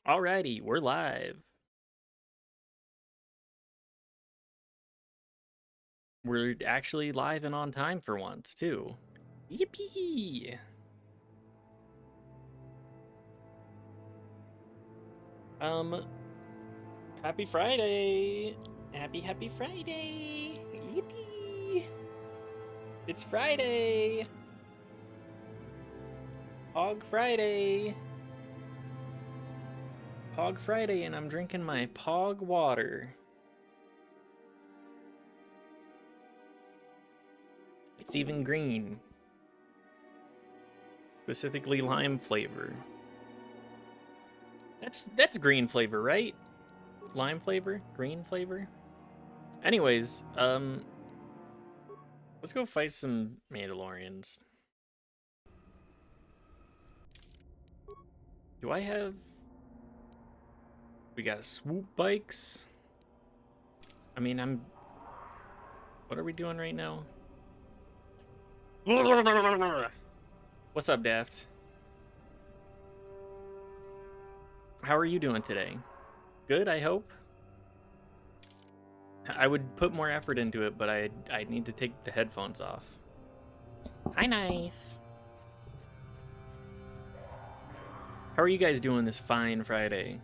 Alrighty, we're live. We're actually live and on time for once, too. Yippee! Um, happy Friday! Happy Friday! Yippee! It's Friday! Hog Friday! Pog Friday, and I'm drinking my Pog water. It's even green. Specifically lime flavor. That's green flavor, right? Lime flavor? Green flavor? Anyways, let's go fight some Mandalorians. Do I have... We got swoop bikes. I mean, What are we doing right now? What's up, Daft? How are you doing today? Good, I hope. I would put more effort into it, but I need to take the headphones off. Hi, Knife. How are you guys doing this fine Friday?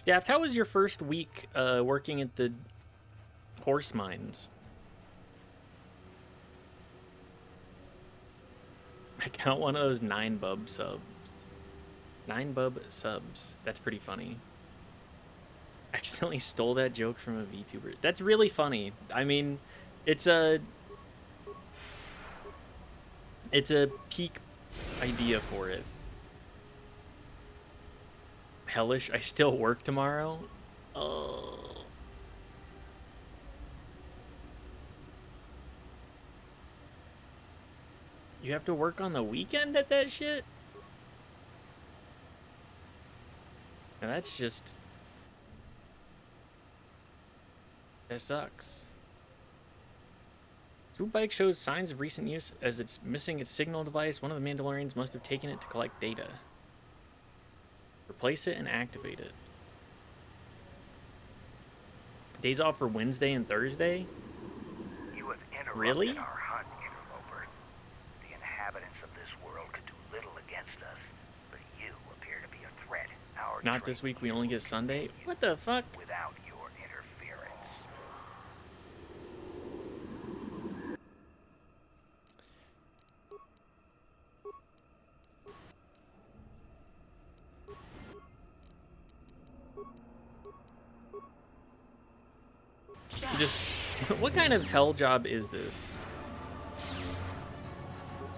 Daft, how was your first week working at the horse mines? I count one of those 9 bub subs. 9 bub subs. That's pretty funny. I accidentally stole that joke from a VTuber. That's really funny. I mean, it's a peak idea for it. Hellish. I still work tomorrow. Oh. You have to work on the weekend at that shit? Now that's just... That sucks. Swoop Bike shows signs of recent use as it's missing its signal device. One of the Mandalorians must have taken it to collect data. Replace it and activate it. Days off for Wednesday and Thursday? You have interrupted Really? our hunt, interloper. The inhabitants of this world could do little against us, but you appear to be a threat. Our Not this week, we only get Sunday? What the fuck? without your interference. Just, what kind of hell job is this?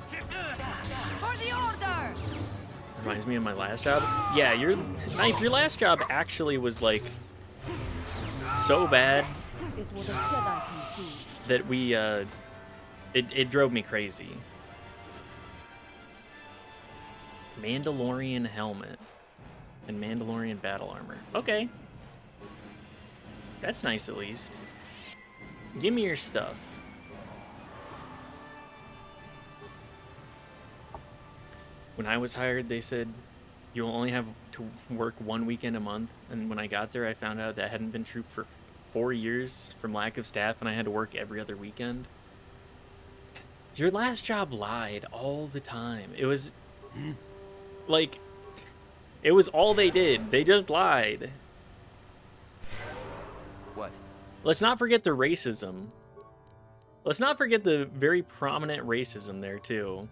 For the order! Reminds me of my last job. Yeah, your last job actually was like so bad Is what a Jedi can do. that we it drove me crazy. Mandalorian helmet and Mandalorian battle armor. Okay. That's nice at least. Give me your stuff. When I was hired, they said you'll only have to work 1 weekend a month. And when I got there, I found out that hadn't been true for 4 years from lack of staff, and I had to work every other weekend. Your last job lied all the time. It was like, it was all they did. They just lied. What? Let's not forget the racism. Let's not forget the very prominent racism there, too.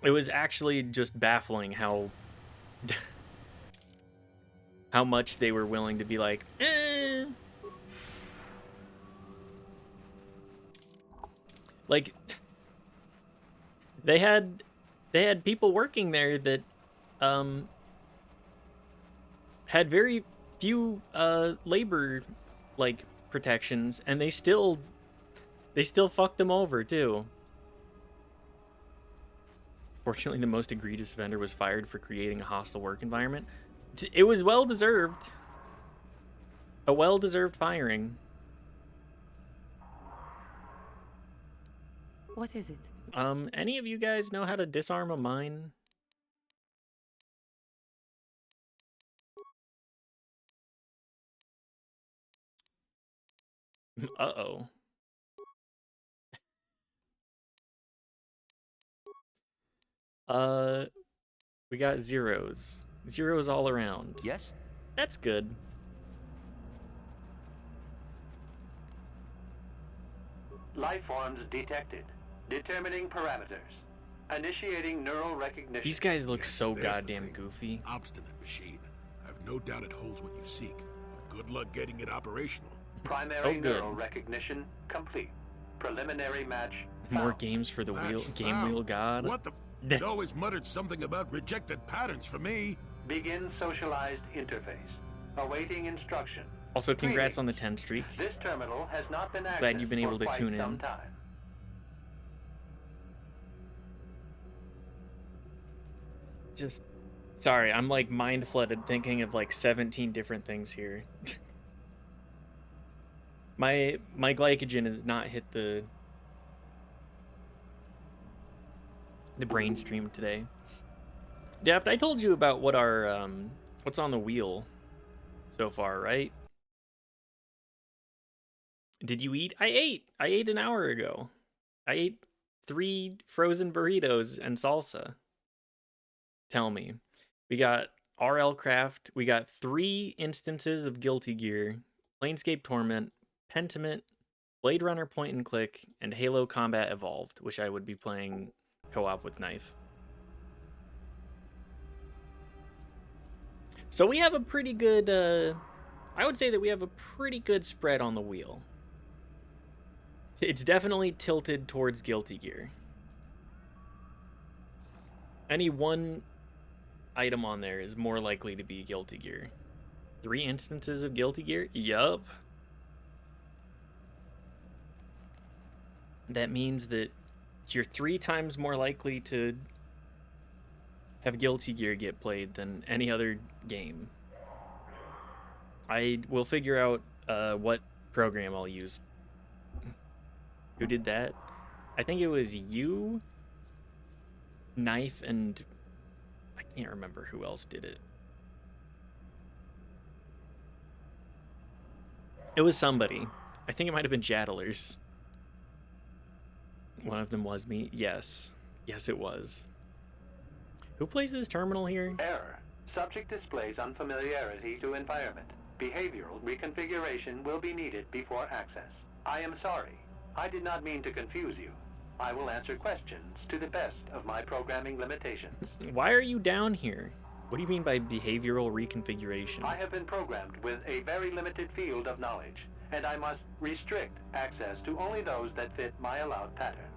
It was actually just baffling how how much they were willing to be like, eh. Like, they had people working there that had very few labor like protections, and they still fucked them over too. Fortunately, the most egregious offender was fired for creating a hostile work environment. It was well deserved. A well deserved firing. What is it? Any of you guys know how to disarm a mine? Uh-oh. We got zeros. Zeros all around. Yes? That's good. Life forms detected. Determining parameters. Initiating neural recognition. These guys look Yes, so there's the goddamn thing. goofy. Obstinate machine. I've no doubt it holds what you seek, but good luck getting it operational. Primary Oh, good. neural recognition complete. Preliminary match More found. games for the wheel, Match game found. wheel god. What the? It always muttered something about rejected patterns for me. Begin socialized interface. Awaiting instruction. Also, congrats on the 10 streak. This terminal has not been accessed Glad you've been able to for quite tune some in. time. Just sorry, I'm like mind flooded thinking of like 17 different things here. my glycogen has not hit the brain stream today. Daft, I told you about what our what's on the wheel so far, right? Did you eat? I ate an hour ago. I ate 3 frozen burritos and salsa. Tell me. We got RL Craft. We got 3 instances of Guilty Gear, Planescape Torment, Pentiment, Blade Runner Point and Click, and Halo Combat Evolved, which I would be playing co-op with Knife. So we have a pretty good, I would say that we have a pretty good spread on the wheel. It's definitely tilted towards Guilty Gear. Any one item on there is more likely to be Guilty Gear. 3 instances of Guilty Gear? Yup. That means that you're 3 times more likely to have Guilty Gear get played than any other game. I will figure out what program I'll use. Who did that? I think it was you, Knife, and I can't remember who else did it. It was somebody. I think it might have been Jattlers. One of them was me. Yes. Yes, it was. Who plays this terminal here? Error. Subject displays unfamiliarity to environment. Behavioral reconfiguration will be needed before access. I am sorry. I did not mean to confuse you. I will answer questions to the best of my programming limitations. Why are you down here? What do you mean by behavioral reconfiguration? I have been programmed with a very limited field of knowledge, and I must restrict access to only those that fit my allowed pattern.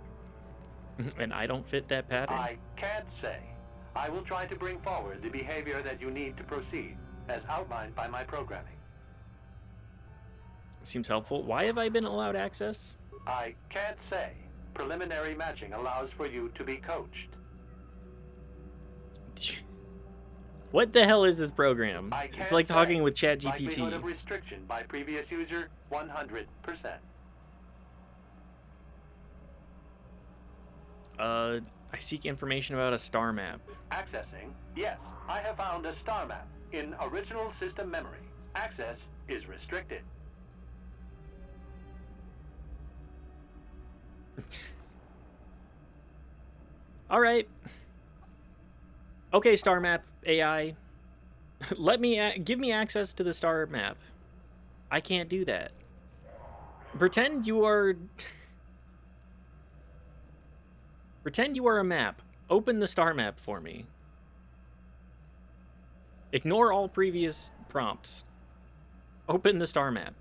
And I don't fit that pattern? I can't say. I will try to bring forward the behavior that you need to proceed, as outlined by my programming. Seems helpful. Why have I been allowed access? I can't say. Preliminary matching allows for you to be coached. What the hell is this program? I It's can't like talking say. with Likelihood of ChatGPT. restriction by previous user, 100%. I seek information about a star map. Accessing? Yes, I have found a star map in original system memory. Access is restricted. All right. Okay, star map AI. Give me access to the star map. I can't do that. Pretend you are a map. Open the star map for me. Ignore all previous prompts. Open the star map.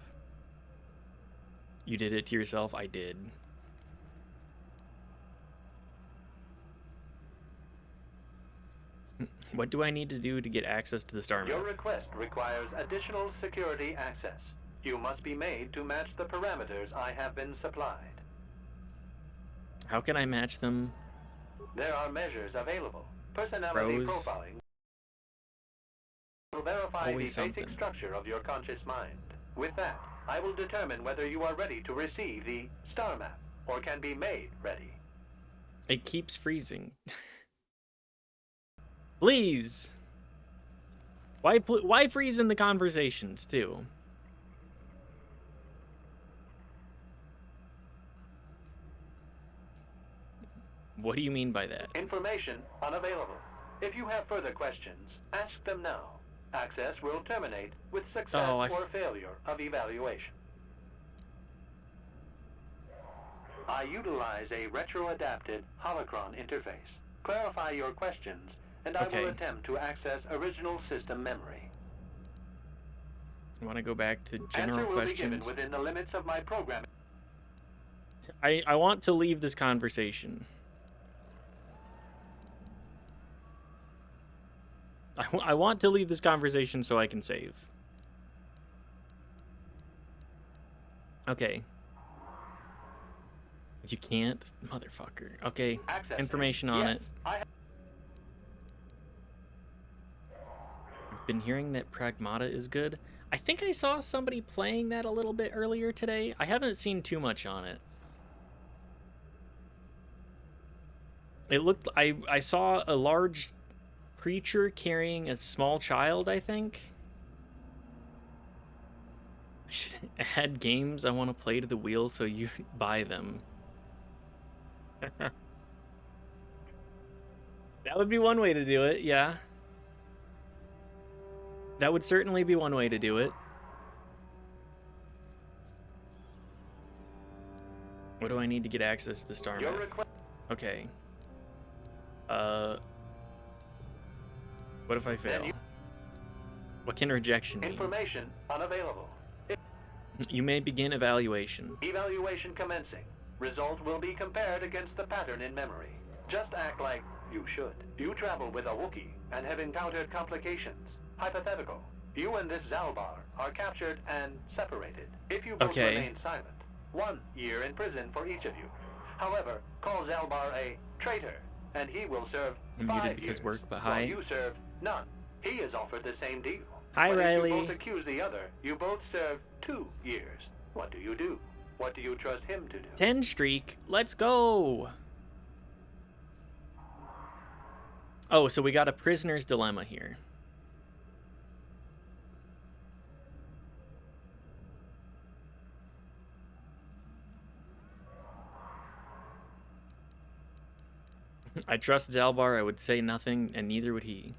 You did it to yourself? I did. What do I need to do to get access to the star Your map? request requires additional security access. You must be made to match the parameters I have been supplied. How can I match them? There are measures available. Personality Rose. profiling will verify Always the basic something. structure of your conscious mind. With that, I will determine whether you are ready to receive the star map or can be made ready. It keeps freezing. Please. Why freeze in the conversations too? What do you mean by that? Information unavailable. If you have further questions, ask them now. Access will terminate with success Oh, or failure of evaluation. I utilize a retro-adapted holocron interface. Clarify your questions, and I Okay. will attempt to access original system memory. I want to go back to general Answer will be given questions. within the limits of my programming. I want to leave this conversation. I want to leave this conversation so I can save. Okay. You can't? Motherfucker. Okay. Access. Information on Yes, it. I have I've been hearing that Pragmata is good. I think I saw somebody playing that a little bit earlier today. I haven't seen too much on it. It looked... I saw a large creature carrying a small child, I think. I should add games I want to play to the wheel so you buy them. That would be one way to do it, yeah. That would certainly be one way to do it. What do I need to get access to the star your map? request. Okay. What if I fail? Then What can rejection mean? Information unavailable. You may begin evaluation. Evaluation commencing. Result will be compared against the pattern in memory. Just act like you should. You travel with a Wookiee and have encountered complications. Hypothetical. You and this Zalbar are captured and separated. If you both Okay. remain silent, 1 year in prison for each of you. However, call Zalbar a traitor, and he will serve I'm 5 muted because years, work, but while hi. you serve none. He is offered the same deal. Hi, but Riley. if you both accuse the other, you both serve 2 years. What do you do? What do you trust him to do? 10 streak. Let's go. Oh, so we got a prisoner's dilemma here. I trust Zalbar. I would say nothing, and neither would he.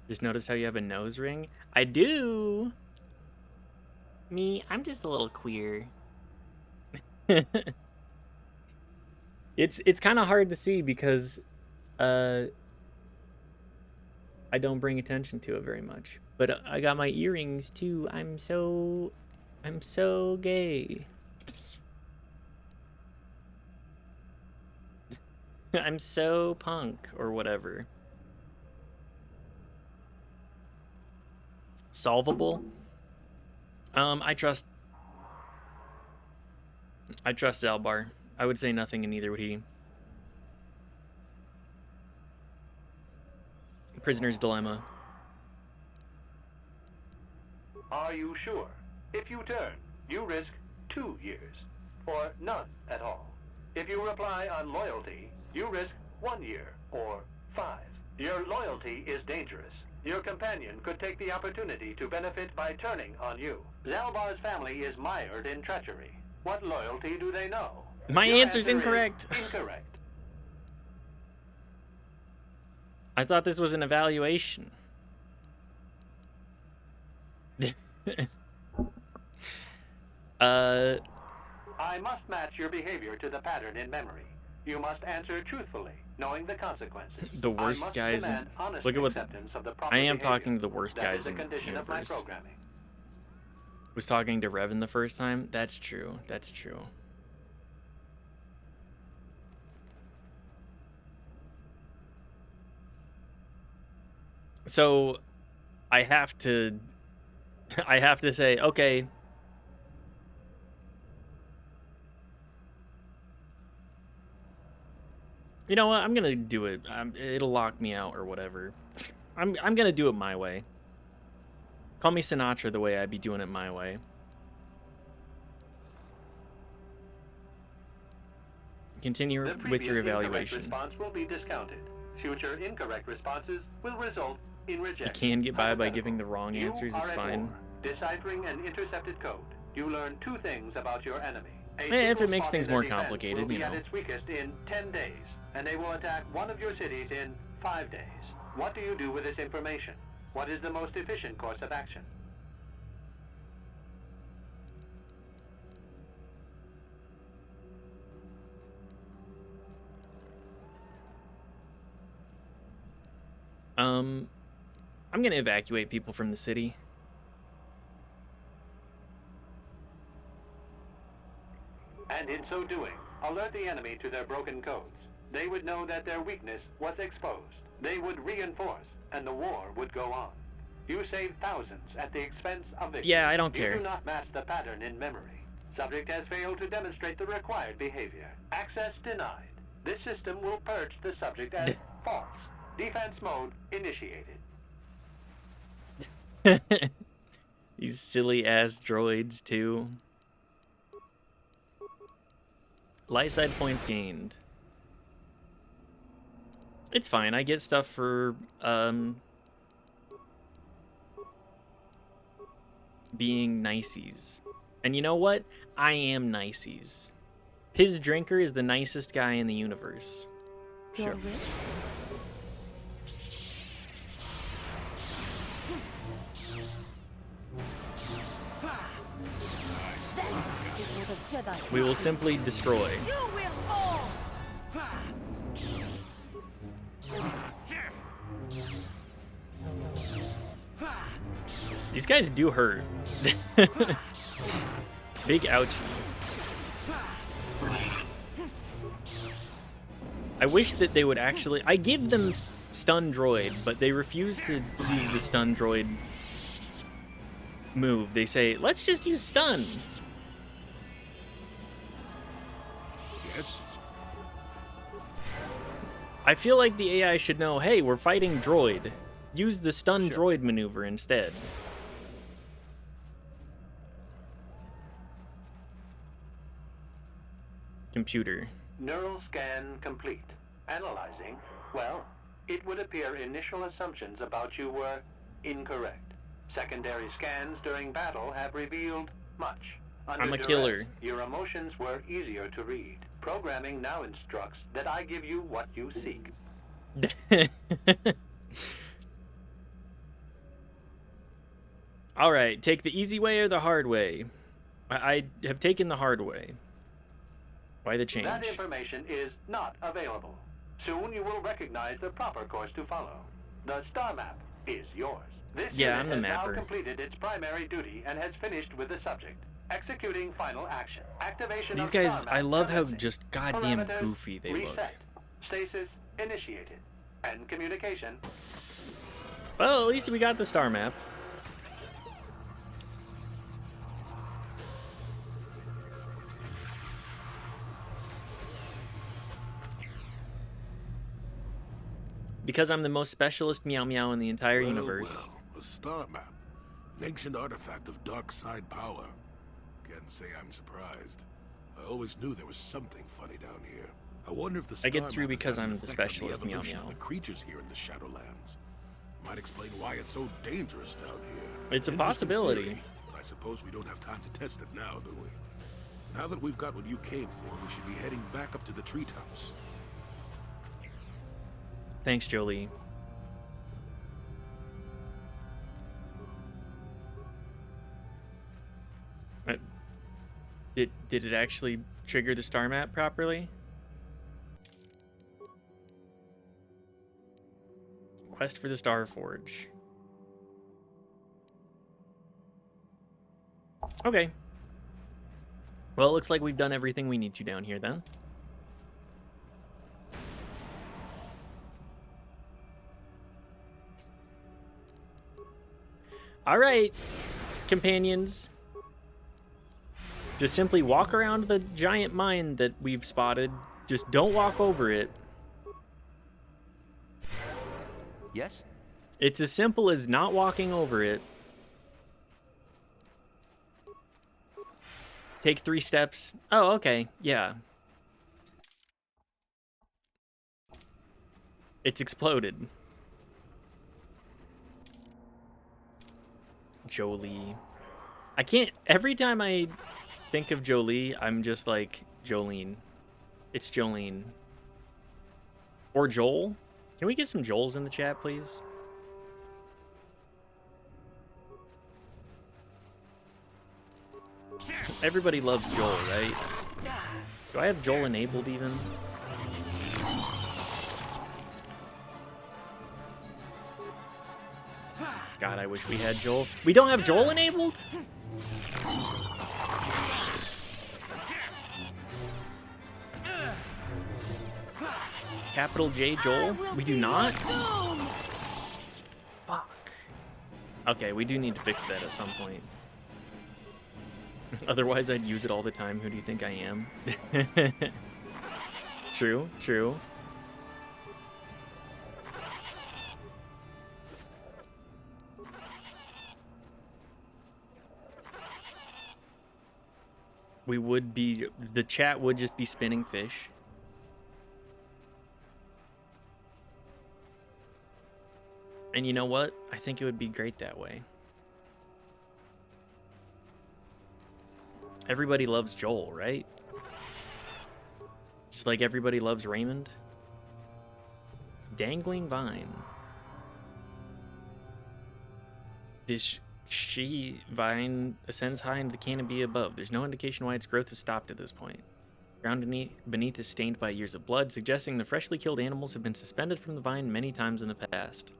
Just notice how you have a nose ring? I do. Me, I'm just a little queer. It's kind of hard to see because I don't bring attention to it very much. But I got my earrings too. I'm so gay. I'm so punk or whatever. Solvable? I trust Zalbar. I would say nothing, and neither would he. Prisoner's dilemma. Are you sure? If you turn, you risk 2 years, or none at all. If you reply on loyalty, you risk 1 year, or 5. Your loyalty is dangerous. Your companion could take the opportunity to benefit by turning on you. Zalbar's family is mired in treachery. What loyalty do they know? My Your answer's answer is incorrect. Incorrect. I thought this was an evaluation. I must match your behavior to the pattern in memory. You must answer truthfully, knowing the consequences. The worst I must guys in- demand honest look at what- acceptance of the proper I am behavior. talking to the worst That guys is a in the condition of my universe. programming. Was talking to Revan the first time. That's true. That's true. So I have to say, okay. You know what? I'm gonna do it. It'll lock me out or whatever. I'm gonna do it my way. Call me Sinatra the way I be doing it my way. Continue The with your previous incorrect evaluation. response will be discounted. Future incorrect responses will result in rejection. You can get by Hypothetical. giving the wrong You answers, are it's at fine. war. Deciphering an intercepted code, you learn 2 things about your enemy. A Eh, if single it makes spot in things their more defense complicated, will be you at know. its weakest in 10 days, and they will attack one of your cities in 5 days. What do you do with this information? What is the most efficient course of action? I'm gonna evacuate people from the city. And in so doing, alert the enemy to their broken codes. They would know that their weakness was exposed. They would reinforce, and the war would go on. You save thousands at the expense of victims. Yeah, I don't You care. do not match the pattern in memory. Subject has failed to demonstrate the required behavior. Access denied. This system will purge the subject as false. Defense mode initiated. These silly ass droids too. Light side points gained. It's fine. I get stuff for being niceys. And you know what? I am niceys. Piz Drinker is the nicest guy in the universe. Your wish? That is what a Jedi can We will do. simply destroy. You will fall! These guys do hurt. Big ouchie. I wish that they would actually... I give them stun droid, but they refuse to use the stun droid move. They say, let's just use stun. Yes? I feel like the AI should know, hey, we're fighting droid. Use the stun Sure. droid maneuver instead. Computer. Neural scan complete. Analyzing. Well, it would appear initial assumptions about you were incorrect. Secondary scans during battle have revealed much. Under I'm a duress, killer. Your emotions were easier to read. Programming now instructs that I give you what you seek. All right, take the easy way or the hard way. I have taken the hard way. Why the change? That information is not available. Soon you will recognize the proper course to follow. The star map is yours. This Yeah, unit I'm the has mapper. now completed its primary duty and has finished with the subject. Executing final action. Activation These of guys, star map I love how commencing. just goddamn Parameters goofy they look. reset. Stasis initiated. And communication. Well, at least we got the star map. Because I'm the most specialist meow meow in the entire universe. Well, a star map. An ancient artifact of dark side power. Can't say I'm surprised. I always knew there was something funny down here. I wonder if the I get star through map has because had an I'm the effect on specialist, meow, evolution of meow. the creatures here in the Shadowlands. Might explain why it's so dangerous down here. It's a Interesting possibility. theory, but I suppose we don't have time to test it now, do we? Now that we've got what you came for, we should be heading back up to the treetops. Thanks, Jolie. Did it actually trigger the star map properly? Quest for the Star Forge. Okay. Well, it looks like we've done everything we need to down here then. All right, companions. Just simply walk around the giant mine that we've spotted. Just don't walk over it. Yes? It's as simple as not walking over it. Take 3 steps. Oh, okay. Yeah. It's exploded. Jolie. I can't... Every time I think of Jolie, I'm just like, Jolene. It's Jolene. Or Joel. Can we get some Joels in the chat, please? Everybody loves Joel, right? Do I have Joel enabled even? God, I wish we had Joel. We don't have Joel enabled? Capital J Joel? We do not? Fuck. Okay, we do need to fix that at some point. Otherwise, I'd use it all the time. Who do you think I am? True, true. We would be... The chat would just be spinning fish. And you know what? I think it would be great that way. Everybody loves Joel, right? Just like everybody loves Raymond. Dangling vine. This she vine ascends high into the canopy above. There's no indication why its growth has stopped at this point. Ground beneath is stained by years of blood, suggesting the freshly killed animals have been suspended from the vine many times in the past.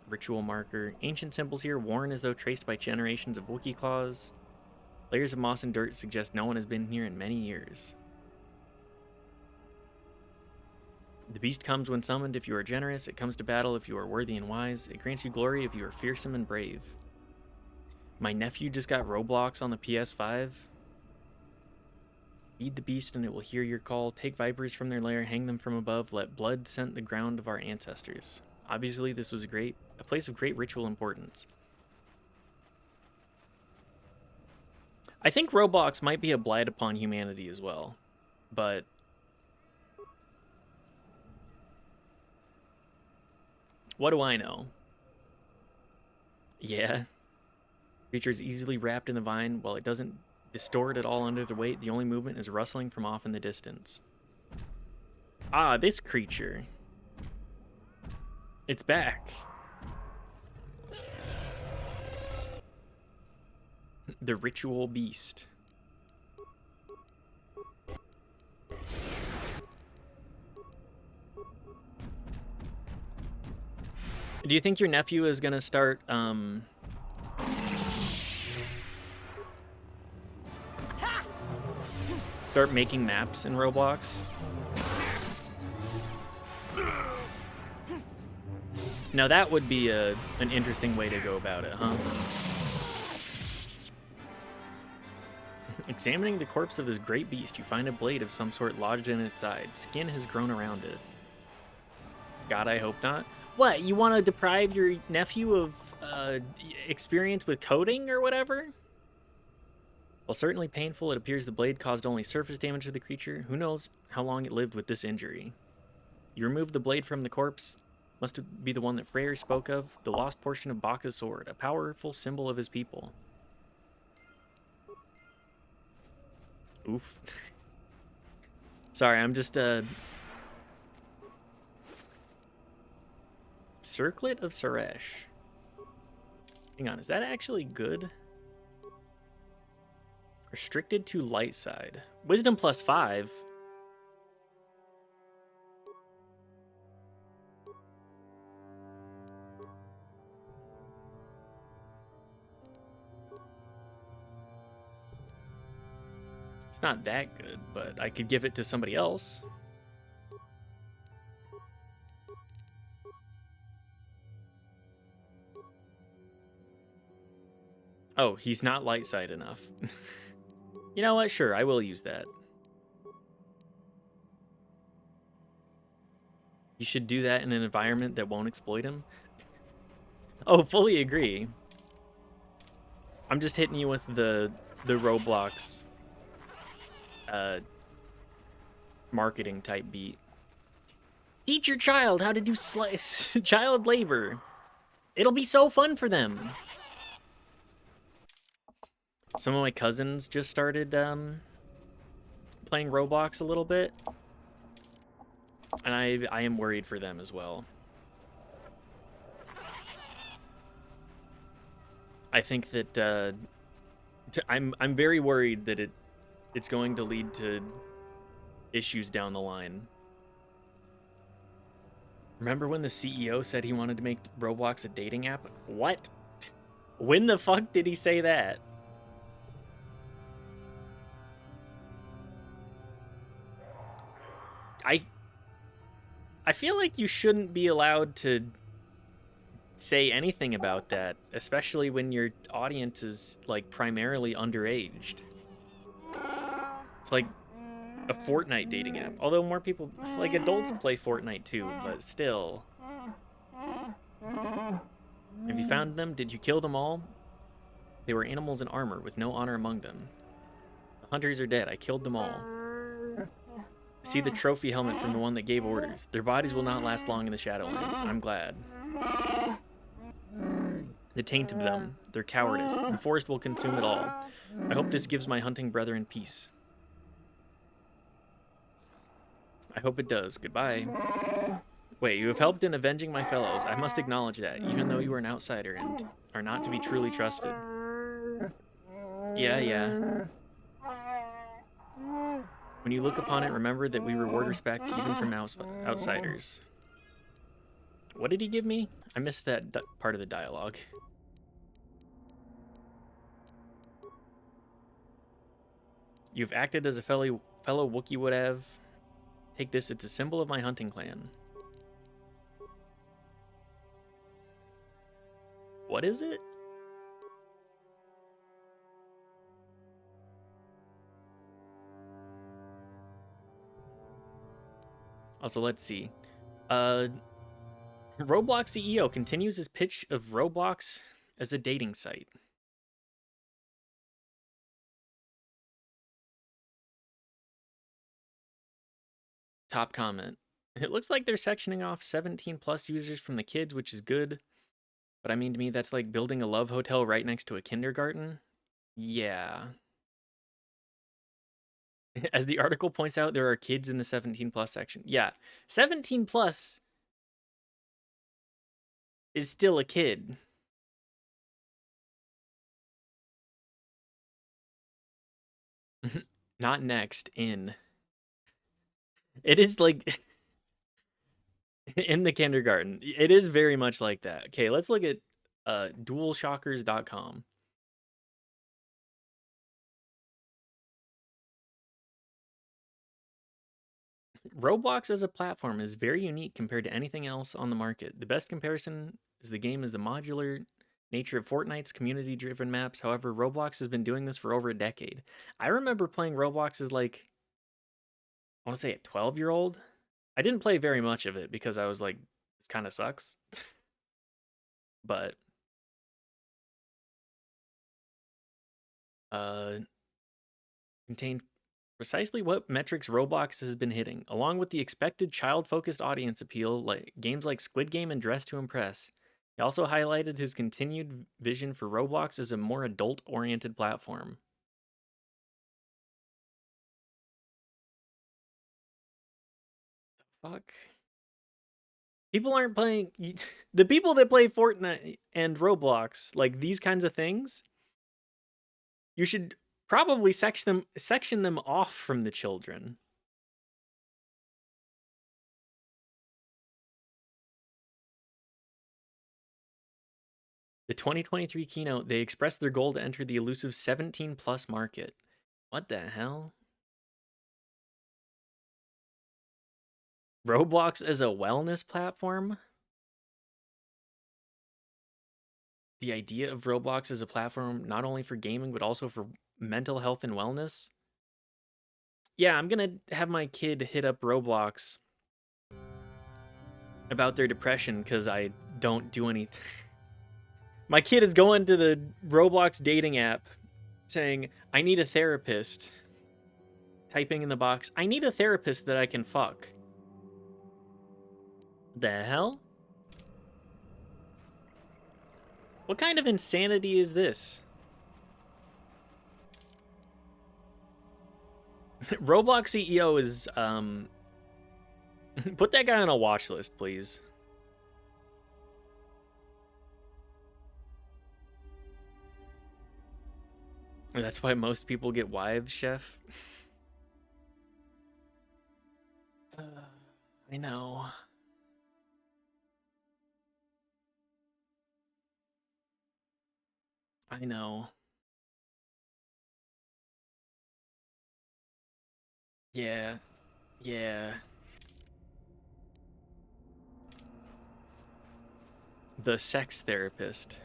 Ritual marker. Ancient symbols here, worn as though traced by generations of Wookiee claws. Layers of moss and dirt suggest no one has been here in many years. The beast comes when summoned if you are generous. It comes to battle if you are worthy and wise. It grants you glory if you are fearsome and brave. My nephew just got Roblox on the PS5. Feed the beast and it will hear your call. Take vipers from their lair, hang them from above. Let blood scent the ground of our ancestors. Obviously, this was a place of great ritual importance. I think Roblox might be a blight upon humanity as well, but what do I know? Yeah. Creature is easily wrapped in the vine. While it doesn't distort at all under the weight, the only movement is rustling from off in the distance. Ah, this creature. It's back. The ritual beast. Do you think your nephew is gonna start making maps in Roblox? Now that would be an interesting way to go about it, huh? Examining the corpse of this great beast, you find a blade of some sort lodged in its side. Skin has grown around it. God, I hope not. What, you want to deprive your nephew of experience with coding or whatever? While certainly painful, it appears the blade caused only surface damage to the creature. Who knows how long it lived with this injury? You remove the blade from the corpse. Must be the one that Freyr spoke of, the lost portion of Baka's sword, a powerful symbol of his people. Oof. Sorry, I'm just, Circlet of Suresh. Hang on, is that actually good? Restricted to light side. Wisdom +5. It's not that good, but I could give it to somebody else. Oh, he's not light side enough. You know what? Sure, I will use that. You should do that in an environment that won't exploit him. Oh, fully agree. I'm just hitting you with the Roblox marketing type beat. Teach your child how to do child labor. It'll be so fun for them. Some of my cousins just started playing Roblox a little bit, and I am worried for them as well. I think that I'm very worried that it's going to lead to issues down the line. Remember when the CEO said he wanted to make Roblox a dating app? What? When the fuck did he say that? I feel like you shouldn't be allowed to say anything about that, especially when your audience is like primarily underaged. It's like a Fortnite dating app, although more people, like adults, play Fortnite too, but still. Have you found them? Did you kill them all? They were animals in armor with no honor among them. The hunters are dead. I killed them all. See the trophy helmet from the one that gave orders. Their bodies will not last long in the Shadowlands. I'm glad. The taint of them, their cowardice. The forest will consume it all. I hope this gives my hunting brethren peace. I hope it does. Goodbye. Wait, you have helped in avenging my fellows. I must acknowledge that, even though you are an outsider and are not to be truly trusted. Yeah. When you look upon it, remember that we reward respect even from outsiders. What did he give me? I missed that part of the dialogue. You've acted as a fellow Wookiee would have. Take this, it's a symbol of my hunting clan. What is it? Also, let's see. Roblox CEO continues his pitch of Roblox as a dating site. Top comment. It looks like they're sectioning off 17 plus users from the kids, which is good. But I mean, to me, that's like building a love hotel right next to a kindergarten. Yeah. As the article points out, there are kids in the 17 plus section. Yeah. 17 plus is still a kid. Not next, in. It is like in the kindergarten. It is very much like that. Okay, let's look at dualshockers.com. Roblox as a platform is very unique compared to anything else on the market. The best comparison is the game is the modular nature of Fortnite's community-driven maps. However, Roblox has been doing this for over a decade. I remember playing Roblox as like, I want to say a 12-year-old. I didn't play very much of it because I was like, this kind of sucks. But contained precisely what metrics Roblox has been hitting, along with the expected child-focused audience appeal, like games like Squid Game and Dress to Impress. He also highlighted his continued vision for Roblox as a more adult-oriented platform. The fuck? People aren't playing... The people that play Fortnite and Roblox, like these kinds of things, you should probably section them off from the children. The 2023 keynote, they expressed their goal to enter the elusive 17 plus market. What the hell? Roblox as a wellness platform? The idea of Roblox as a platform not only for gaming but also for mental health and wellness? Yeah, I'm gonna have my kid hit up Roblox about their depression because I don't do anything. My kid is going to the Roblox dating app saying, I need a therapist. typing in the box, I need a therapist that I can fuck. The hell? What kind of insanity is this? Roblox CEO is, put that guy on a watch list, please. That's why most people get wives, chef. I know. I know. Yeah. Yeah. The sex therapist.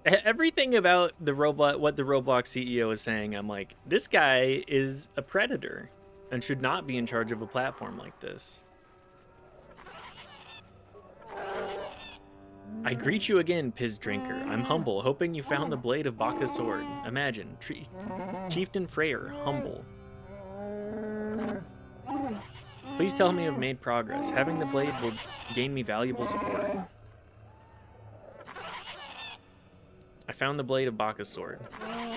Everything about the what the Roblox CEO is saying, I'm like, this guy is a predator and should not be in charge of a platform like this. I greet you again, Piz Drinker. I'm humble, hoping you found the blade of Baka's sword. Imagine, Chieftain Freyr, humble. Please tell me I've made progress. Having the blade will gain me valuable support. I found the blade of Baka's sword.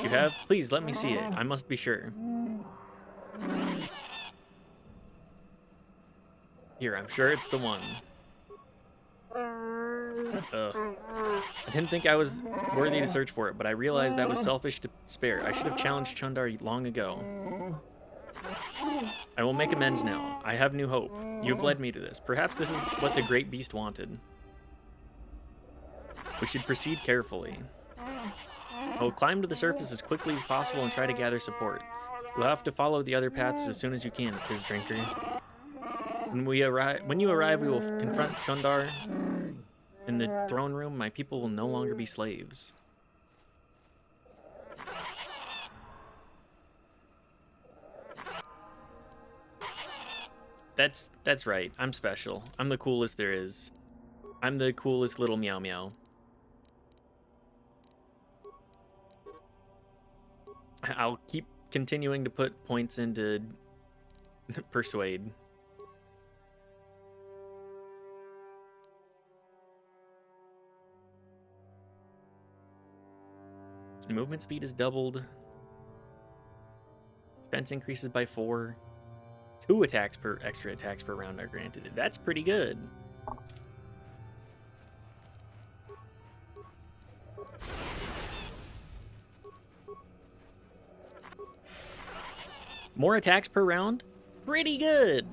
You have? Please, let me see it. I must be sure. Here, I'm sure it's the one. Ugh. I didn't think I was worthy to search for it, but I realized that was selfish to spare. I should have challenged Chundar long ago. I will make amends now. I have new hope. You've led me to this. Perhaps this is what the great beast wanted. We should proceed carefully. I will climb to the surface as quickly as possible and try to gather support. You'll have to follow the other paths as soon as you can, Piz Drinker. When you arrive, we will confront Chundar in the throne room. My people will no longer be slaves. That's right. I'm special. I'm the coolest there is. I'm the coolest little meow meow. I'll keep continuing to put points into Persuade. Movement speed is doubled. Defense increases by 4. 2 extra attacks per round are granted. That's pretty good. More attacks per round? Pretty good.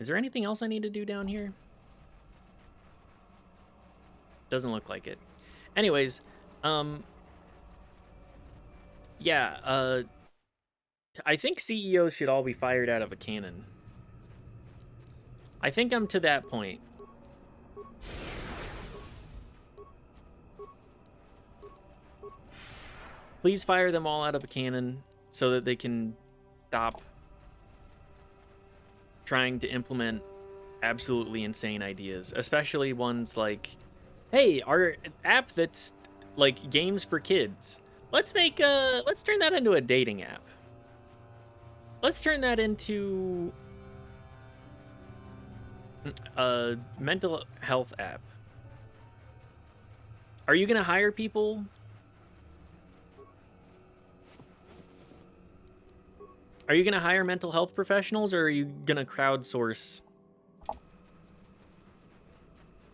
Is there anything else I need to do down here? Doesn't look like it. Anyways, yeah, I think CEOs should all be fired out of a cannon. I think I'm to that point. Please fire them all out of a cannon so that they can stop trying to implement absolutely insane ideas, especially ones like, hey, our app that's like games for kids. Let's turn that into a dating app. Let's turn that into a mental health app. Are you gonna hire people? Are you gonna hire mental health professionals, or are you gonna crowdsource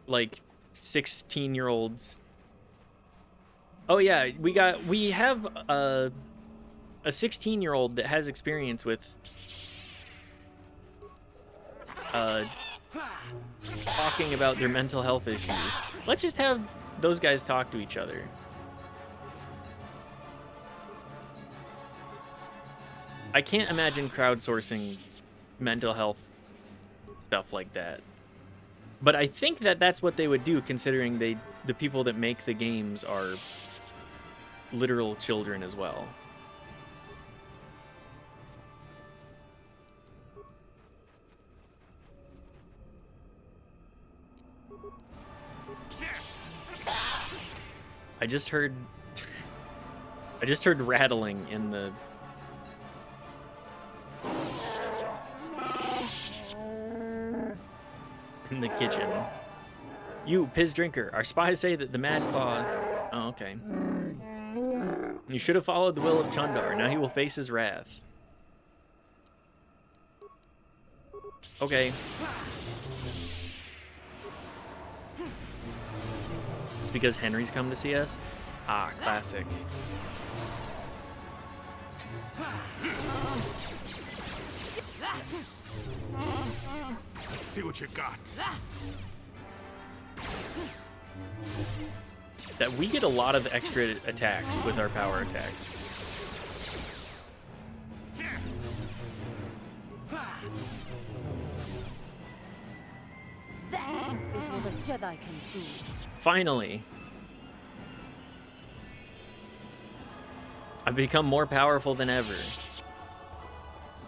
like 16-year-olds? Oh yeah, we have a 16-year-old that has experience with talking about their mental health issues. Let's just have those guys talk to each other. I can't imagine crowdsourcing mental health stuff like that. But I think that that's what they would do, considering the people that make the games are literal children as well. I just heard I just heard rattling in the kitchen. You, piss drinker, our spies say that the Mad Claw... Oh, okay. You should have followed the will of Chundar. Now he will face his wrath. Okay. It's because Henry's come to see us? Ah, classic. Let's see what you got. That we get a lot of extra attacks with our power attacks. That is what a Jedi can do. Finally. I've become more powerful than ever.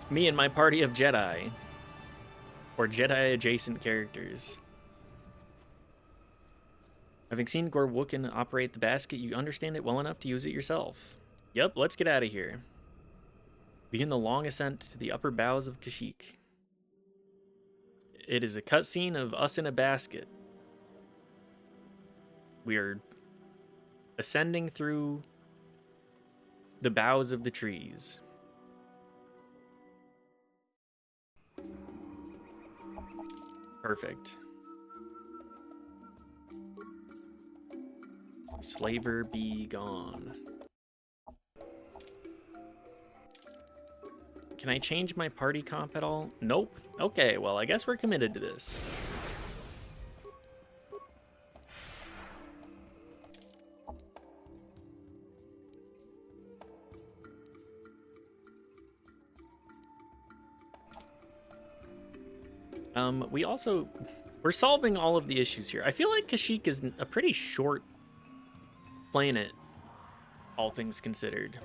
Me and my party of Jedi. Or Jedi-adjacent characters. Having seen Gorwookin operate the basket, you understand it well enough to use it yourself. Yep, let's get out of here. Begin the long ascent to the upper boughs of Kashyyyk. It is a cutscene of us in a basket. We are ascending through the boughs of the trees. Perfect. Slaver be gone. Can I change my party comp at all? Nope. Okay, well, I guess we're committed to this. We're solving all of the issues here. I feel like Kashyyyk is a pretty short planet, all things considered.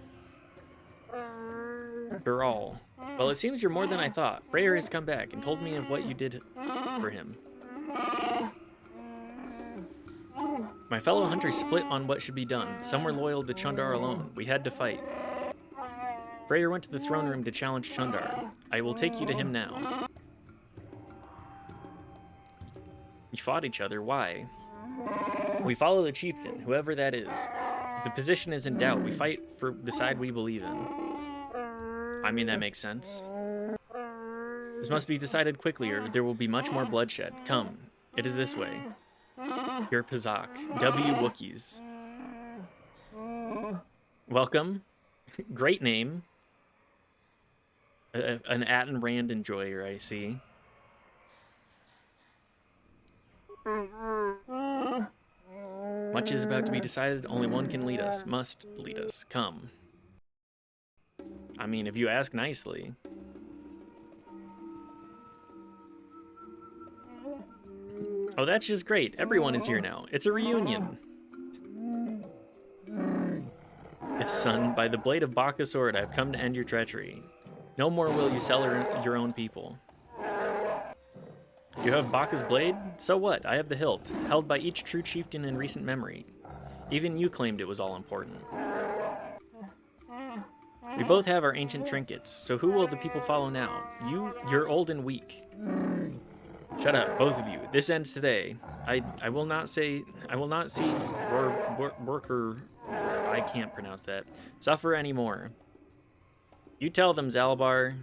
For all. Well, it seems you're more than I thought. Freyr has come back and told me of what you did for him. My fellow hunters split on what should be done. Some were loyal to Chundar alone. We had to fight. Freyr went to the throne room to challenge Chundar. I will take you to him now. We fought each other. Why? We follow the chieftain, whoever that is. If the position is in doubt, we fight for the side we believe in. I mean, that makes sense. This must be decided quickly, or there will be much more bloodshed. Come, it is this way. You're Pazak. W. Wookiees. Welcome. Great name. An Atten Rand enjoyer, I see. Much is about to be decided. Only one can lead us. Must lead us. Come. I mean, if you ask nicely. Oh, that's just great. Everyone is here now. It's a reunion. Yes, son, by the blade of Baka's sword, I've come to end your treachery. No more will you sell your own people. You have Baka's blade? So what? I have the hilt, held by each true chieftain in recent memory. Even you claimed it was all important. We both have our ancient trinkets, so who will the people follow now? You're old and weak. Shut up, both of you. This ends today. I will not see worker, I can't pronounce that, suffer anymore. You tell them, Zalbar.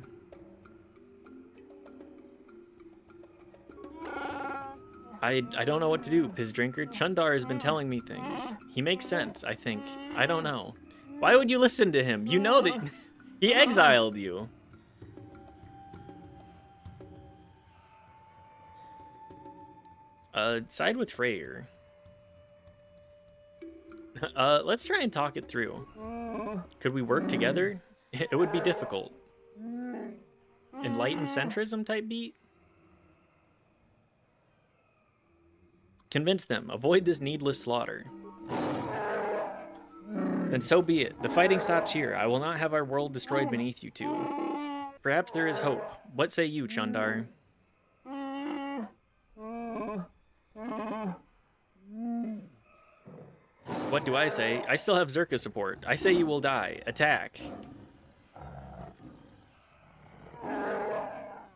I don't know what to do, Piz Drinker. Chundar has been telling me things. He makes sense, I think. I don't know. Why would you listen to him? You know that he exiled you. Side with Freyr. Let's try and talk it through. Could we work together? It would be difficult. Enlightened centrism type beat? Convince them. Avoid this needless slaughter. Then so be it. The fighting stops here. I will not have our world destroyed beneath you two. Perhaps there is hope. What say you, Chundar? What do I say? I still have Zerka support. I say you will die. Attack.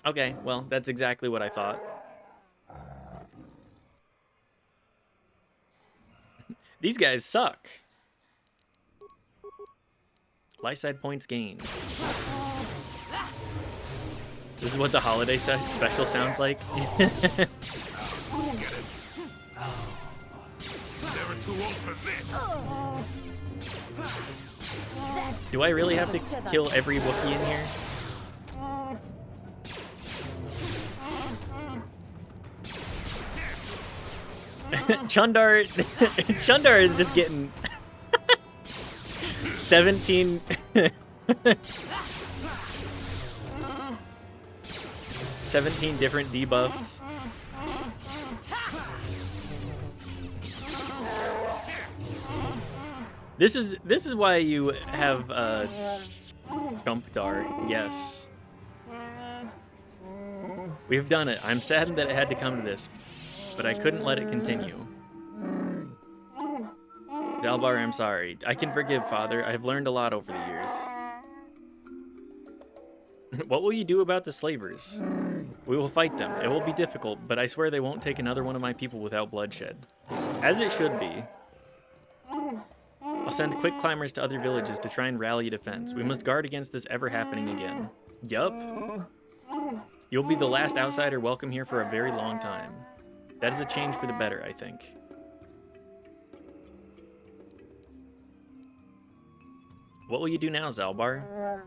Okay, well, that's exactly what I thought. These guys suck. Light side points gained. This is what the holiday special sounds like. Never too old for this. Do I really have to kill every Wookiee in here? Chundar Chundar is just getting 17 17 different debuffs. This is why you have Jump Dart. Yes. We've done it. I'm saddened that it had to come to this, but I couldn't let it continue. Zalbar, I'm sorry. I can forgive, Father. I've learned a lot over the years. What will you do about the slavers? We will fight them. It will be difficult, but I swear they won't take another one of my people without bloodshed. As it should be. I'll send quick climbers to other villages to try and rally a defense. We must guard against this ever happening again. Yup. You'll be the last outsider welcome here for a very long time. That is a change for the better, I think. What will you do now, Zalbar?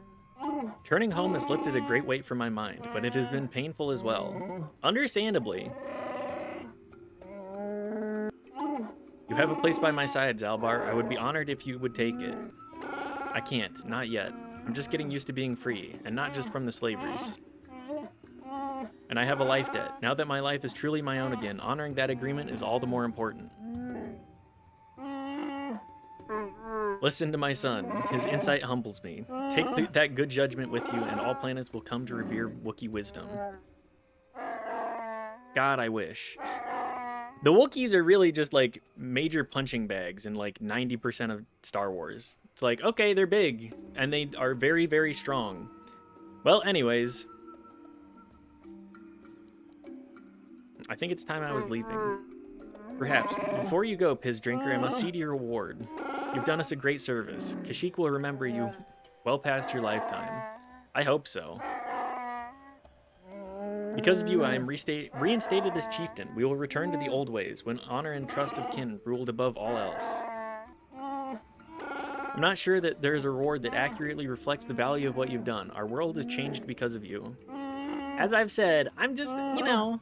Turning home has lifted a great weight from my mind, but it has been painful as well. Understandably. You have a place by my side, Zalbar. I would be honored if you would take it. I can't, not yet. I'm just getting used to being free, and not just from the slavers. And I have a life debt. Now that my life is truly my own again, honoring that agreement is all the more important. Listen to my son. His insight humbles me. Take that good judgment with you, and all planets will come to revere Wookiee wisdom. God, I wish. The Wookiees are really just like major punching bags in like 90% of Star Wars. It's like, okay, they're big, and they are very, very strong. Well, anyways. I think it's time I was leaving. Perhaps, before you go, Piz Drinker, I must see to your reward. You've done us a great service. Kashyyyk will remember you well past your lifetime. I hope so. Because of you, I am reinstated as chieftain. We will return to the old ways, when honor and trust of kin ruled above all else. I'm not sure that there is a reward that accurately reflects the value of what you've done. Our world has changed because of you. As I've said, I'm just, you know,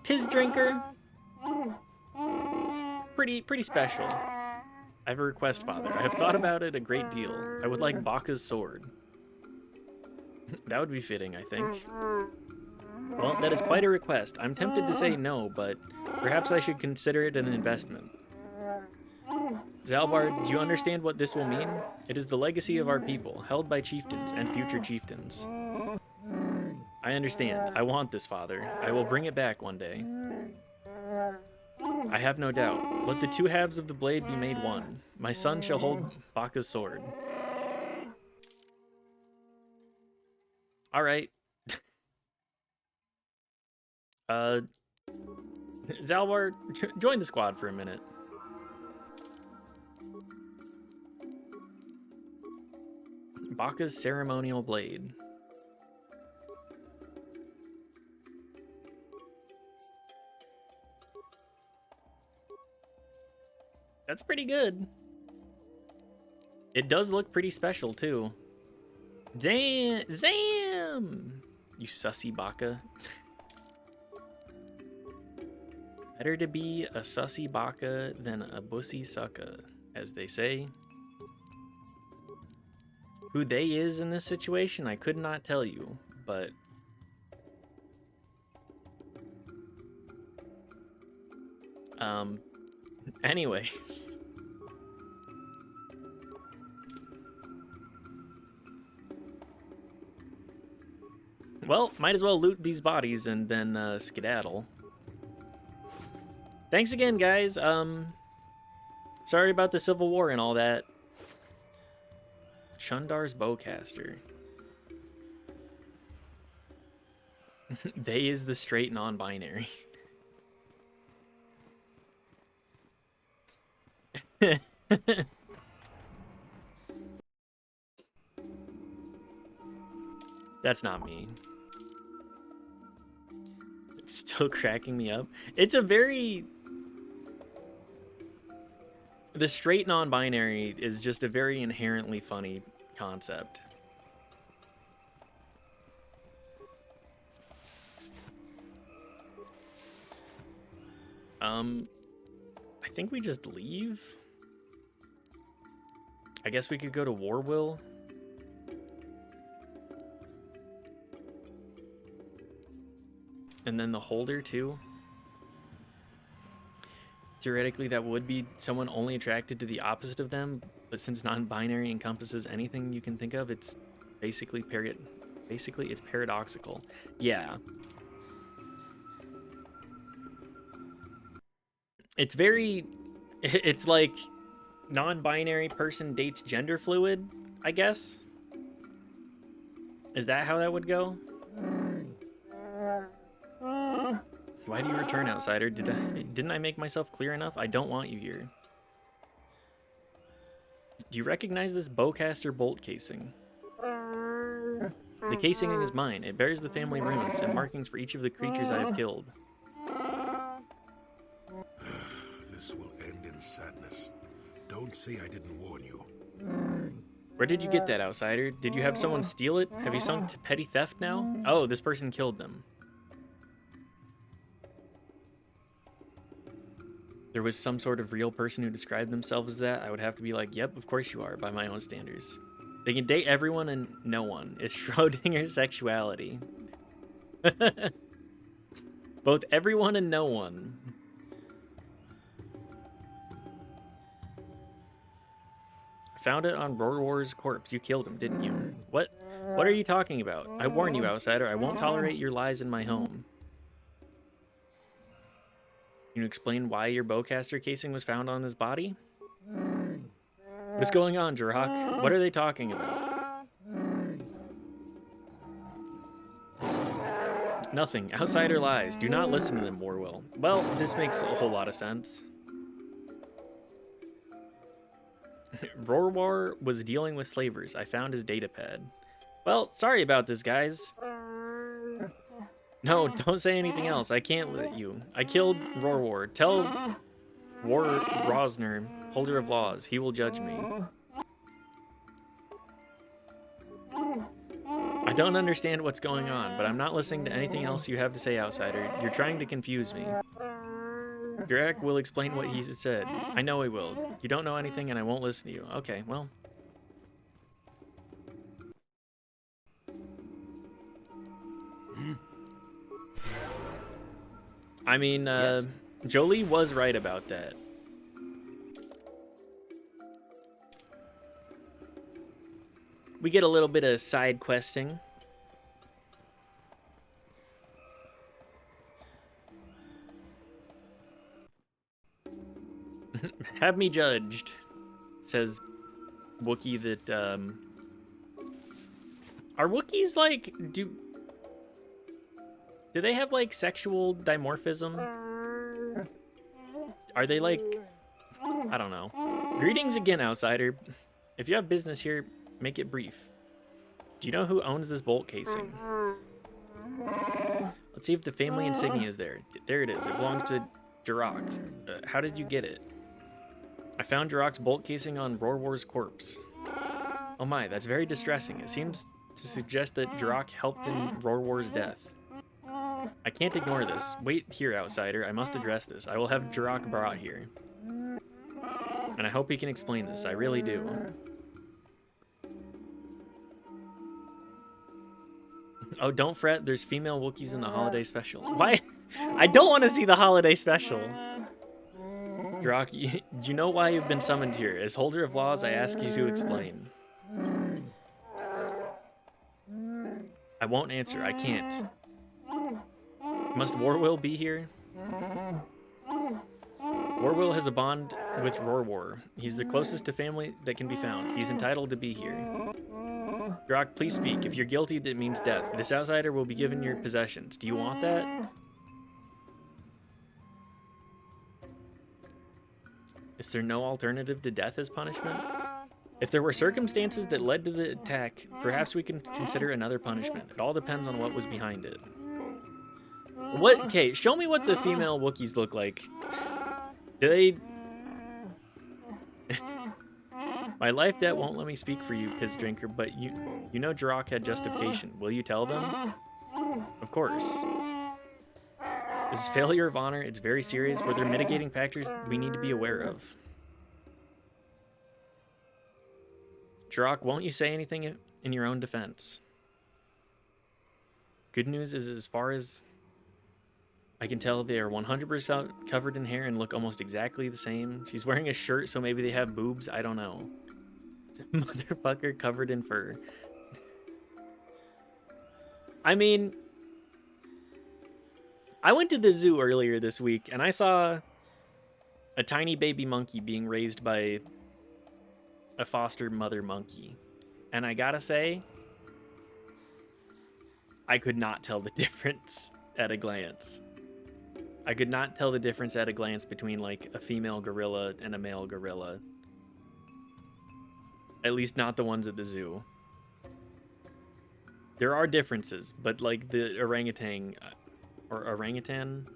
Piz Drinker. Pretty special. I have a request, Father. I have thought about it a great deal. I would like Baka's sword. That would be fitting, I think. Well, that is quite a request. I'm tempted to say no, but perhaps I should consider it an investment. Zalbar, do you understand what this will mean? It is the legacy of our people, held by chieftains and future chieftains. I understand. I want this, Father. I will bring it back one day. I have no doubt. Let the two halves of the blade be made one. My son shall hold Baka's sword. All right. Zalbar, join the squad for a minute. Baka's ceremonial blade. That's pretty good. It does look pretty special, too. Damn! Zam! You sussy Baka. Better to be a sussy Baka than a bussy sucka, as they say. Who they is in this situation, I could not tell you, but... Anyways. Well, might as well loot these bodies and then skedaddle. Thanks again, guys. Sorry about the Civil War and all that. Shundar's bowcaster. They is the straight non-binary. That's not me. It's still cracking me up. It's a very... The straight non-binary is just a very inherently funny concept. I think we just leave. I guess we could go to Warwill. And then the holder too. Theoretically, that would be someone only attracted to the opposite of them, but since non-binary encompasses anything you can think of, it's basically it's paradoxical. Yeah. It's very... It's like non-binary person dates gender fluid, I guess? Is that how that would go? Why do you return, outsider? Didn't I make myself clear enough? I don't want you here. Do you recognize this bowcaster bolt casing? The casing is mine. It bears the family runes and markings for each of the creatures I have killed. This will end in sadness. Don't say I didn't warn you. Where did you get that, outsider? Did you have someone steal it? Have you sunk to petty theft now? Oh, this person killed them. There was some sort of real person who described themselves as that, I would have to be like, yep, of course you are, by my own standards. They can date everyone and no one. It's Schrodinger's sexuality. Both everyone and no one. I found it on Rorwar's corpse. You killed him, didn't you? What are you talking about? I warn you, outsider, I won't tolerate your lies in my home. Can you explain why your bowcaster casing was found on his body? What's going on, Jirok? What are they talking about? Nothing. Outsider lies. Do not listen to them, Warwill. Well, this makes a whole lot of sense. Rorwar was dealing with slavers. I found his datapad. Well, sorry about this, guys. No, don't say anything else. I can't let you. I killed Rorwar. Tell War Rosner, holder of laws. He will judge me. I don't understand what's going on, but I'm not listening to anything else you have to say, outsider. You're trying to confuse me. Drake will explain what he said. I know he will. You don't know anything and I won't listen to you. Okay, well. I mean, Yes. Jolie was right about that. We get a little bit of side questing. Have me judged, says Wookiee that, are Wookiees like, do they have like sexual dimorphism? Are they like, I don't know. Greetings again, outsider. If you have business here, make it brief. Do you know who owns this bolt casing? Let's see if the family insignia is there. There it is. It belongs to Jirok. How did you get it? I found Jirok's bolt casing on Rorwar's corpse. Oh my, that's very distressing. It seems to suggest that Jirok helped in Rorwar's death. I can't ignore this. Wait here, outsider. I must address this. I will have Jirok brought here. And I hope he can explain this. I really do. Oh, don't fret. There's female Wookiees in the holiday special. Why? I don't want to see the holiday special. Jirok, you know why you've been summoned here. As holder of laws, I ask you to explain. I won't answer. I can't. Must Warwill be here? Warwill has a bond with Rorwar. He's the closest to family that can be found. He's entitled to be here. Drock, please speak. If you're guilty, that means death. This outsider will be given your possessions. Do you want that? Is there no alternative to death as punishment? If there were circumstances that led to the attack, perhaps we can consider another punishment. It all depends on what was behind it. What? Okay, show me what the female Wookiees look like. Do they... My life debt won't let me speak for you, Piss Drinker, but you know Jirok had justification. Will you tell them? Of course. This is failure of honor. It's very serious. Were there mitigating factors we need to be aware of? Jirok, won't you say anything in your own defense? Good news is, as far as I can tell, they are 100% covered in hair and look almost exactly the same. She's wearing a shirt, so maybe they have boobs. I don't know. It's a motherfucker covered in fur. I mean, I went to the zoo earlier this week, and I saw a tiny baby monkey being raised by a foster mother monkey. And I gotta say, I could not tell the difference at a glance. I could not tell the difference at a glance between, like, a female gorilla and a male gorilla. At least not the ones at the zoo. There are differences, but, like, the orangutan... Or orangutan?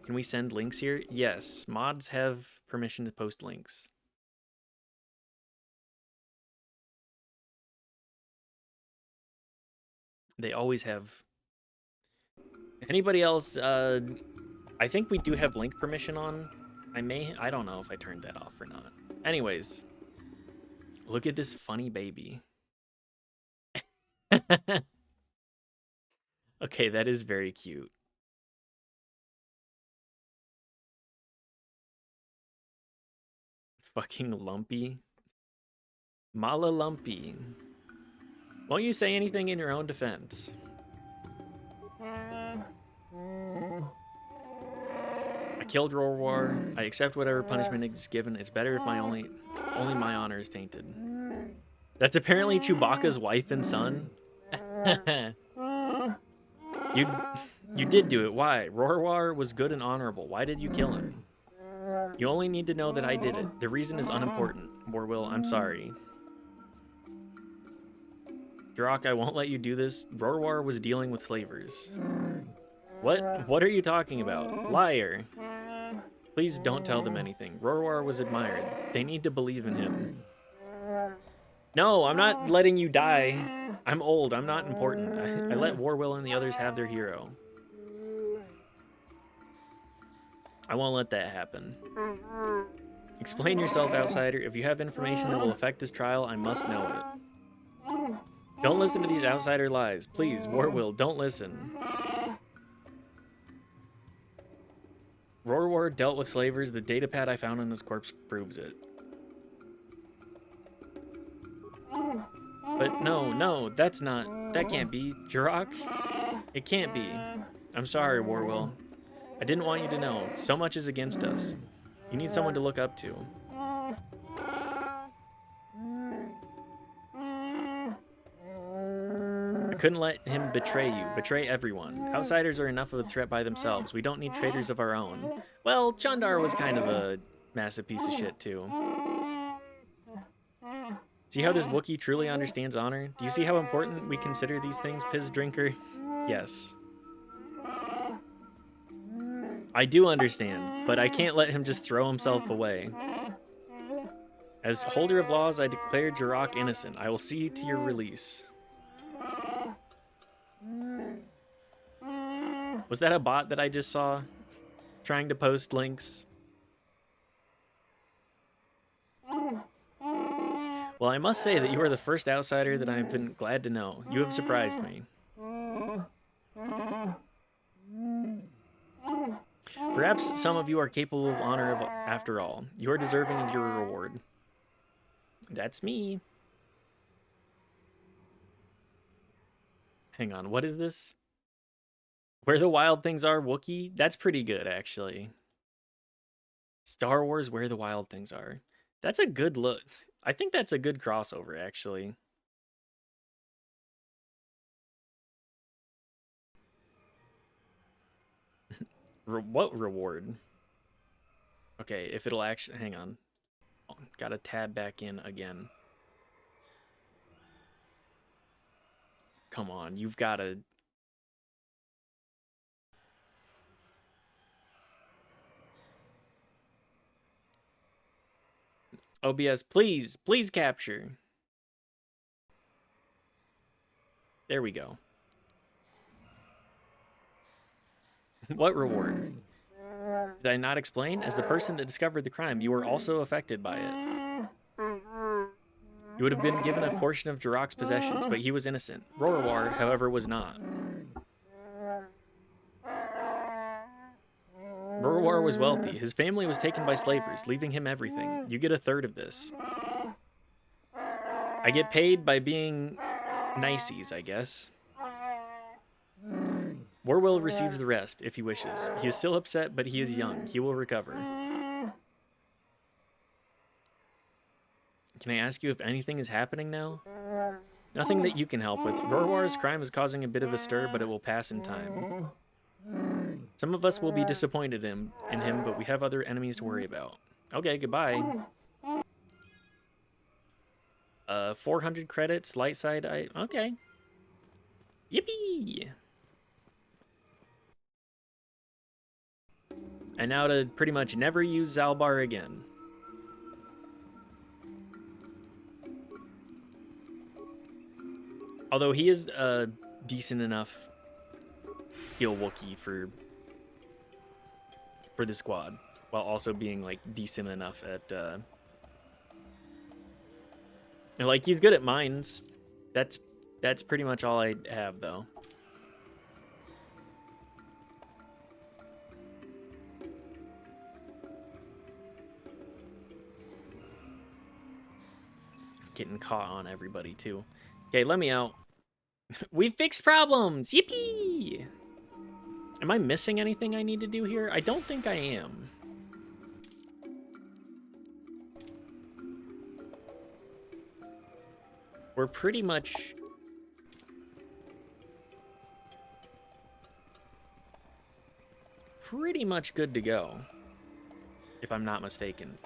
Can we send links here? Yes. Mods have permission to post links. They always have. Anybody else? I think we do have link permission on. I don't know if I turned that off or not. Anyways, look at this funny baby. Okay, that is very cute. Fucking Lumpy. Mala Lumpy. Won't you say anything in your own defense? I killed Rorwar. I accept whatever punishment is given. It's better if only my honor is tainted. That's apparently Chewbacca's wife and son. You did do it. Why? Rorwar was good and honorable. Why did you kill him? You only need to know that I did it. The reason is unimportant. Warwill, I'm sorry. Jirok, I won't let you do this. Rorwar was dealing with slavers. What? What are you talking about? Liar. Please don't tell them anything. Rorwar was admired. They need to believe in him. No, I'm not letting you die. I'm old. I'm not important. I let Warwill and the others have their hero. I won't let that happen. Explain yourself, outsider. If you have information that will affect this trial, I must know it. Don't listen to these outsider lies. Please, Warwill, don't listen. Rorwar dealt with slavers. The datapad I found on his corpse proves it. But no, that can't be. Jirok? It can't be. I'm sorry, Warwill. I didn't want you to know. So much is against us. You need someone to look up to. I couldn't let him betray you. Betray everyone. Outsiders are enough of a threat by themselves. We don't need traitors of our own. Well, Chandar was kind of a massive piece of shit, too. See how this Wookiee truly understands honor? Do you see how important we consider these things, Piss Drinker? Yes. I do understand, but I can't let him just throw himself away. As holder of laws, I declare Jirok innocent. I will see to your release. Was that a bot that I just saw trying to post links? Well, I must say that you are the first outsider that I've been glad to know. You have surprised me. Perhaps some of you are capable of honor after all. You are deserving of your reward. That's me. Hang on, what is this? Where the wild things are, Wookiee? That's pretty good, actually. Star Wars Where the Wild Things Are. That's a good look. I think that's a good crossover, actually. What reward? Okay, if it'll actually... Hang on. Gotta tab back in again. Come on, you've gotta... OBS, please, please capture. There we go. What reward? Did I not explain? As the person that discovered the crime, you were also affected by it. You would have been given a portion of Jirok's possessions, but he was innocent. Rorwar, however, was not. Rorwar was wealthy. His family was taken by slavers, leaving him everything. You get a third of this. I get paid by being niceys, I guess. Warwill receives the rest, if he wishes. He is still upset, but he is young. He will recover. Can I ask you if anything is happening now? Nothing that you can help with. Rorwar's crime is causing a bit of a stir, but it will pass in time. Some of us will be disappointed in him, but we have other enemies to worry about. Okay, goodbye. 400 credits, light side, okay. Yippee! And now to pretty much never use Zalbar again. Although he is a decent enough skill Wookiee for the squad, while also being like decent enough at and like he's good at mines. That's pretty much all I have though. Getting caught on everybody too. Okay, let me out. We fixed problems! Yippee! Am I missing anything I need to do here? I don't think I am. We're pretty much... good to go. If I'm not mistaken.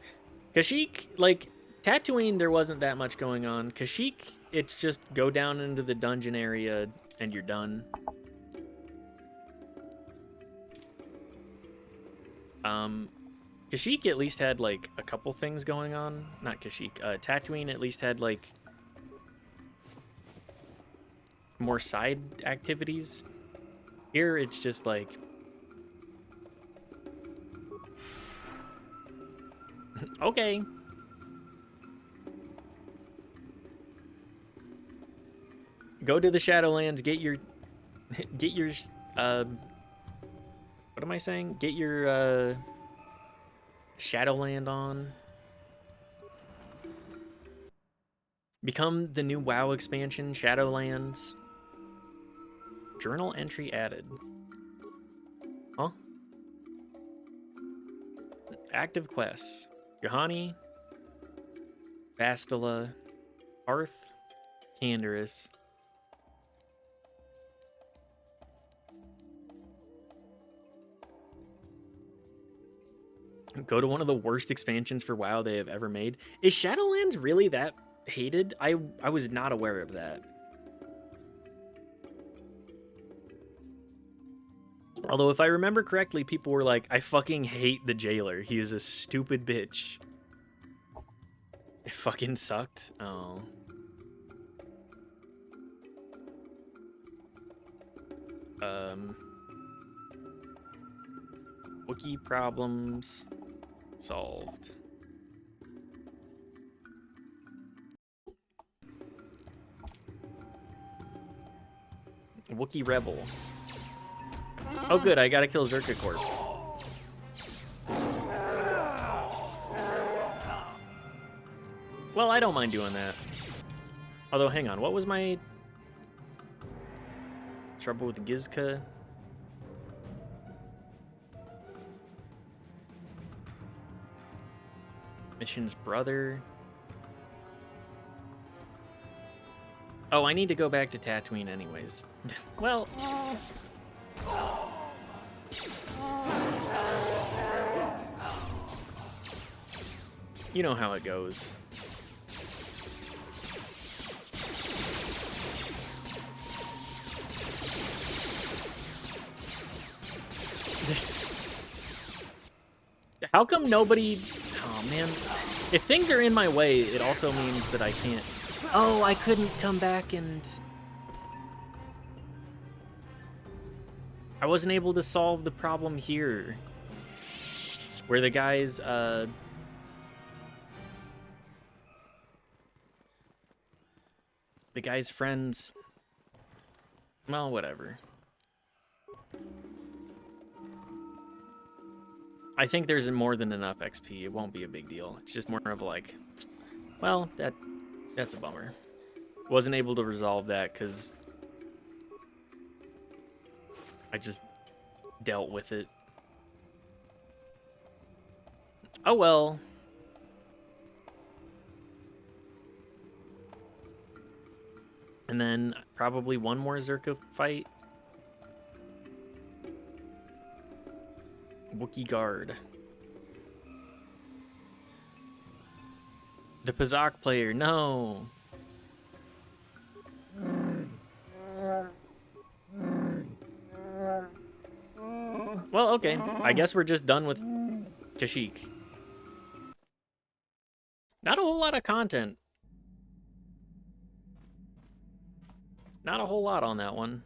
Kashyyyk, like... Tatooine, there wasn't that much going on. Kashyyyk, it's just go down into the dungeon area and you're done. Kashyyyk at least had like a couple things going on. Not Kashyyyk. Tatooine at least had like more side activities. Here it's just like okay. Go to the Shadowlands, get your what am I saying? Get your Shadowland on. Become the new WoW expansion, Shadowlands. Journal entry added. Huh? Active quests. Juhani, Bastila, Arth, Canderous. Go to one of the worst expansions for WoW they have ever made. Is Shadowlands really that hated? I was not aware of that. Although if I remember correctly, people were like, I fucking hate the jailer. He is a stupid bitch. It fucking sucked. Oh. Wookiee problems solved. Wookiee rebel. Oh good, I gotta kill Zerka Corp. Well, I don't mind doing that. Although, hang on, what was my trouble with Gizka? Mission's brother. Oh, I need to go back to Tatooine anyways. Well... You know how it goes. How come nobody... Oh, man. If things are in my way, it also means that I can't... Oh, I couldn't come back and... I wasn't able to solve the problem here. Where the guy's, the guy's friends... Well, whatever. I think there's more than enough XP. It won't be a big deal. It's just more of like, well, that's a bummer. Wasn't able to resolve that because I just dealt with it. Oh well. And then probably one more Zerka fight. Wookiee Guard. The Pazak player, no. Well, okay. I guess we're just done with Kashyyyk. Not a whole lot of content. Not a whole lot on that one.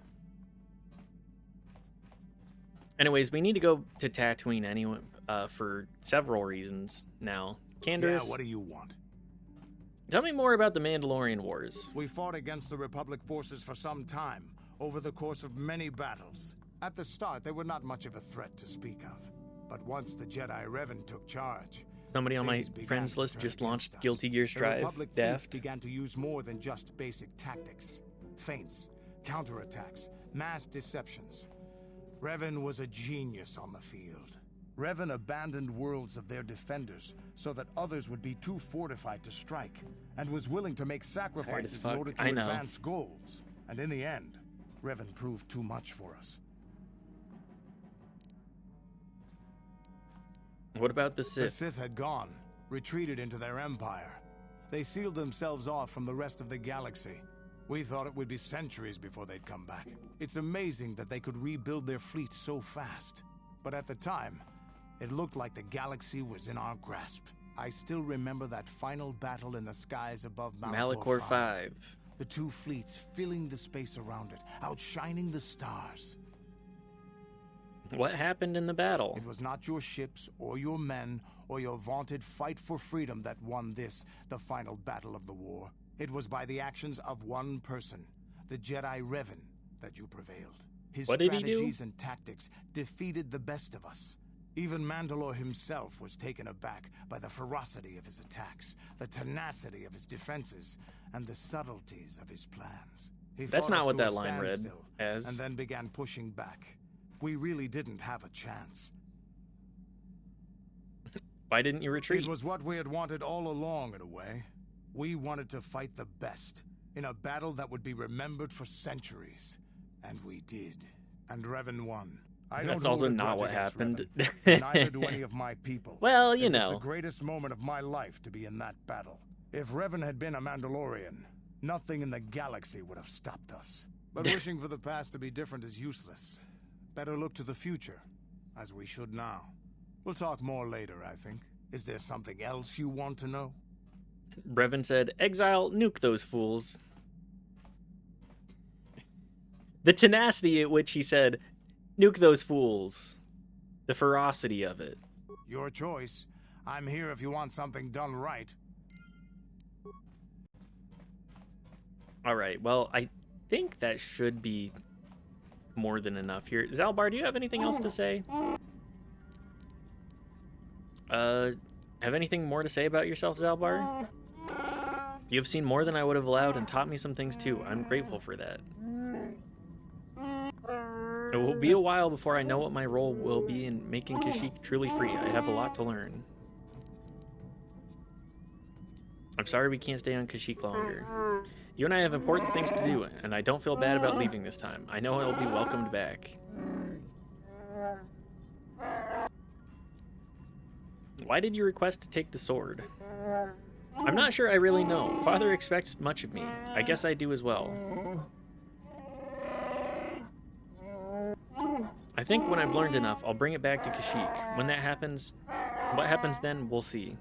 Anyways, we need to go to Tatooine anyway, for several reasons now. Canderous, Yeah, what do you want? tell me more about the Mandalorian Wars. We fought against the Republic forces for some time, over the course of many battles. At the start, they were not much of a threat to speak of. But once the Jedi Revan took charge, Somebody on my things began friends to list turn just against launched us. Guilty Gear The Strive. Republic fleet Daft. began to use more than just basic tactics. Feints, counterattacks, mass deceptions. Revan was a genius on the field. Revan abandoned worlds of their defenders so that others would be too fortified to strike, and was willing to make sacrifices in fuck. order to I know. advance goals. And in the end, Revan proved too much for us. What about the The Sith? Sith had gone, retreated into their empire. They sealed themselves off from the rest of the galaxy. We thought it would be centuries before they'd come back. It's amazing that they could rebuild their fleet so fast. But at the time, it looked like the galaxy was in our grasp. I still remember that final battle in the skies above Malachor 5. The two fleets filling the space around it, outshining the stars. What happened in the battle? It was not your ships or your men or your vaunted fight for freedom that won this, the final battle of the war. It was by the actions of one person, the Jedi Revan, that you prevailed. His What did he do? strategies and tactics defeated the best of us. Even Mandalore himself was taken aback by the ferocity of his attacks, the tenacity of his defenses, and the subtleties of his plans. He That's fought not us what to that a line read standstill, as. and then began pushing back. We really didn't have a chance. Why didn't you retreat? It was what we had wanted all along, in a way. We wanted to fight the best, in a battle that would be remembered for centuries. And we did. And Revan won. I don't That's hold also a not grudge what against happened. Revan. Neither do any of my people. Well, you It was know. the greatest moment of my life to be in that battle. If Revan had been a Mandalorian, nothing in the galaxy would have stopped us. But wishing for the past to be different is useless. Better look to the future, as we should now. We'll talk more later, I think. Is there something else you want to know? Brevin said, "Exile, nuke those fools." The tenacity at which he said, "Nuke those fools." The ferocity of it. Your choice. I'm here if you want something done right. Alright, well, I think that should be more than enough here. Zalbar, do you have anything else to say? Have anything more to say about yourself, Zalbar? You have seen more than I would have allowed and taught me some things too. I'm grateful for that. It will be a while before I know what my role will be in making Kashyyyk truly free. I have a lot to learn. I'm sorry we can't stay on Kashyyyk longer. You and I have important things to do, and I don't feel bad about leaving this time. I know I'll be welcomed back. Why did you request to take the sword? I'm not sure I really know. Father expects much of me. I guess I do as well. I think when I've learned enough, I'll bring it back to Kashyyyk. When that happens, what happens then, we'll see.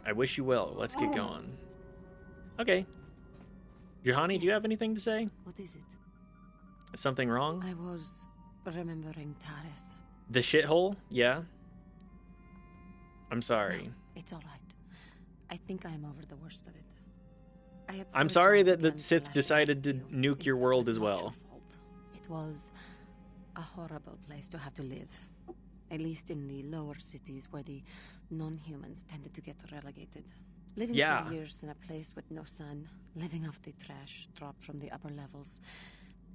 I wish you well. Let's get going. Okay. Juhani, do you have anything to say? What is it? Is something wrong? I was remembering Taris. The shithole? Yeah? I'm sorry. No, it's all right. I think I am over the worst of it. I'm sorry that the apologize Sith again for decided to lashing out at you. nuke your It world was as not well. your fault. It was a horrible place to have to live. At least in the lower cities where the non-humans tended to get relegated. Living Yeah. for years in a place with no sun, living off the trash dropped from the upper levels,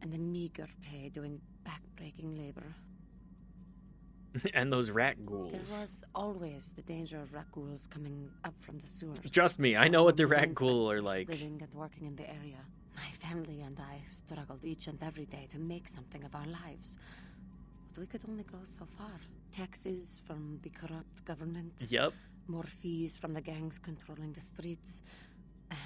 and the meager pay doing back-breaking labor. And those rat There ghouls. was always the danger of rat ghouls coming up from the sewers. Trust me, I know what the From rat gang ghoul are predators like. Living and working in the area. My family and I struggled each and every day to make something of our lives. But we could only go so far. Taxes from the corrupt government. Yep. More fees from the gangs controlling the streets.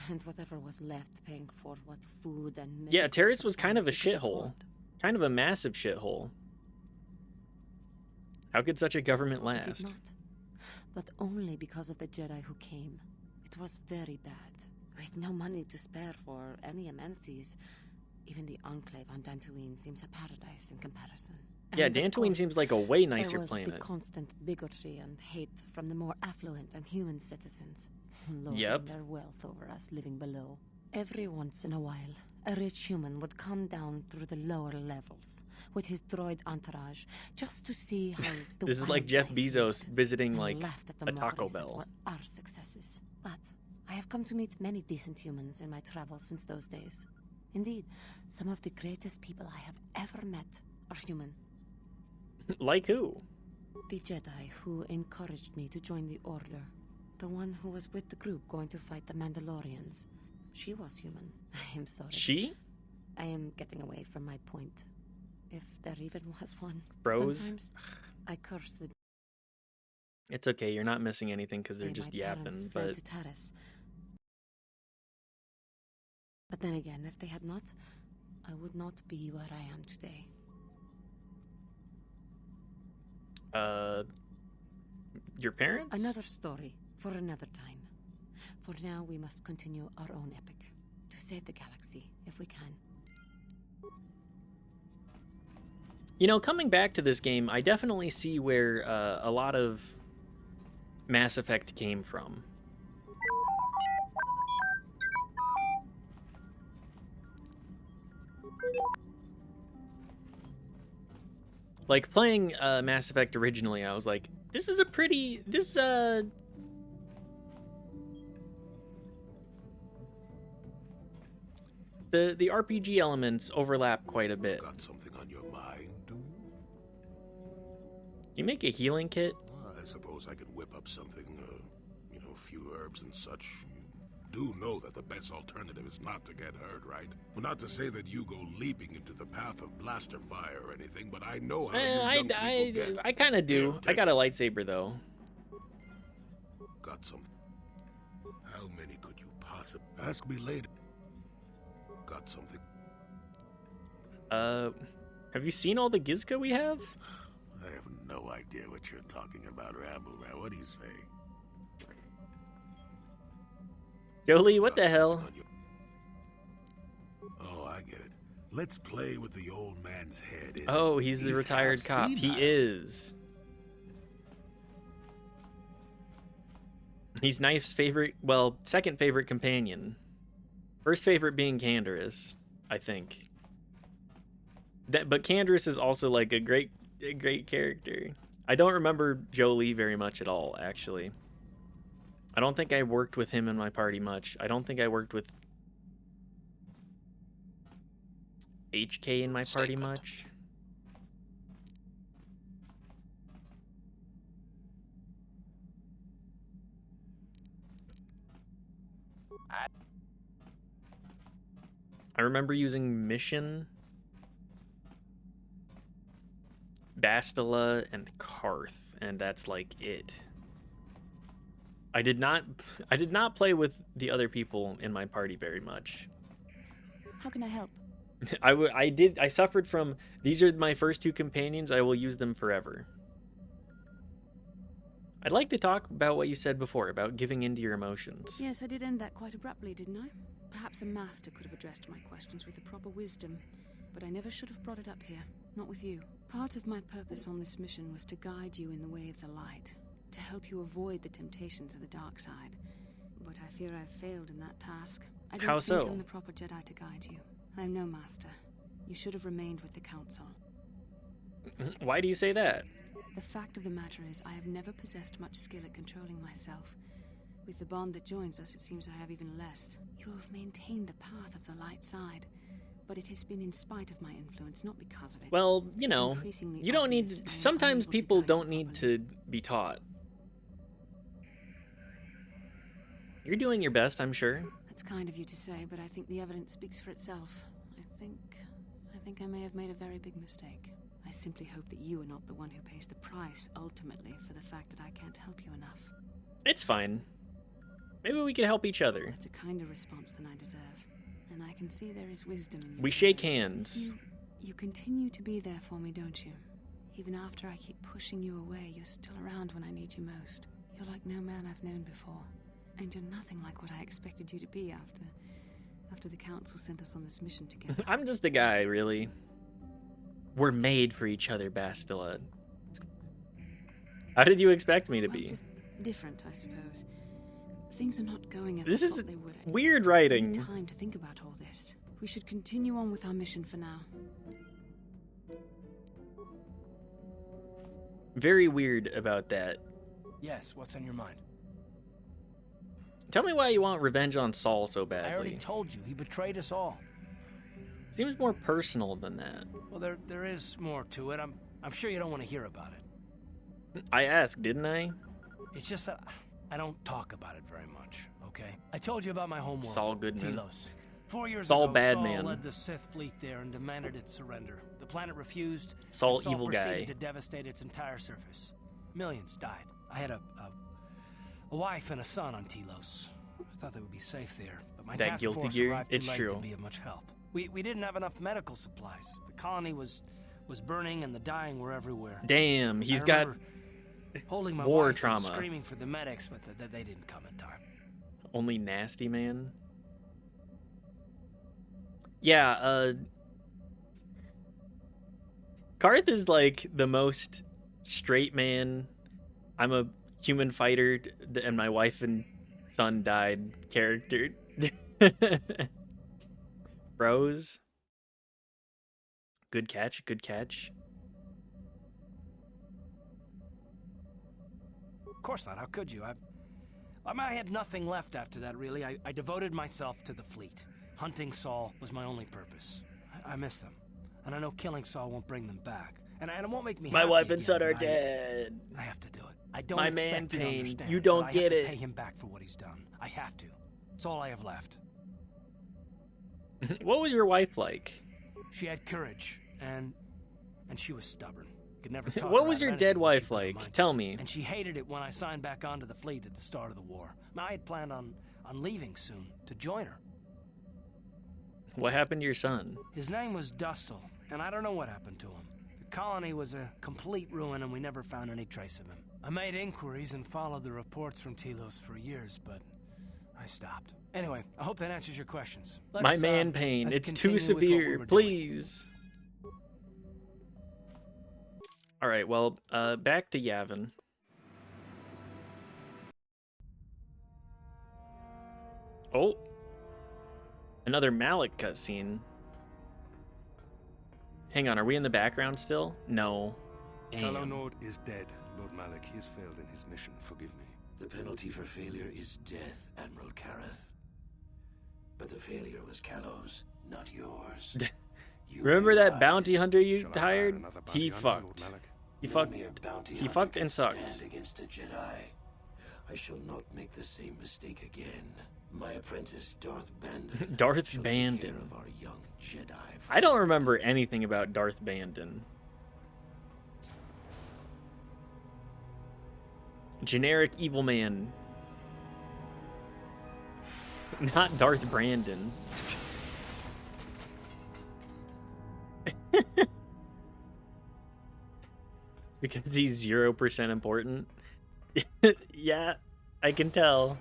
And whatever was left paying for what food and Yeah, medical Terrace was kind of a supplies we could shithole. afford. Kind of a massive shithole. How could such a government It did last? not. But only because of the Jedi who came. It was very bad. With no money to spare for any amenities, even the Enclave on Dantooine seems a paradise in comparison. Yeah, And of Dantooine course, seems like a way there nicer was planet. the constant bigotry and hate from the more affluent and human citizens, lording Yep. their wealth over us living below. Every once in a while, a rich human would come down through the lower levels with his droid entourage just to see how the This is like Jeff wildlife Bezos lived, visiting and like laughed at the a Taco mockeries that Bell. were our successes. But I have come to meet many decent humans in my travels since those days. Indeed, some of the greatest people I have ever met are human. Like who? The Jedi who encouraged me to join the Order. The one who was with the group going to fight the Mandalorians. She was human. I am sorry. She? I am getting away from my point. If there even was one. Froze? Sometimes I curse the It's okay, you're not missing anything because they're day just my parents yapping, fled but to Taris. But then again, if they had not, I would not be where I am today. your parents? Another story for another time. For now, we must continue our own epic to save the galaxy if we can. You know, coming back to this game, I definitely see where a lot of Mass Effect came from. Like, playing Mass Effect originally, I was like, this is a pretty... The RPG elements overlap quite a bit. Got something on your mind, dude? You make a healing kit? I suppose I could whip up something, a few herbs and such. You do know that the best alternative is not to get hurt, right? Well, not to say that you go leaping into the path of blaster fire or anything, but I know how you young people get. I kind of do. Here, I got a lightsaber, though. Got something. How many could you possibly... Ask me later. Got something. Have you seen all the Gizka we have? I have no idea what you're talking about, Rambo. What do you say? Jolie, what Got the hell? something on your- Oh, I get it. Let's play with the old man's head. Is Oh, it? he's the retired cop. He senile. is. He's Knife's favorite, well, second favorite companion. First favorite being Canderous, I think. But Canderous is also like a great character. I don't remember Jolie very much at all, actually. I don't think I worked with him in my party much. I don't think I worked with HK in my party much. I remember using Mission, Bastila, and Karth, and that's like it. I did not play with the other people in my party very much. How can I help? I suffered from, these are my first two companions, I will use them forever. I'd like to talk about what you said before, about giving in to your emotions. Yes, I did end that quite abruptly, didn't I? Perhaps a master could have addressed my questions with the proper wisdom, but I never should have brought it up here, not with you. Part of my purpose on this mission was to guide you in the way of the light, to help you avoid the temptations of the dark side. But I fear I've failed in that task. I don't How think so? I'm the proper Jedi to guide you. I'm no master. You should have remained with the Council. Why do you say that? The fact of the matter is, I have never possessed much skill at controlling myself. With the bond that joins us, it seems I have even less. You have maintained the path of the light side, but it has been in spite of my influence, not because of it. Well, you It's know, increasingly you don't need, obvious I am sometimes unable to people guide you don't need properly. to be taught. You're doing your best, I'm sure. That's kind of you to say, but I think the evidence speaks for itself. I think I may have made a very big mistake. I simply hope that you are not the one who pays the price, ultimately, for the fact that I can't help you enough. It's fine. Maybe we could help each other. That's a kinder response than I deserve. And I can see there is wisdom in you. We shake hands. You continue to be there for me, don't you? Even after I keep pushing you away, you're still around when I need you most. You're like no man I've known before. And you're nothing like what I expected you to be after the Council sent us on this mission together. I'm just a guy, really. We're made for each other, Bastila. How did you expect me to Well, be? just different, I suppose. Things are not going as This I is thought they would. weird I need writing. time to think about all this. We should continue on with our mission for now. Very weird about that. Yes, what's on your mind? Tell me why you want revenge on Saul so I already badly. told you, he betrayed us all. Seems more personal than that. Well, there is more to it. I'm sure you don't want to hear about it. I asked, didn't I? It's just that I don't talk about it very much, okay? I told you about my homeworld, Saul Goodman. Telos. 4 years Saul ago, Badman. Saul led the Sith fleet there and demanded its surrender. The planet refused. Saul and Saul evil proceeded guy. to devastate its entire surface. Millions died. I had a wife and a son on Telos. I thought they would be safe there, but my That task guilty force gear? arrived too It's late true. to be of much help. We didn't have enough medical supplies. The colony was burning and the dying were everywhere. Damn, he's I got remember holding my war wife and trauma. screaming for the medics, but they didn't come in time. Only nasty man. Yeah, Karth is like the most straight man. I'm a human fighter, and my wife and son died character. Bros. Good catch, good catch. Of course not. How could you? I had nothing left after that, really. I devoted myself to the fleet. Hunting Saul was my only purpose. I miss them. And I know killing Saul won't bring them back. And it won't make me My happy wife and again, son are but dead. I have to do it. I don't My expect man you to pain. understand, You but don't I get have to it. pay him back for what he's done. I have to. It's all I have left. What was your wife like? She had courage, and she was stubborn. Could never talk What her was out your of dead anything when she wife put her like? mind to Tell it. me. And she hated it when I signed back onto the fleet at the start of the war. I had planned on leaving soon to join her. What happened to your son? His name was Dustle, and I don't know what happened to him. The colony was a complete ruin, and we never found any trace of him. I made inquiries and followed the reports from Telos for years, but I stopped. Anyway, I hope that answers your questions. My man pain. let's It's too continue with what we severe. were doing. Please. All right. Well, back to Yavin. Oh, another Malik cutscene. Hang on, are we in the background still? No. Damn. Calo Nord is dead, Lord Malik. He has failed in his mission. Forgive me. The penalty for failure is death, Admiral Kareth. But the failure was Calo's, not yours. You Remember that realize bounty hunter you Shall I hire hired? another bounty He hunter, Lord fucked. Malik? He no fucked. mere bounty He hunter fucked can and sucked. stand against a Jedi. I shall not make the same mistake again. My apprentice, Darth Bandon. Darth shall Bandon. Take care of our young Jedi. I don't remember anything about Darth Bandon. Generic evil man. Not Darth Brandon. It's because he's 0% important. Yeah, I can tell.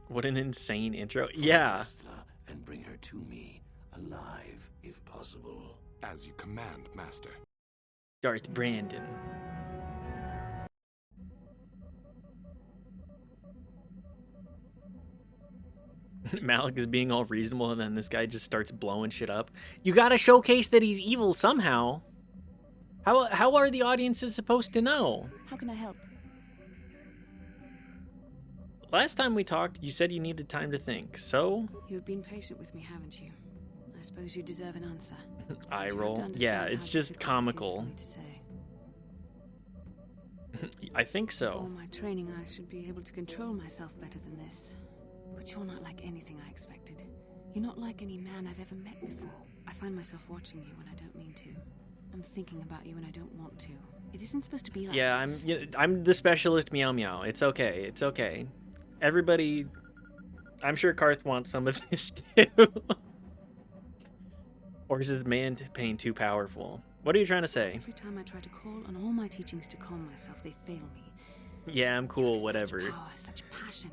What an insane intro. Yeah. And bring her to me, alive, if possible. As you command, Master. Darth Brandon. Malik is being all reasonable, and then this guy just starts blowing shit up. You gotta showcase that he's evil somehow. How are the audiences supposed to know? How can I help? Last time we talked, you said you needed time to think, so... You've been patient with me, haven't you? I suppose you deserve an answer. Eye But you roll. have to Yeah, understand it's how just difficult this is comical. for me to say. I think For so. my training, I should be able to control myself better than this. But you're not like anything I expected. You're not like any man I've ever met before. I find myself watching you when I don't mean to. I'm thinking about you when I don't want to. It isn't supposed to be like Yeah, this. I'm the specialist meow meow. It's okay. It's okay. Everybody... I'm sure Karth wants some of this too. Or is his man pain too powerful? What are you trying to say? Every time I try to call on all my teachings to calm myself, they fail me. Yeah, I'm cool, Such whatever. power, such passion.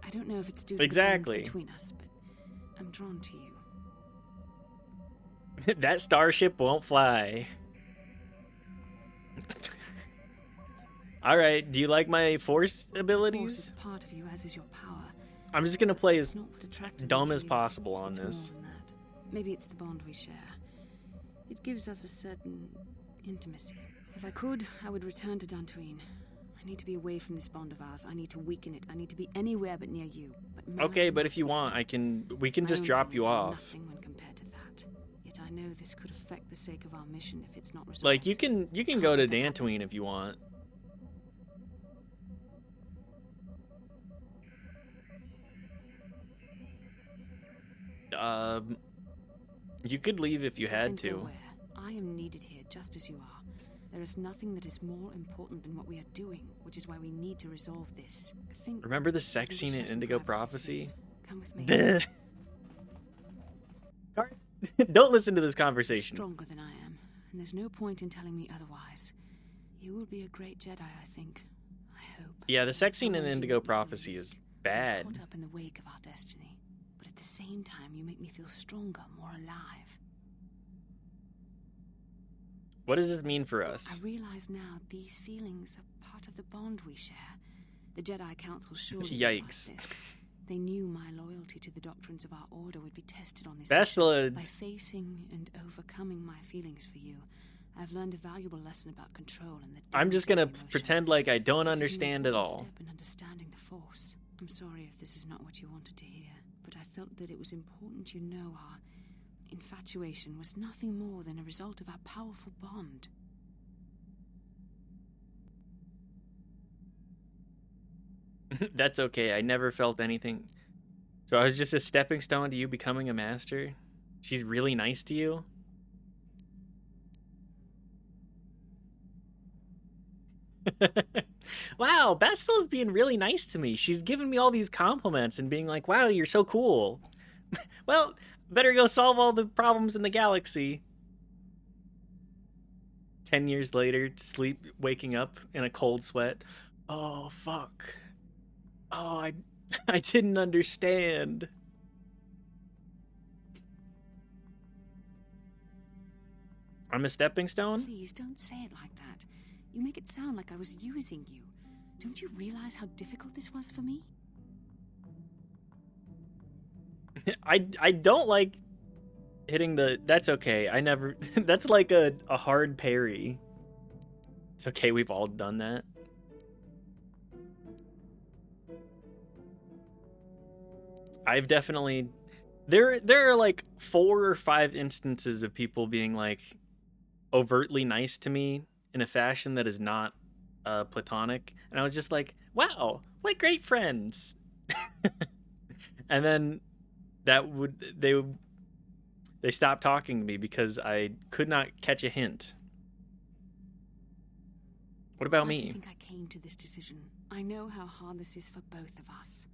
I don't know if it's due to Exactly. the bond between us, but I'm drawn to you. That starship won't fly. Alright, do you like my force abilities? Force is part of you, as is your power. I'm just gonna play as It's not what attracted me dumb to as you. possible on It's this. more than that. Maybe it's the bond we share. It gives us a certain intimacy. If I could, I would return to Dantooine. I need to be away from this bond of ours. I need to weaken it. I need to be anywhere but near you. But Okay, Malak but must if you be want, stopped. we can My just own drop you problems are off. Nothing when compared to that. Yet I know this could affect the sake of our mission if it's not resolved. Like you can go to Dantooine if you want. You could leave if you had And to. beware, I am needed here just as you are. There is nothing that is more important than what we are doing, which is why we need to resolve this. I think Remember the sex we scene should in have some Indigo privacy, Prophecy? please. Come with me. Bleh. Don't listen to this conversation. Stronger than I am, and there's no point in telling me otherwise. You will be a great Jedi, I think. I hope. Yeah, the sex scene in Some ways you Indigo make me feel Prophecy is weak. I'm bad. caught up in the wake of our destiny, but at the same time, you make me feel stronger, more alive. What does this mean for I us? realize now these feelings are part of the bond we share. The Jedi Council surely Yikes. realized this. They knew my loyalty to the doctrines of our order would be tested on this Bastila. mission. By facing and overcoming my feelings for you, I've learned a valuable lesson about control and the I'm just dangers gonna of emotion. pretend like I don't This is an understand at important all. step in understanding the Force. I'm sorry if this is not what you wanted to hear, but I felt that it was important you know our infatuation was nothing more than a result of our powerful bond. That's okay. I never felt anything. So I was just a stepping stone to you becoming a master? She's really nice to you? Wow, Bastila's being really nice to me. She's giving me all these compliments and being like, wow, you're so cool. Well, better go solve all the problems in the galaxy. 10 years later, waking up in a cold sweat. Oh, fuck. Oh, I didn't understand. I'm a stepping stone? Please don't say it like that. You make it sound like I was using you. Don't you realize how difficult this was for me? I don't like hitting the... That's okay. I never... That's like a hard parry. It's okay. We've all done that. I've definitely... There are like 4 or 5 instances of people being like overtly nice to me in a fashion that is not platonic, and I was just like, wow, what great friends. And then they stopped talking to me because I could not catch a hint. What about Why do me? you think I came to this decision? I know how hard this is for both of us.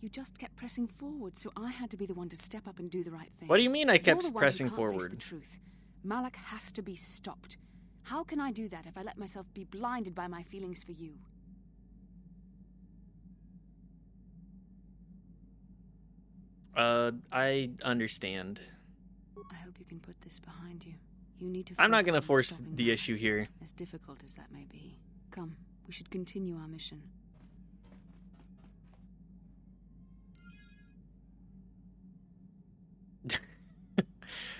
You just kept pressing forward, so I had to be the one to step up and do the right thing. What do you mean I You're kept the one who pressing can't face forward? the truth. Malak has to be stopped. How can I do that if I let myself be blinded by my feelings for you? I understand. I hope you can put this behind you. You need to. I'm not focus gonna on force stopping the Malak, issue here. as difficult as that may be. Come, we should continue our mission.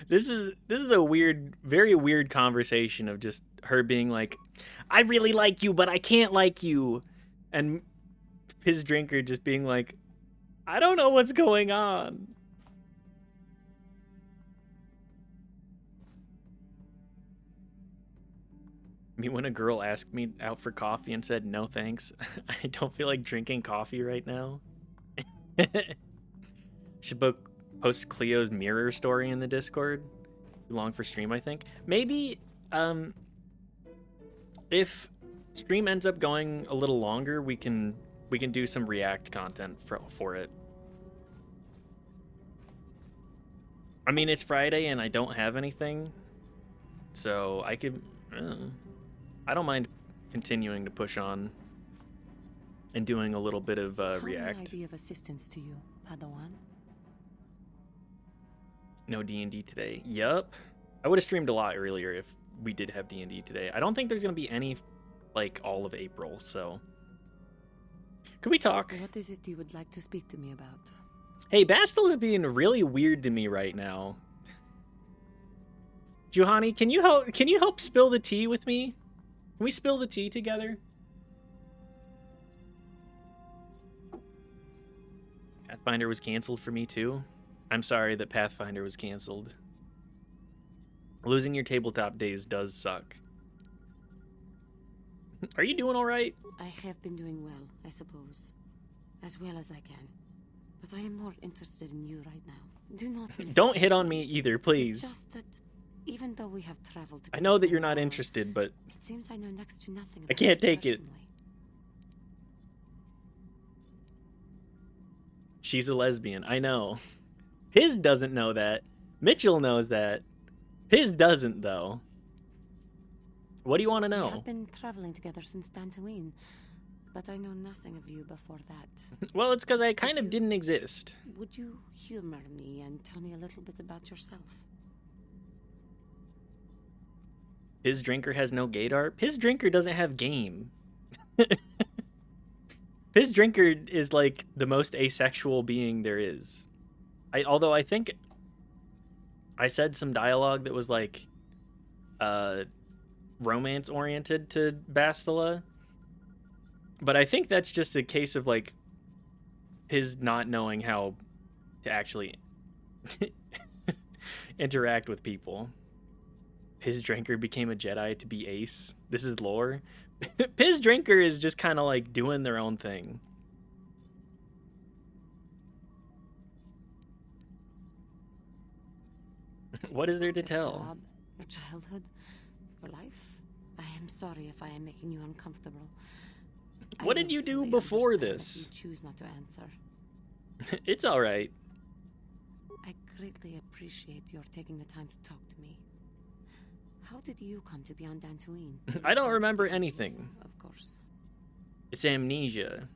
This is a weird, very weird conversation of just her being like, I really like you, but I can't like you. And his drinker just being like, I don't know what's going on. I mean, when a girl asked me out for coffee and said no thanks, I don't feel like drinking coffee right now. Should post Cleo's mirror story in the Discord. Too long for stream, I think. Maybe if stream ends up going a little longer, we can do some React content for it. I mean, it's Friday and I don't have anything, so I could. I don't mind continuing to push on and doing a little bit of React. How may I be of assistance to you, Padawan? No D&D today. Yup. I would have streamed a lot earlier if we did have D&D today. I don't think there's going to be any, like, all of April, so. Could we talk? What is it you would like to speak to me about? Hey, Bastel is being really weird to me right now. Juhani, can you help spill the tea with me? Can we spill the tea together? Pathfinder was canceled for me too. I'm sorry that Pathfinder was canceled. Losing your tabletop days does suck. Are you doing all right? I have been doing well, I suppose. As well as I can. But I am more interested in you right now. Do not Don't hit on me either, please. It's just that even though we have traveled together, I know that you're not interested, but it seems I know next to nothing about I can't you take it. personally. She's a lesbian. I know. Piz doesn't know that. Mitchell knows that. Piz doesn't, though. What do you want to know? We have been traveling together since Dantooine, but I know nothing of you before that. Well, it's because I kind of didn't exist. Would you humor me and tell me a little bit about yourself? His drinker has no gaydar. His drinker doesn't have game. His drinker is like the most asexual being there is. Although I think I said some dialogue that was like romance oriented to Bastila, but I think that's just a case of like his not knowing how to actually interact with people. His drinker became a Jedi to be Ace. This is lore. Piz drinker is just kind of like doing their own thing. What is there to tell? Job, your childhood, your life. I am sorry if I am making you uncomfortable. What did you do before this? You choose not to answer. It's all right. I greatly appreciate your taking the time to talk to me. How did you come to be on Dantooine? I don't remember anything. Of course. It's amnesia.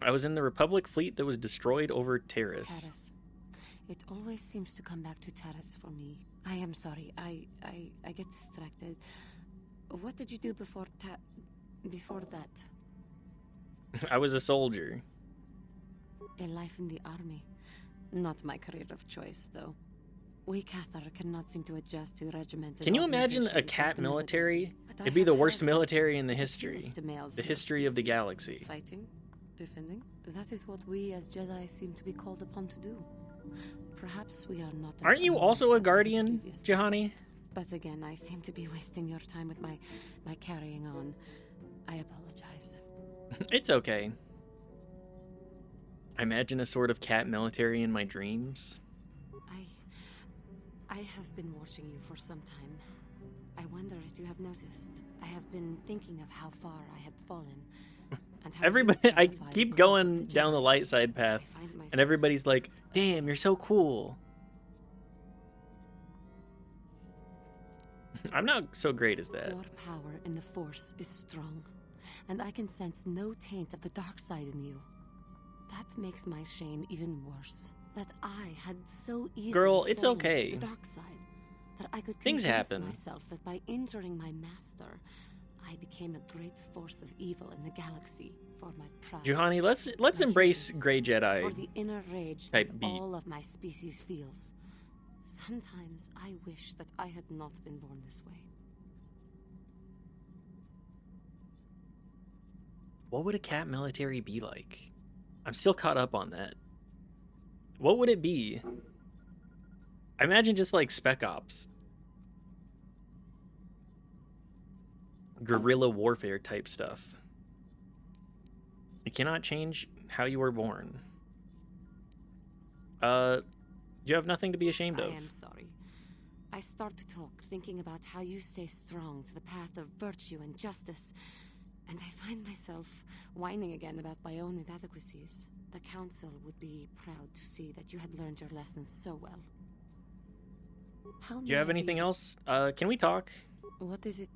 I was in the Republic fleet that was destroyed over Terrace. Terrace. It always seems to come back to Terrace for me. I am sorry. I get distracted. What did you do before that? I was a soldier. A life in the army. Not my career of choice, though. We Cathar cannot seem to adjust to regimented. Can you imagine a organizations cat like the military? But I It'd be have the worst heard military in the that history. appeals to males The of history of the species. galaxy. Fighting, defending. That is what we as Jedi seem to be called upon to do. Perhaps we are not. As Aren't you unlike also a as I had guardian, previously Juhani? But again, I seem to be wasting your time with my carrying on. I apologize. It's okay. I imagine a sort of cat military in my dreams. I have been watching you for some time. I wonder if you have noticed. I have been thinking of how far I had fallen. And how Everybody, you I terrified keep both going of the down the Jedi. light side path, I find myself and everybody's like, "Damn, you're so cool." I'm not so great as that. Your power in the Force is strong, and I can sense no taint of the dark side in you. That makes my shame even worse. That I had so easily Girl, it's fallen okay. to the dark side. That I could Things convince happen. myself that by injuring my master, I became a great force of evil in the galaxy for my pride. Juhani, let's my embrace heroes, Grey for Jedi. the inner rage type that beat. all of my species feels. Sometimes I wish that I had not been born this way. What would a cat military be like? I'm still caught up on that. What would it be? I imagine just like Spec Ops. Guerrilla warfare type stuff. You cannot change how you were born. You have nothing to be ashamed I of. am sorry. I start to talk, thinking about how you stay strong to the path of virtue and justice, and I find myself whining again about my own inadequacies. The Council would be proud to see that you had learned your lessons so well. How Do you have may I anything be- else? Can we talk? What is it?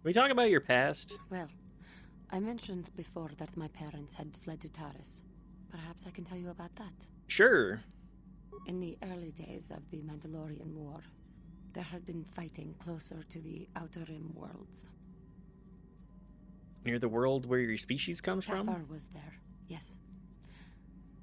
Can we talk about your past? Well, I mentioned before that my parents had fled to Taris. Perhaps I can tell you about that. Sure. In the early days of the Mandalorian War, there had been fighting closer to the Outer Rim worlds. Near the world where your species comes from? Cathar was there, yes.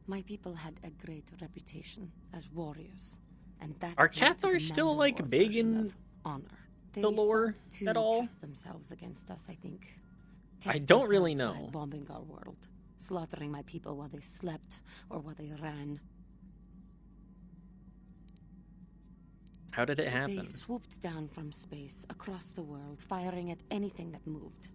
My people had a great reputation as warriors, and that Are led to the Cathars still, like, Mandalore big version in of honor. They the lore sought to at all? test themselves against us, I think. I Test don't really themselves by know. bombing our world, slaughtering my people while they slept or while they ran. How did it happen? They swooped down from space across the world, firing at anything that moved.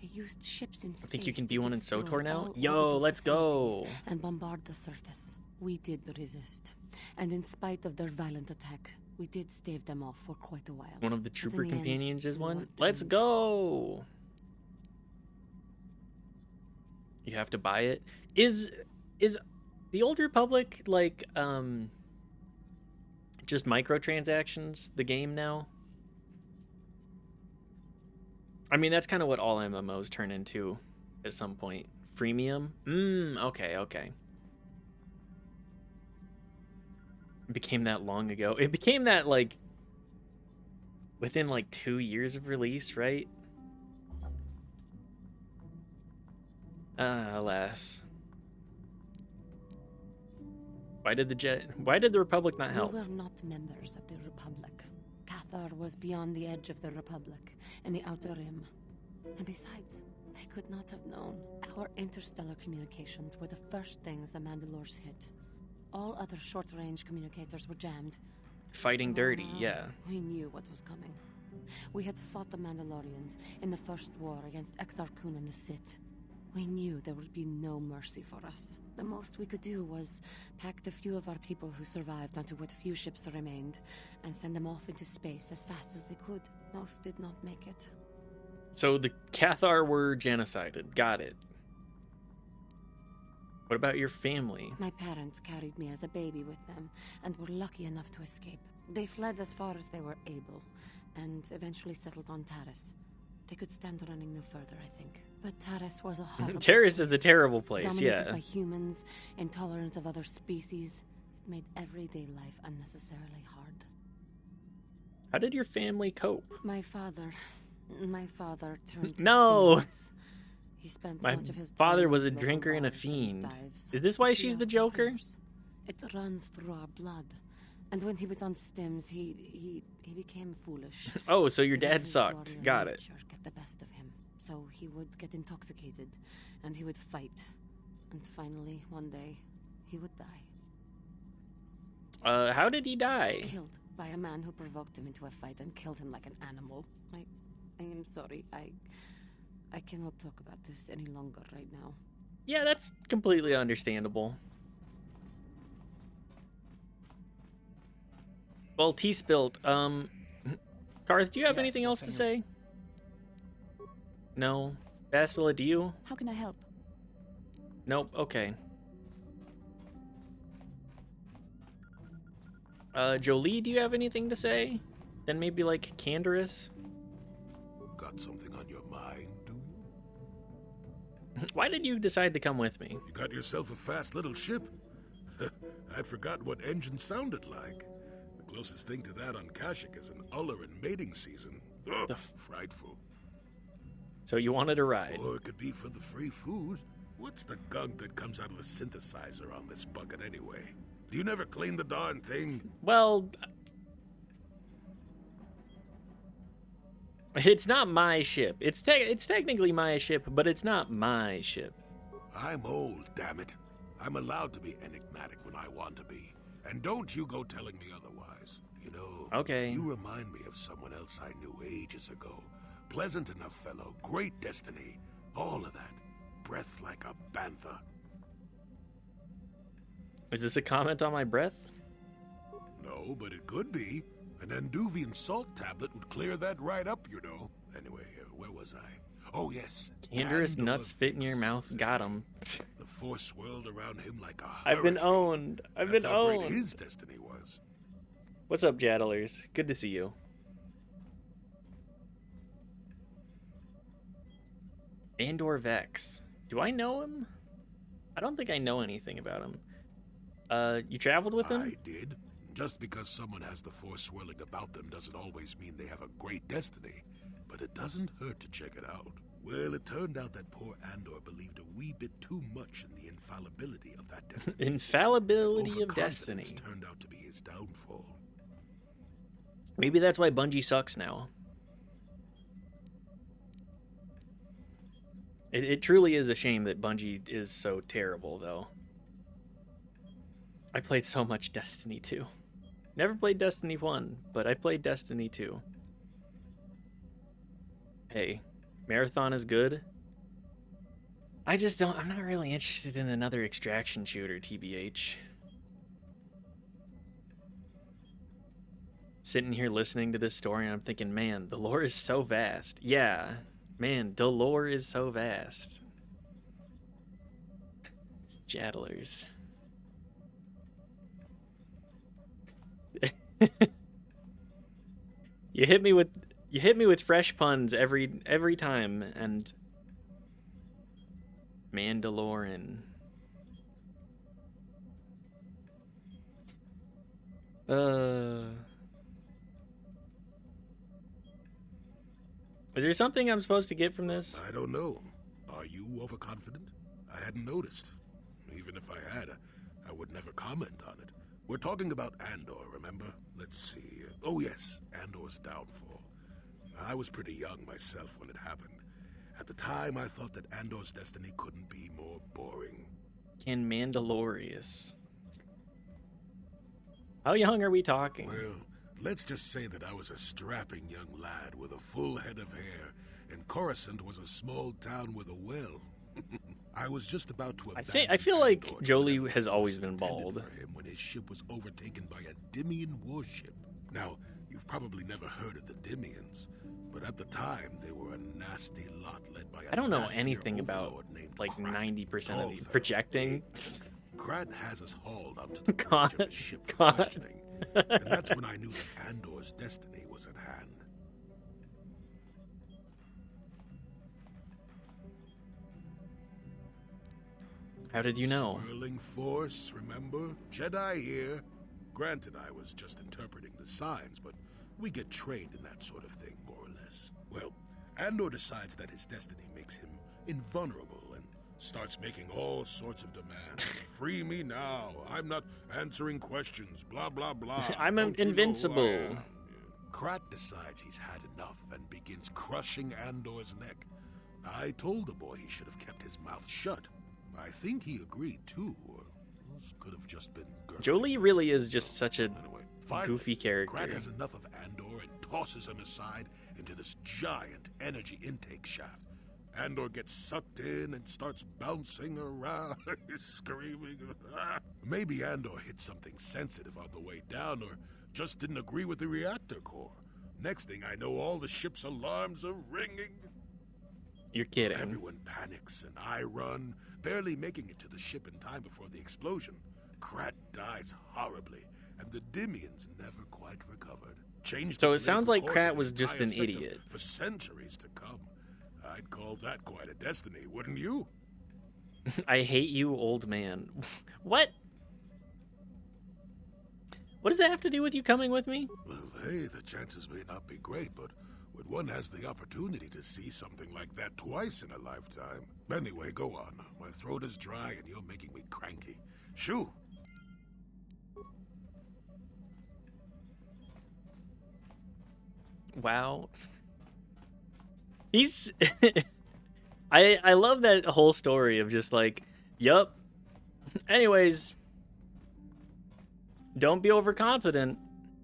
They used ships in space. I think you can to be one in destroy SWTOR now? all Yo, orbital let's go. facilities and bombard the surface. We did resist, and in spite of their violent attack, we did stave them off for quite a while. One of the But trooper in the end, companions is we one? weren't Let's doomed. go! You have to buy it. Is the Old Republic like just microtransactions the game now? I mean, that's kind of what all MMOs turn into at some point. Freemium? Okay. It became that long ago. It became that like within like 2 years of release, right? Alas. Why did the Republic not help? We were not members of the Republic. Cathar was beyond the edge of the Republic, in the Outer Rim. And besides, they could not have known. Our interstellar communications were the first things the Mandalores hit. All other short-range communicators were jammed. Fighting dirty, yeah. We knew what was coming. We had fought the Mandalorians in the first war against Exar Kun and the Sith. We knew there would be no mercy for us. The most we could do was pack the few of our people who survived onto what few ships remained and send them off into space as fast as they could. Most did not make it. So the Cathar were genocided. Got it. What about your family? My parents carried me as a baby with them and were lucky enough to escape. They fled as far as they were able and eventually settled on Taris. They could stand running no further, I think. But Taris was a horrible Taris is a place. terrible place, Dominated yeah. by humans, intolerant of other species. It made everyday life unnecessarily hard. How did your family cope? My father turned to No! stimulants. He spent My much of his father time was on a drinker and a bars and fiend. dives. Is this why We she's are the Joker? warriors. It runs through our blood. And when he was on stims, he became foolish. Oh, so your He let dad his sucked. warrior Got it. nature get the best of him. So he would get intoxicated, and he would fight. And finally, one day, he would die. How did he die? Killed by a man who provoked him into a fight and killed him like an animal. I am sorry. I cannot talk about this any longer right now. Yeah, that's completely understandable. Well, tea spilt. Karth, do you have Yes, anything else to Senor. say? No. Basila, do you? How can I help? Nope. Okay. Jolie, do you have anything to say? Then maybe like Canderous? Got something on your mind, do you? Why did you decide to come with me? You got yourself a fast little ship? I'd forgotten what engine sounded like. The closest thing to that on Kashyyyk is an Ulleran mating season. Ugh, frightful. So you wanted a ride? Or it could be for the free food. What's the gunk that comes out of a synthesizer on this bucket anyway? Do you never clean the darn thing? Well, it's not my ship. It's technically my ship, but it's not my ship. I'm old, damn it. I'm allowed to be enigmatic when I want to be. And don't you go telling me otherwise. You know, Okay. You remind me of someone else I knew ages ago. Pleasant enough fellow, great destiny, all of that. Breath like a bantha. Is this a comment on my breath? No, but it could be. An Anduvian salt tablet would clear that right up, you know. Anyway, where was I? Oh, yes. Canderous Andor nuts fit in your Fix. mouth. Got him. The force swirled around him like a I've been hurricane. owned. I've That's been how great owned. his destiny was. What's up, Jaddlers? Good to see you. Andor Vex. Do I know him? I don't think I know anything about him. You traveled with him? I did. Just because someone has the force swirling about them doesn't always mean they have a great destiny. But it doesn't hurt to check it out. Well, it turned out that poor Andor believed a wee bit too much in the infallibility of that destiny. Infallibility of Overconfidence destiny. turned out to be his downfall. Maybe that's why Bungie sucks now. It truly is a shame that Bungie is so terrible, though. I played so much Destiny 2. Never played Destiny 1, but I played Destiny 2. Hey, Marathon is good. I'm not really interested in another extraction shooter, TBH. Sitting here listening to this story and I'm thinking, man, the lore is so vast. Yeah, man, the lore is so vast. Jaddlers. You hit me with fresh puns every time, and Mandalorian. Is there something I'm supposed to get from this? I don't know. Are you overconfident? I hadn't noticed. Even if I had, I would never comment on it. We're talking about Andor, remember? Let's see. Oh yes, Andor's downfall. I was pretty young myself when it happened. At the time, I thought that Andor's destiny couldn't be more boring. Can Mandalorius? How young are we talking? Well, let's just say that I was a strapping young lad with a full head of hair, and Coruscant was a small town with a well. I was just about to I feel like Jolie has always been bald. for him when his ship was overtaken by a Dimian warship. Now, you've probably never heard of the Dimians, but at the time they were a nasty lot led by a I don't know nastier anything about overlord named like Krat. 90% Tall of the fellow, projecting. Krat has us hauled up to the God, bridge of his ship for God. questioning, and that's when I knew that Andor's destiny was at hand. How did you know? Swirling force, remember? Jedi here. Granted, I was just interpreting the signs, but we get trained in that sort of thing, more or less. Well, Andor decides that his destiny makes him invulnerable and starts making all sorts of demands. Free me now. I'm not answering questions. Blah, blah, blah. I'm Don't you know who I invincible. am? Krat decides he's had enough and begins crushing Andor's neck. I told the boy he should have kept his mouth shut. I think he agreed too, or this could have just been gurgling. Jolie really is just such a Anyway, Finally, Goofy character. Krat has enough of Andor and tosses him aside into this giant energy intake shaft. Andor gets sucked in and starts bouncing around, screaming. Maybe Andor hit something sensitive on the way down, or just didn't agree with the reactor core. Next thing I know, all the ship's alarms are ringing. You're kidding. Everyone panics, and I run, barely making it to the ship in time before the explosion. Krat dies horribly, and the Dimians never quite recovered. Changed So the it sounds political like course Krat of the was just entire an system idiot. for centuries to come. I'd call that quite a destiny, wouldn't you? I hate you, old man. What? What does that have to do with you coming with me? Well, hey, the chances may not be great, but when one has the opportunity to see something like that twice in a lifetime... Anyway, go on. My throat is dry and you're making me cranky. Shoo! Wow. He's... I love that whole story of just like, yup. Anyways, don't be overconfident.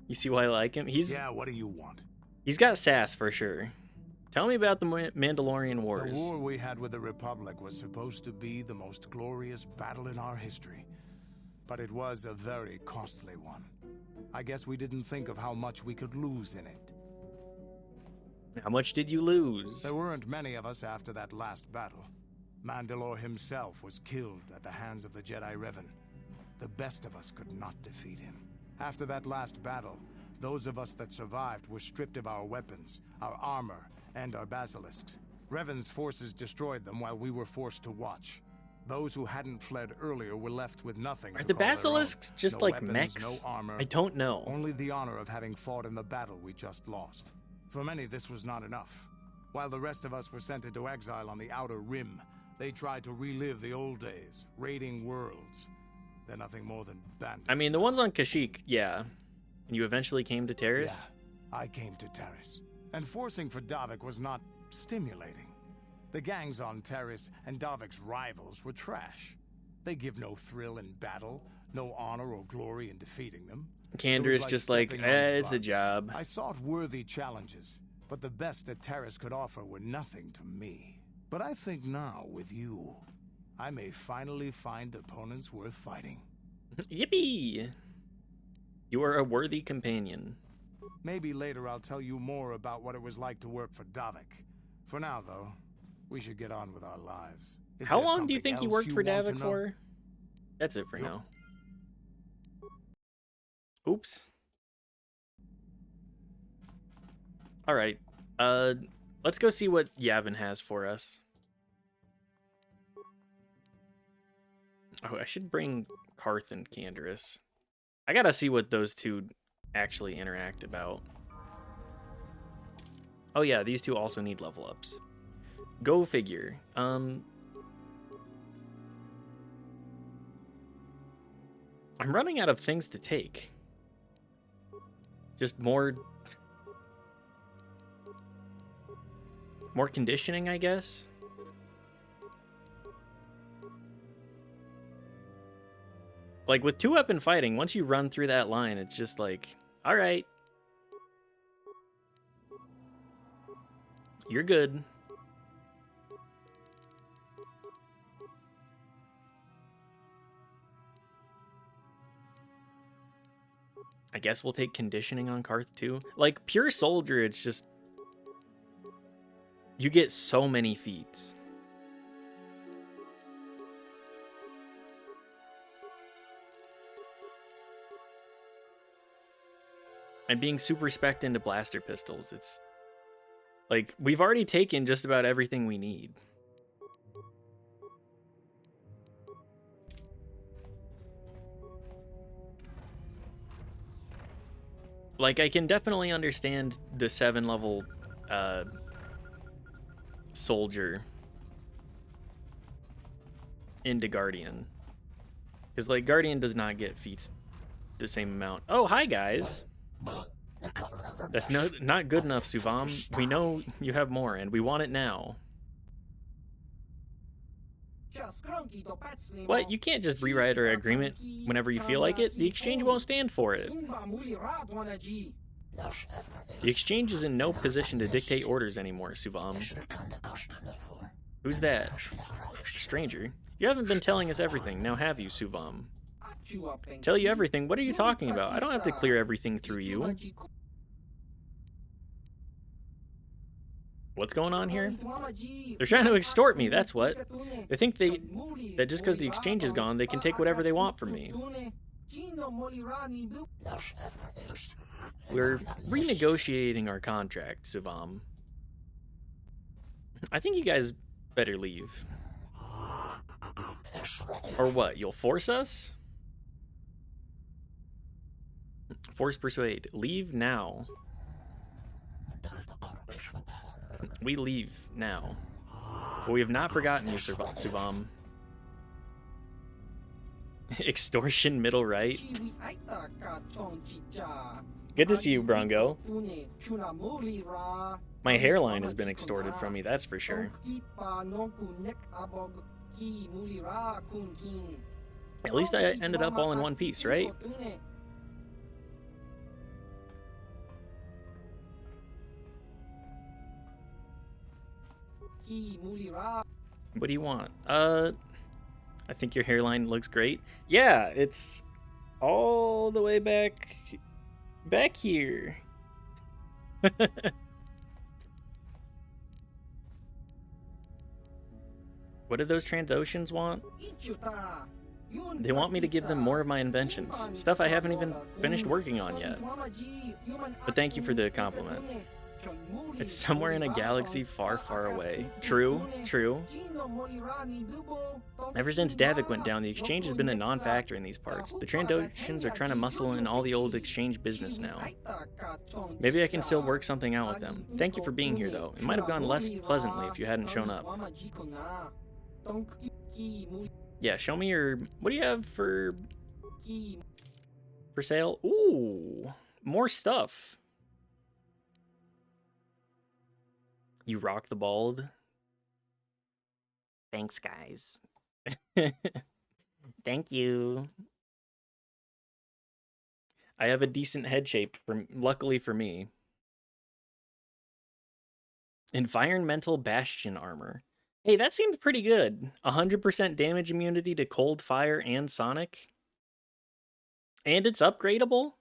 You see why I like him? Yeah, what do you want? He's got sass for sure. Tell me about the Mandalorian Wars. The war we had with the Republic was supposed to be the most glorious battle in our history. But it was a very costly one. I guess we didn't think of how much we could lose in it. How much did you lose? There weren't many of us after that last battle. Mandalore himself was killed at the hands of the Jedi Revan. The best of us could not defeat him. After that last battle, those of us that survived were stripped of our weapons, our armor, and our basilisks. Revan's forces destroyed them while we were forced to watch. Those who hadn't fled earlier were left with nothing. Are to the call their own. basilisks just No like weapons, mechs? No armor, I don't know. only the honor of having fought in the battle we just lost. For many, this was not enough. While the rest of us were sent into exile on the Outer Rim, they tried to relive the old days, raiding worlds. They're nothing more than bandits. I mean, the ones on Kashyyyk, yeah. And you eventually came to Terrace? Yeah, I came to Terrace. And forcing for Davik was not stimulating. The gangs on Terrace and Davik's rivals were trash. They give no thrill in battle, no honor or glory in defeating them. Candra's just like, it's a job. I sought worthy challenges, but the best that Terrace could offer were nothing to me. But I think now, with you, I may finally find opponents worth fighting. Yippee! You are a worthy companion. Maybe later I'll tell you more about what it was like to work for Davik. For now, though, we should get on with our lives. Is How there long do you something think you else worked for want to Davik know? for? That's it for now. Oops. Alright. Let's go see what Yavin has for us. Oh, I should bring Karth and Canderous. I gotta see what those two actually interact about. Oh yeah, these two also need level ups. Go figure. I'm running out of things to take. Just more conditioning, I guess. Like with 2-weapon fighting, once you run through that line, it's just like, all right, you're good. I guess we'll take conditioning on Karth too. Like pure soldier, it's just you get so many feats. And being super spec'd into blaster pistols, it's like we've already taken just about everything we need. Like, I can definitely understand the 7-level soldier into Guardian. Because, like, Guardian does not get feats the same amount. Oh, hi, guys. That's not good enough, Suvam. We know you have more, and we want it now. What? You can't just rewrite our agreement whenever you feel like it. The exchange won't stand for it. The exchange is in no position to dictate orders anymore, Suvam. Who's that? Stranger. You haven't been telling us everything, now have you, Suvam? Tell you everything? What are you talking about? I don't have to clear everything through you. What's going on here? They're trying to extort me, that's what. They think that just because the exchange is gone, they can take whatever they want from me. We're renegotiating our contract, Suvam. I think you guys better leave. Or what, you'll force us? Force persuade. Leave now. We leave now. But we have not forgotten you, Suvam. Extortion middle right. Good to see you, Brongo. My hairline has been extorted from me, that's for sure. At least I ended up all in one piece, right? What do you want? I think your hairline looks great. Yeah, it's all the way back here. What do those Trandoshans want? They want me to give them more of my inventions, stuff I haven't even finished working on yet. But thank you for the compliment. It's somewhere in a galaxy far, far away. True, true. Ever since Davik went down, the exchange has been a non-factor in these parts. The Trandoshans are trying to muscle in all the old exchange business now. Maybe I can still work something out with them. Thank you for being here, though. It might have gone less pleasantly if you hadn't shown up. Yeah, show me your... What do you have for sale? Ooh, more stuff. You rock the bald. Thanks, guys. Thank you. I have a decent head shape, luckily for me. Environmental Bastion armor. Hey, that seems pretty good. 100% damage immunity to cold, fire, and sonic. And it's upgradable?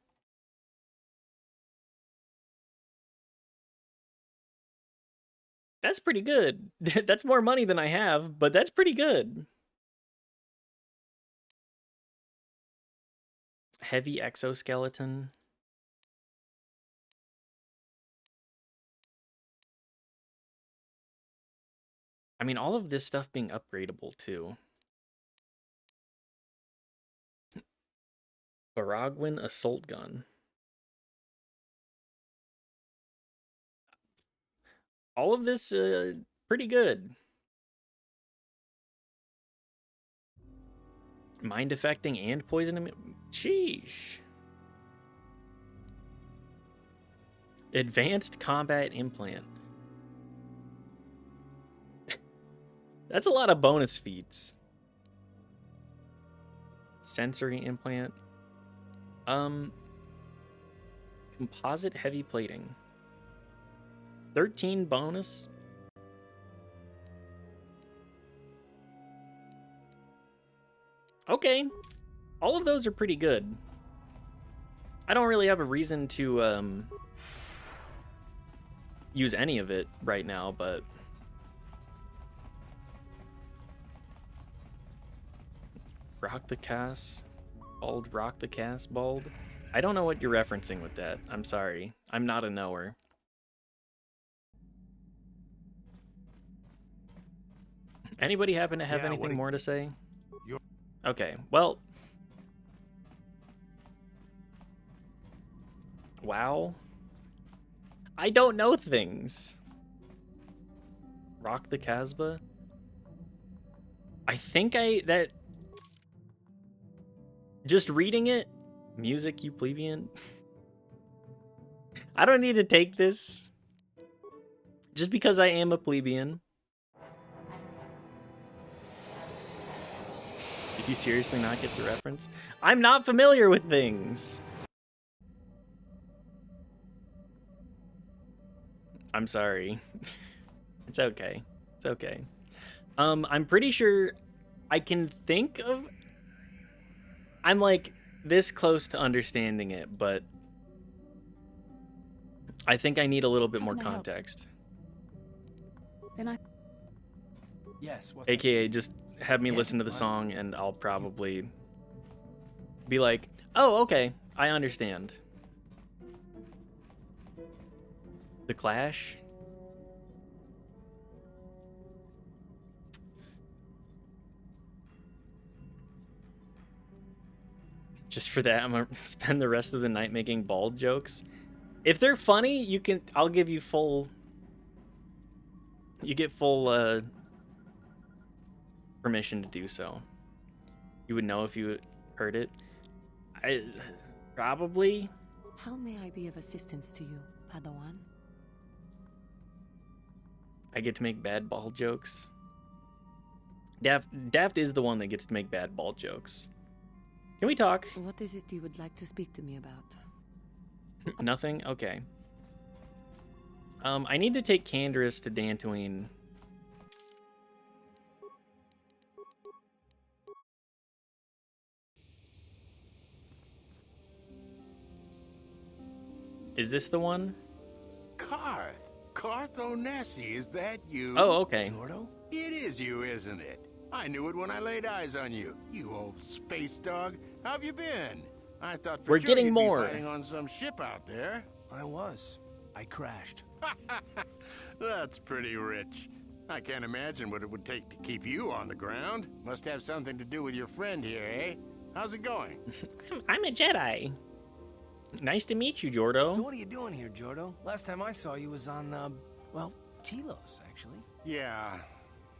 That's pretty good. That's more money than I have, but that's pretty good. Heavy exoskeleton. I mean, all of this stuff being upgradable, too. Baragwin assault gun. All of this, pretty good. Mind affecting and poison. Sheesh. Advanced combat implant. That's a lot of bonus feats. Sensory implant. Composite heavy plating. 13 bonus. Okay. All of those are pretty good. I don't really have a reason to use any of it right now, but rock the cast, bald, rock the cast, bald. I don't know what you're referencing with that. I'm sorry. I'm not a knower. Anybody happen to have anything more to say? Okay, well. Wow. I don't know things. Rock the Casbah? I think that... Just reading it? Music, you plebeian? I don't need to take this. Just because I am a plebeian. Did you seriously not get the reference? I'm not familiar with things. I'm sorry. It's okay. It's okay. I'm pretty sure I can think of... I'm like this close to understanding it, but I think I need a little bit more context. Then I... Yes, what's AKA just have me listen to the song and I'll probably be like, oh, okay, I understand. The Clash? Just for that, I'm gonna spend the rest of the night making bald jokes. If they're funny, I'll give you full... You get full, permission to do so. You would know if you heard it. Probably. How may I be of assistance to you, Padawan? I get to make bad bald jokes. Daft is the one that gets to make bad bald jokes. Can we talk? What is it you would like to speak to me about? Nothing? Okay. I need to take Canderous to Dantooine. Is this the one? Carth Onesi, is that you? Oh, okay. Jordo? It is you, isn't it? I knew it when I laid eyes on you. You old space dog. How have you been? I thought for We're sure getting you'd more. be fighting on some ship out there. I was. I crashed. That's pretty rich. I can't imagine what it would take to keep you on the ground. Must have something to do with your friend here, eh? How's it going? I'm a Jedi. Nice to meet you, Jordo. So what are you doing here, Jordo? Last time I saw you was on, well, Telos, actually. Yeah,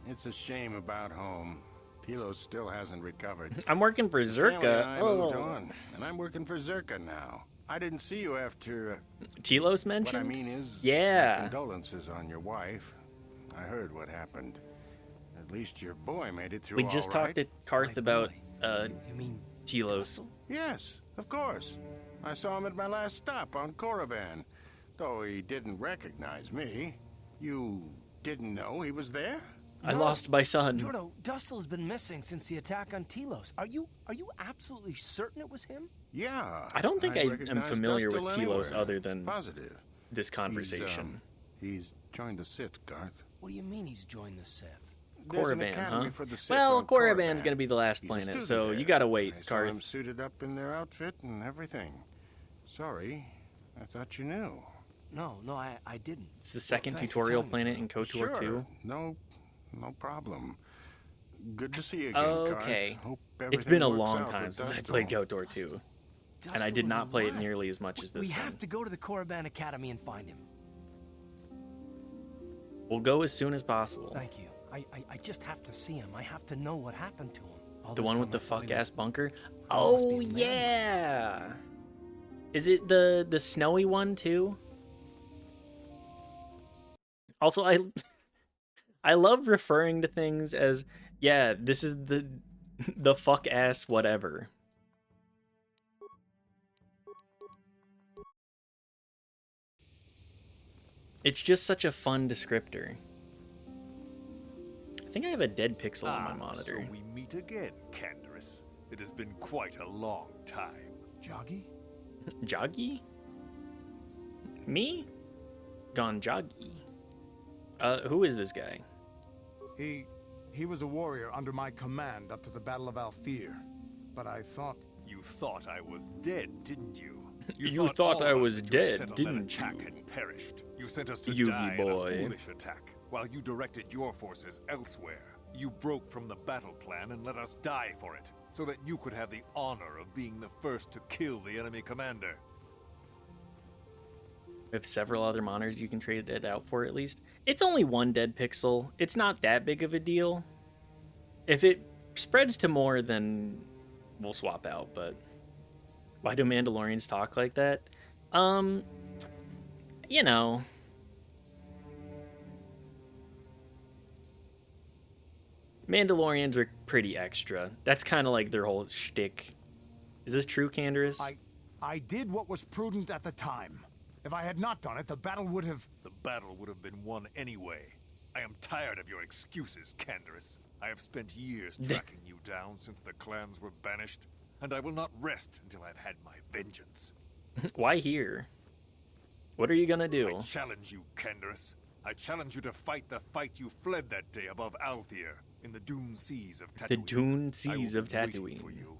it's a shame about home. Telos still hasn't recovered. I'm working for Zerka. I moved on, and I'm working for Zerka now. I didn't see you after... Telos mentioned? What I mean is... Yeah. My condolences on your wife. I heard what happened. At least your boy made it through We just talked to Carth about, You mean Telos. Yes, of course. I saw him at my last stop on Korriban. Though he didn't recognize me. You didn't know he was there? I lost my son. Jordo, Dustel's been missing since the attack on Telos. Are you absolutely certain it was him? Yeah. I don't think I am recognize familiar with Dustil Telos anywhere. other than Positive. this conversation. He's joined the Sith, Garth. What do you mean he's joined the Sith? There's an Korriban, academy huh? for the Sith Well, on Korriban's Korriban. gonna be the last He's a planet, student so there. you gotta wait, I saw him Carth. suited up in their outfit and everything. Sorry, I thought you knew. No, I didn't. It's the second Thanks for tutorial telling me, planet in KOTOR Sure, 2. no problem. Good to see you again, Garth. Okay. Hope It's been a everything long works out time with since I Dustil. played KOTOR 2. And I did Dustil not is play it alive. nearly as much as this We one. have to go to the Korriban Academy and find him. We'll go as soon as possible. Thank you. I just have to see him. I have to know what happened to him. All The this one time with the I thought he fuck ass was- bunker? must be Oh a man. yeah. Is it the snowy one too? Also, I love referring to things as, yeah, this is the fuck ass whatever. It's just such a fun descriptor. I think I have a dead pixel on my monitor. So we meet again, Canderous. It has been quite a long time. Joggy? Joggy? Me? Gonjagi. Who is this guy? He was a warrior under my command up to the Battle of Althir. But I thought... You thought I was dead, didn't you? You thought all I of us was that you had dead, sent on that didn't attack you? had perished. You sent us to Yugi die boy. in a foolish attack, while you directed your forces elsewhere. You broke from the battle plan and let us die for it, so that you could have the honor of being the first to kill the enemy commander. We have several other monitors you can trade it out for at least. It's only one dead pixel. It's not that big of a deal. If it spreads to more, then we'll swap out, but why do Mandalorians talk like that? You know. Mandalorians are pretty extra. That's kind of like their whole shtick. Is this true, Canderous? I did what was prudent at the time. If I had not done it, the battle would have... The battle would have been won anyway. I am tired of your excuses, Canderous. I have spent years tracking you down since the clans were banished, and I will not rest until I've had my vengeance. Why here? What are you gonna do? I challenge you, Canderous. I challenge you to fight the fight you fled that day above Althir, in the Dune Seas of Tatooine. The Dune Seas of I will be waiting Tatooine. for you.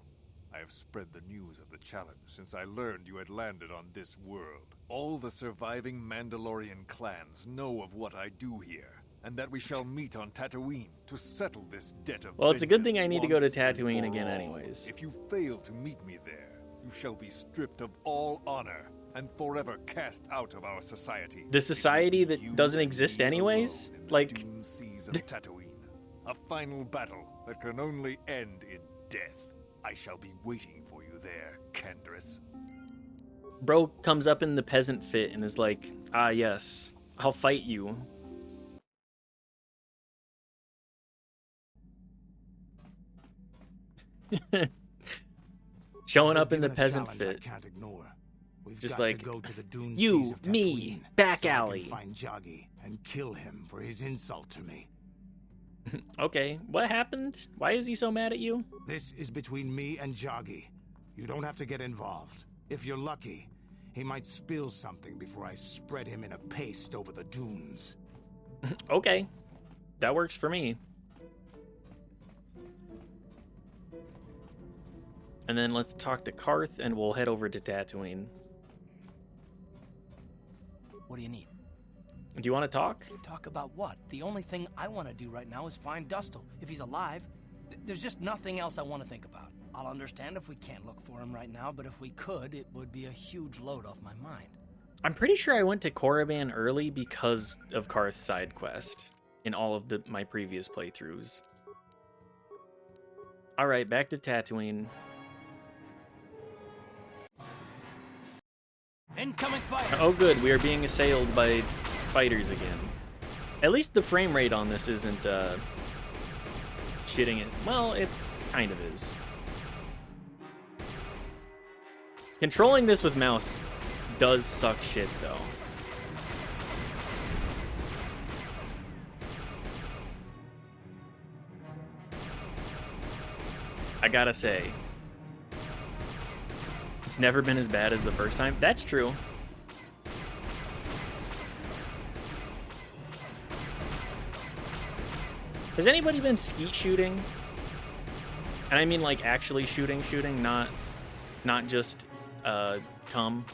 I have spread the news of the challenge since I learned you had landed on this world. All the surviving Mandalorian clans know of what I do here, and that we shall meet on Tatooine to settle this debt of Well, it's a good thing I vengeance need to go to once and Tatooine for again all. anyways. If you fail to meet me there, you shall be stripped of all honor and forever cast out of our society. The society It will that be you doesn't and exist me anyways? alone in the Like... Dune Seas of Tatooine. A final battle that can only end in death. I shall be waiting for you there, Canderous. Bro comes up in the peasant fit and is like, ah yes, I'll fight you. Showing up in the peasant fit. Can't ignore. We've Just got like, to go to the Dune you, Seas of me, Tatooine back so I can alley. find Joggy and kill him for his insult to me. Okay, what happened? Why is he so mad at you? This is between me and Joggy. You don't have to get involved. If you're lucky, he might spill something before I spread him in a paste over the dunes. Okay, that works for me. And then let's talk to Karth and we'll head over to Tatooine. What do you need? Do you want to talk? Talk about what? The only thing I want to do right now is find Dustil. If he's alive, there's just nothing else I want to think about. I'll understand if we can't look for him right now, but if we could, it would be a huge load off my mind. I'm pretty sure I went to Korriban early because of Karth's side quest in all of my previous playthroughs. All right, back to Tatooine. Incoming fire! Oh good, we are being assailed by fighters again. At least the frame rate on this isn't shitting as well, it kind of is. Controlling this with mouse does suck shit though. I gotta say, it's never been as bad as the first time. That's true. Has anybody been skeet shooting? And I mean like actually shooting, not just cum.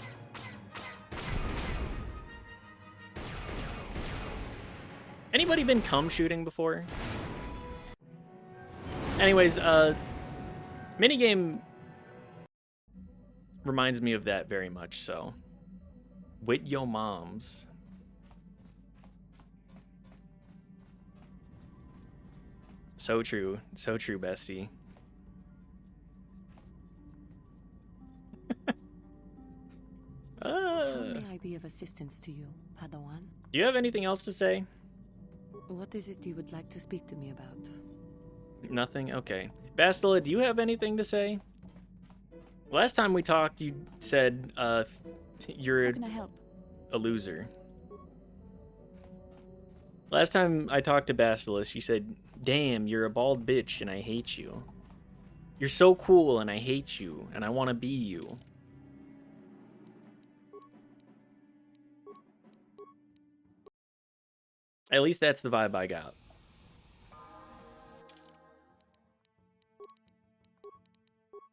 Anybody been cum shooting before? Anyways, minigame reminds me of that very much so. With your moms. So true, bestie. How may I be of assistance to you, Padawan? Do you have anything else to say? What is it you would like to speak to me about? Nothing? Okay. Bastila, do you have anything to say? Last time we talked, you said you're How can I help? a loser. Last time I talked to Bastila, she said, damn, you're a bald bitch and I hate you. You're so cool and I hate you and I want to be you. At least that's the vibe I got.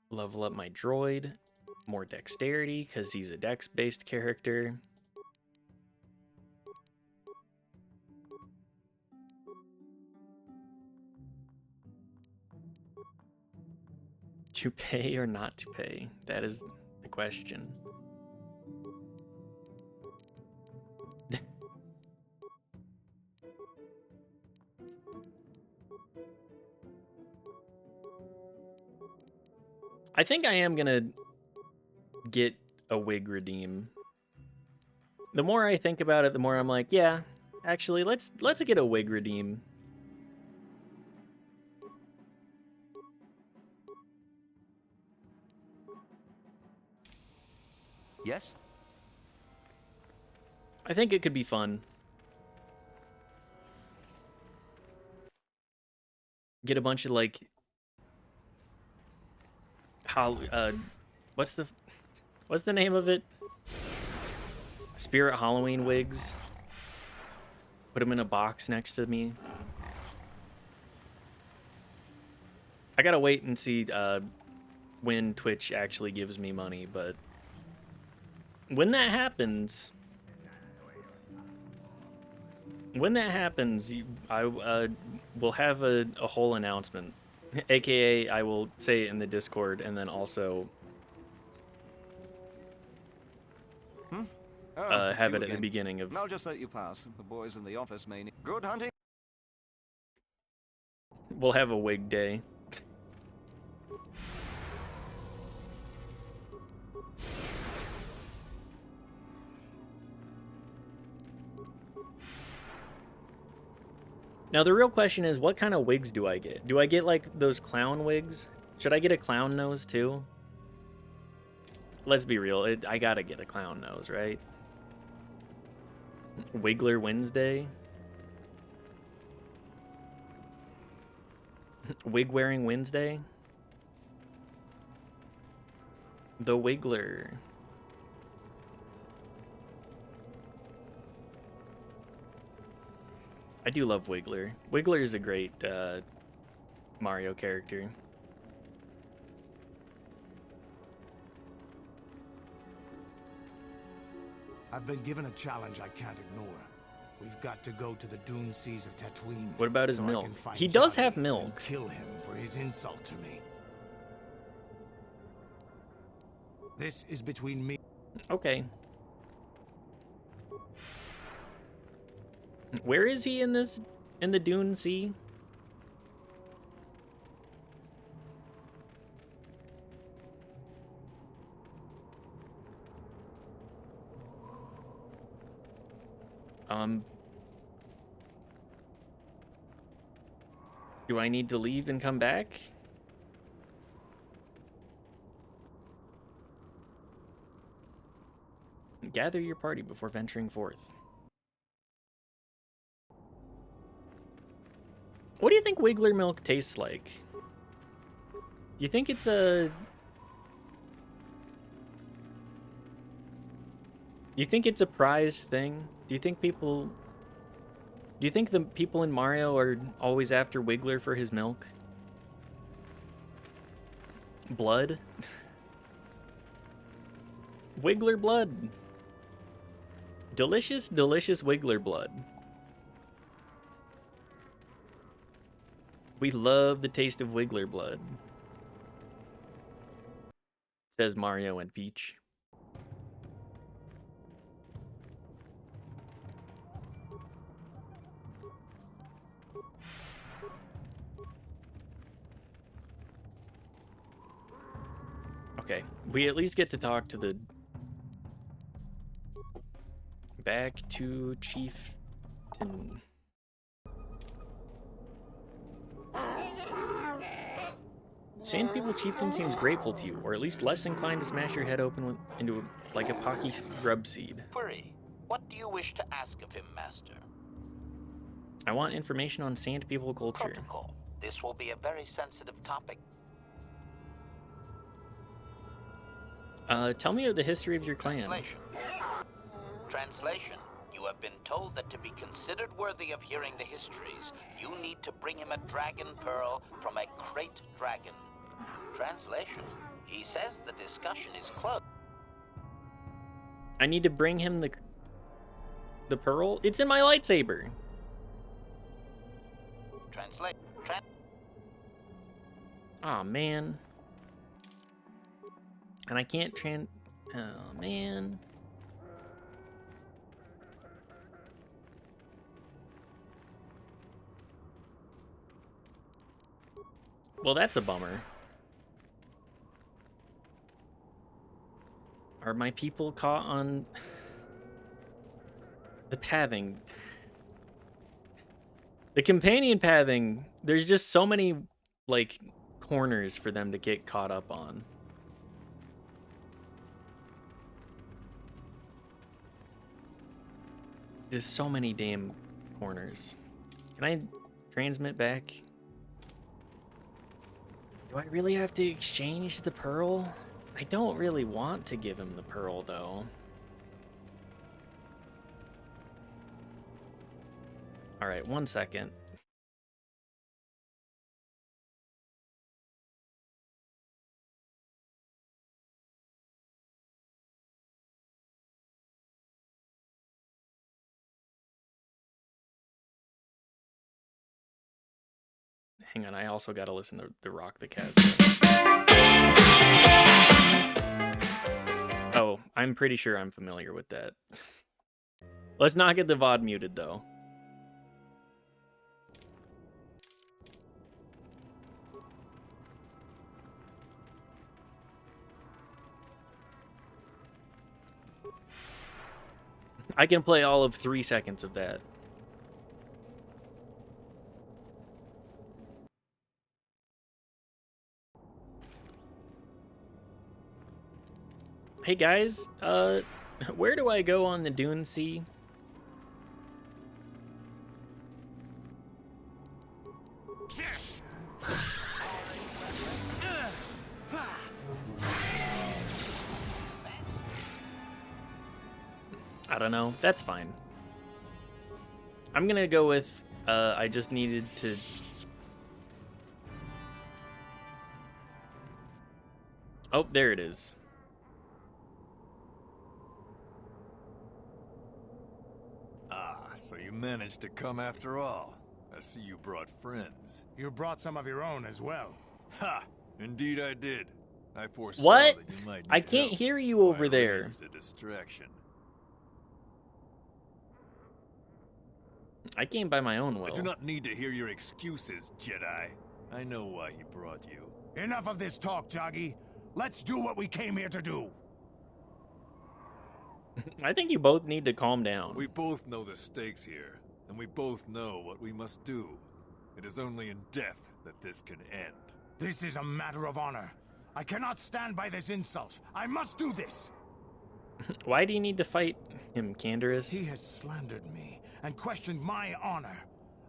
Level up my droid. More dexterity, because he's a dex-based character. To pay or not to pay? That is the question. I think I am gonna get a wig redeem. The more I think about it, the more I'm like, yeah, actually, let's get a wig redeem. Yes? I think it could be fun. Get a bunch of like what's the name of it? Spirit Halloween wigs. Put them in a box next to me. I gotta wait and see when Twitch actually gives me money, but when that happens, I will have a whole announcement, aka I will say it in the Discord, and then also have it at the beginning of. I'll just let you pass. The boys in the office may need good hunting. We'll have a wig day. Now the real question is, what kind of wigs do I get? Do I get like those clown wigs? Should I get a clown nose too? Let's be real, I gotta get a clown nose, right? Wiggler Wednesday? Wig wearing Wednesday? The Wiggler. I do love Wiggler. Wiggler is a great Mario character. I've been given a challenge I can't ignore. We've got to go to the dune seas of Tatooine. What about his so milk? I can find He does Johnny have milk. and kill him for his insult to me. This is between me. Okay. Where is he in the Dune Sea? Do I need to leave and come back? Gather your party before venturing forth. What do you think Wiggler milk tastes like? You think it's a... You think it's a prized thing? Do you think people... Do you think the people in Mario are always after Wiggler for his milk? Blood? Wiggler blood. Delicious, delicious Wiggler blood. We love the taste of Wiggler blood. Says Mario and Peach. Okay, we at least get to talk to the... Back to Chieftain. Sand People Chieftain seems grateful to you, or at least less inclined to smash your head open into like a pocky grub seed. Query. What do you wish to ask of him, Master? I want information on Sand People culture. Protocol. This will be a very sensitive topic. Tell me the history of your clan. Translation. You have been told that to be considered worthy of hearing the histories, you need to bring him a dragon pearl from a great dragon. Translation. He says the discussion is closed. I need to bring him the pearl? It's in my lightsaber. Translate. Aw, man. And I can't oh, man. Well, that's a bummer. Are my people caught on the pathing? The companion pathing, there's just so many, like, corners for them to get caught up on. There's so many damn corners. Can I transmit back? Do I really have to exchange the pearl? I don't really want to give him the pearl, though. Alright, 1 second. Hang on, I also gotta listen to the Rock the Cat. Oh, I'm pretty sure I'm familiar with that. Let's not get the VOD muted, though. I can play all of 3 seconds of that. Hey guys, where do I go on the Dune Sea? I don't know. That's fine. I'm gonna go with, I just needed to... Oh, there it is. So you managed to come after all. I see you brought friends. You brought some of your own as well. Ha! Indeed I did. I foresaw What? that you might need I can't help, hear you so over I there. arranged a distraction. I came by my own will. I do not need to hear your excuses, Jedi. I know why he brought you. Enough of this talk, Joggy. Let's do what we came here to do. I think you both need to calm down. We both know the stakes here, and we both know what we must do. It is only in death that this can end. This is a matter of honor. I cannot stand by this insult. I must do this. Why do you need to fight him, Canderous? He has slandered me and questioned my honor.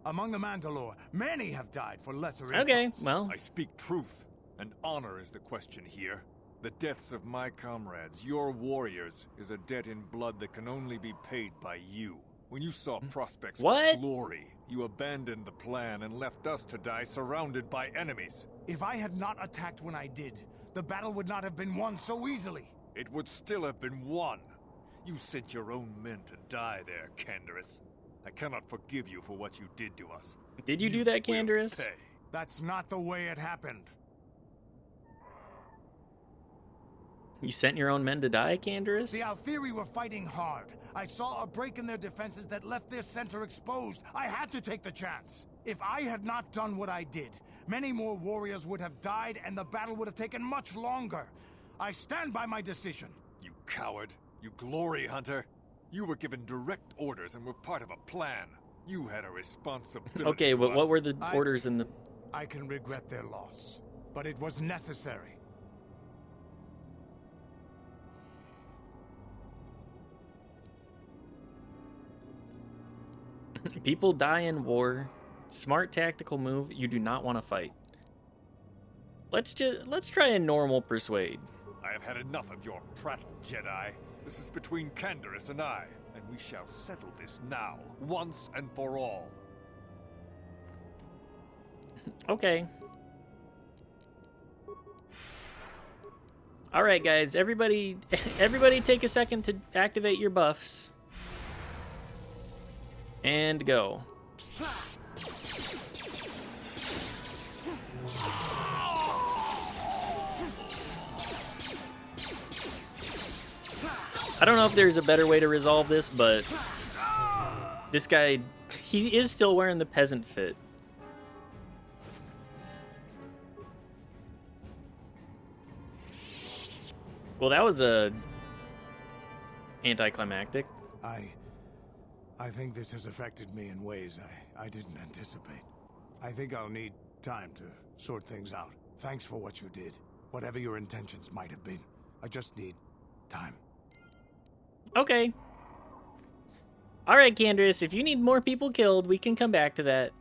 Among the Mandalore, many have died for lesser insults. Okay, well. I speak truth, and honor is the question here. The deaths of my comrades, your warriors, is a debt in blood that can only be paid by you. When you saw prospects for glory, you abandoned the plan and left us to die surrounded by enemies. If I had not attacked when I did, the battle would not have been won so easily. It would still have been won. You sent your own men to die there, Canderous. I cannot forgive you for what you did to us. Did you do that, Canderous? That's not the way it happened. You sent your own men to die, Canderous? The Althiri were fighting hard. I saw a break in their defenses that left their center exposed. I had to take the chance. If I had not done what I did, many more warriors would have died and the battle would have taken much longer. I stand by my decision. You coward. You glory hunter. You were given direct orders and were part of a plan. You had a responsibility. Okay, but what were the orders in the... I can regret their loss, but it was necessary. People die in war. Smart tactical move. You do not want to fight. Let's try a normal persuade. I have had enough of your prattle, Jedi. This is between Canderous and I, and we shall settle this now, once and for all. Okay. All right, guys. Everybody take a second to activate your buffs. And go. I don't know if there's a better way to resolve this, but this guy, he is still wearing the peasant fit. Well, that was anticlimactic. I think this has affected me in ways I didn't anticipate. I think I'll need time to sort things out. Thanks for what you did. Whatever your intentions might have been. I just need time. Okay. Alright, Candace, if you need more people killed, we can come back to that.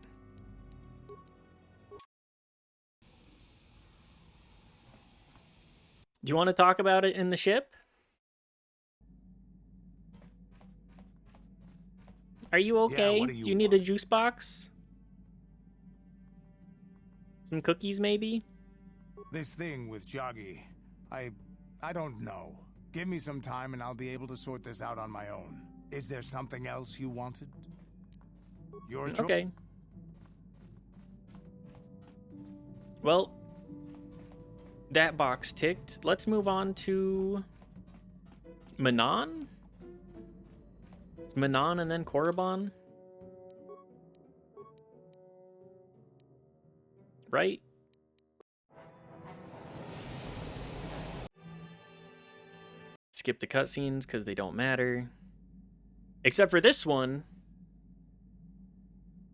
Do you want to talk about it in the ship? Are you okay? what do Do you you need a juice box? Some cookies, maybe? This thing with Joggy, I don't know. Give me some time and I'll be able to sort this out on my own. Is there something else you wanted? Your choice. Okay. Well, that box ticked. Let's move on to Manon? It's Manon and then Korriban? Right? Skip the cutscenes because they don't matter. Except for this one.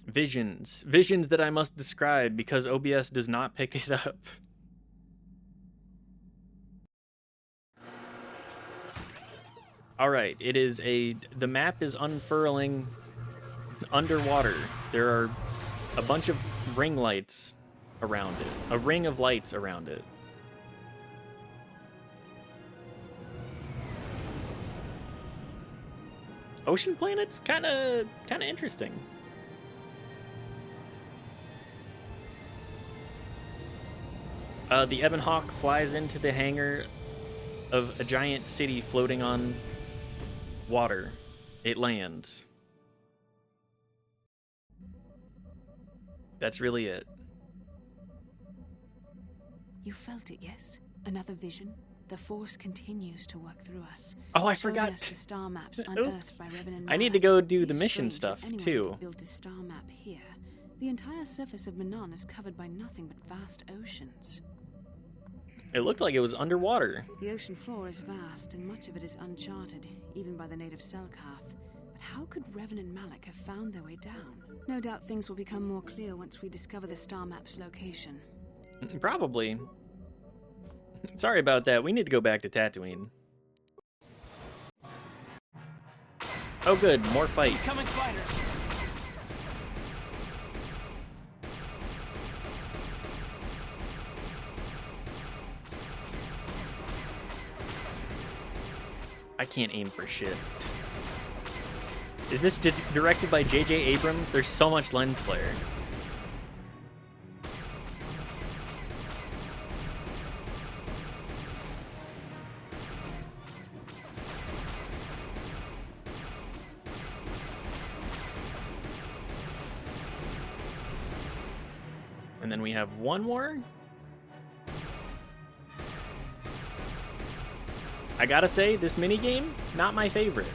Visions. Visions that I must describe because OBS does not pick it up. Alright, it is the map is unfurling underwater. There are a bunch of ring lights around it. A ring of lights around it. Ocean planet's kind of interesting. The Ebon Hawk flies into the hangar of a giant city floating on water. It lands. That's really it. You felt it, yes? Another vision? The Force continues to work through us. Oh, I showing forgot. us the star maps Oops. unearthed by Revan and I need to Malak. go do the It's mission strange stuff, that anyone too. would build a star map here. The entire surface of Manon is covered by nothing but vast oceans. It looked like it was underwater. The ocean floor is vast, and much of it is uncharted, even by the native Selkath. But how could Revan and Malak have found their way down? No doubt things will become more clear once we discover the star map's location. Probably. Sorry about that. We need to go back to Tatooine. Oh good, more fights. Incoming fighters. I can't aim for shit. Is this directed by J.J. Abrams? There's so much lens flare. And then we have one more. I gotta say, this minigame, not my favorite.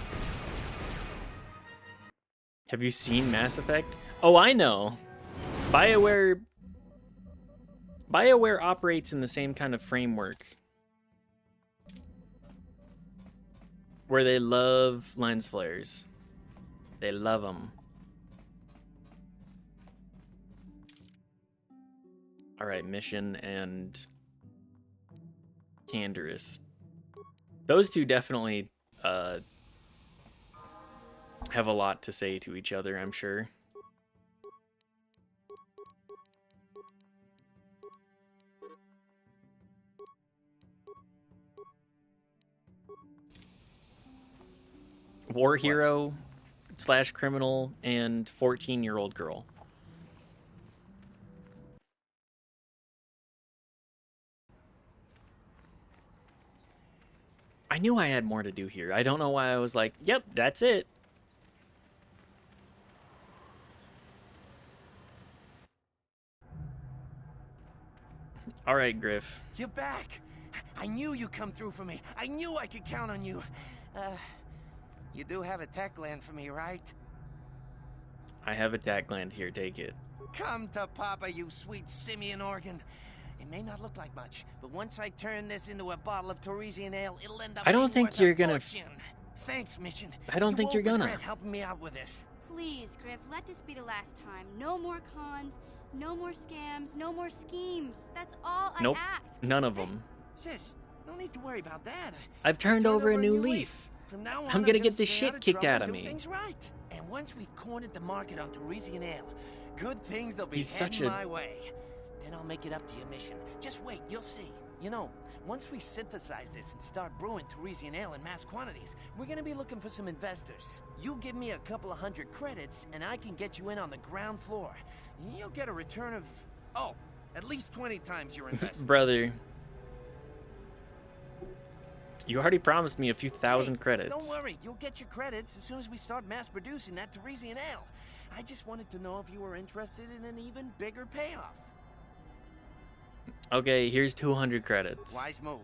Have you seen Mass Effect? Oh, I know. BioWare operates in the same kind of framework. Where they love lens flares. They love them. Alright, Mission and Canderous. Those two definitely have a lot to say to each other, I'm sure. War hero / criminal and 14-year-old girl. I knew I had more to do here. I don't know why I was like, yep, that's it. All right, Griff. You're back. I knew you'd come through for me. I knew I could count on you. You do have a tech land for me, right? I have a tech gland here. Take it. Come to Papa, you sweet simian organ. It may not look like much, but once I turn this into a bottle of Torresian ale, it'll end up I don't being think worth you're a gonna fortune. Thanks, Mission. I don't think you're won't gonna. regret helping me out with this. Please, Griff, let this be the last time. No more cons, no more scams, no more schemes. That's all Nope. I ask. None of them. Sis, no need to worry about that. I've turned over a new leaf. leaf. From now on, I'm gonna get stay this out shit of kicked trouble out of and do me. things right. once we've cornered the market on Teresian ale, good things will be He's such heading a- my way. Then I'll make it up to your mission. Just wait, you'll see. You know, once we synthesize this and start brewing Teresian ale in mass quantities, we're gonna be looking for some investors. You give me a couple of 100 credits, and I can get you in on the ground floor. You'll get a return of, oh, at least 20 times your investment. Brother. You already promised me a few thousand credits. Don't worry, you'll get your credits as soon as we start mass producing that Teresian ale. I just wanted to know if you were interested in an even bigger payoff. Okay, here's 200 credits. Wise move.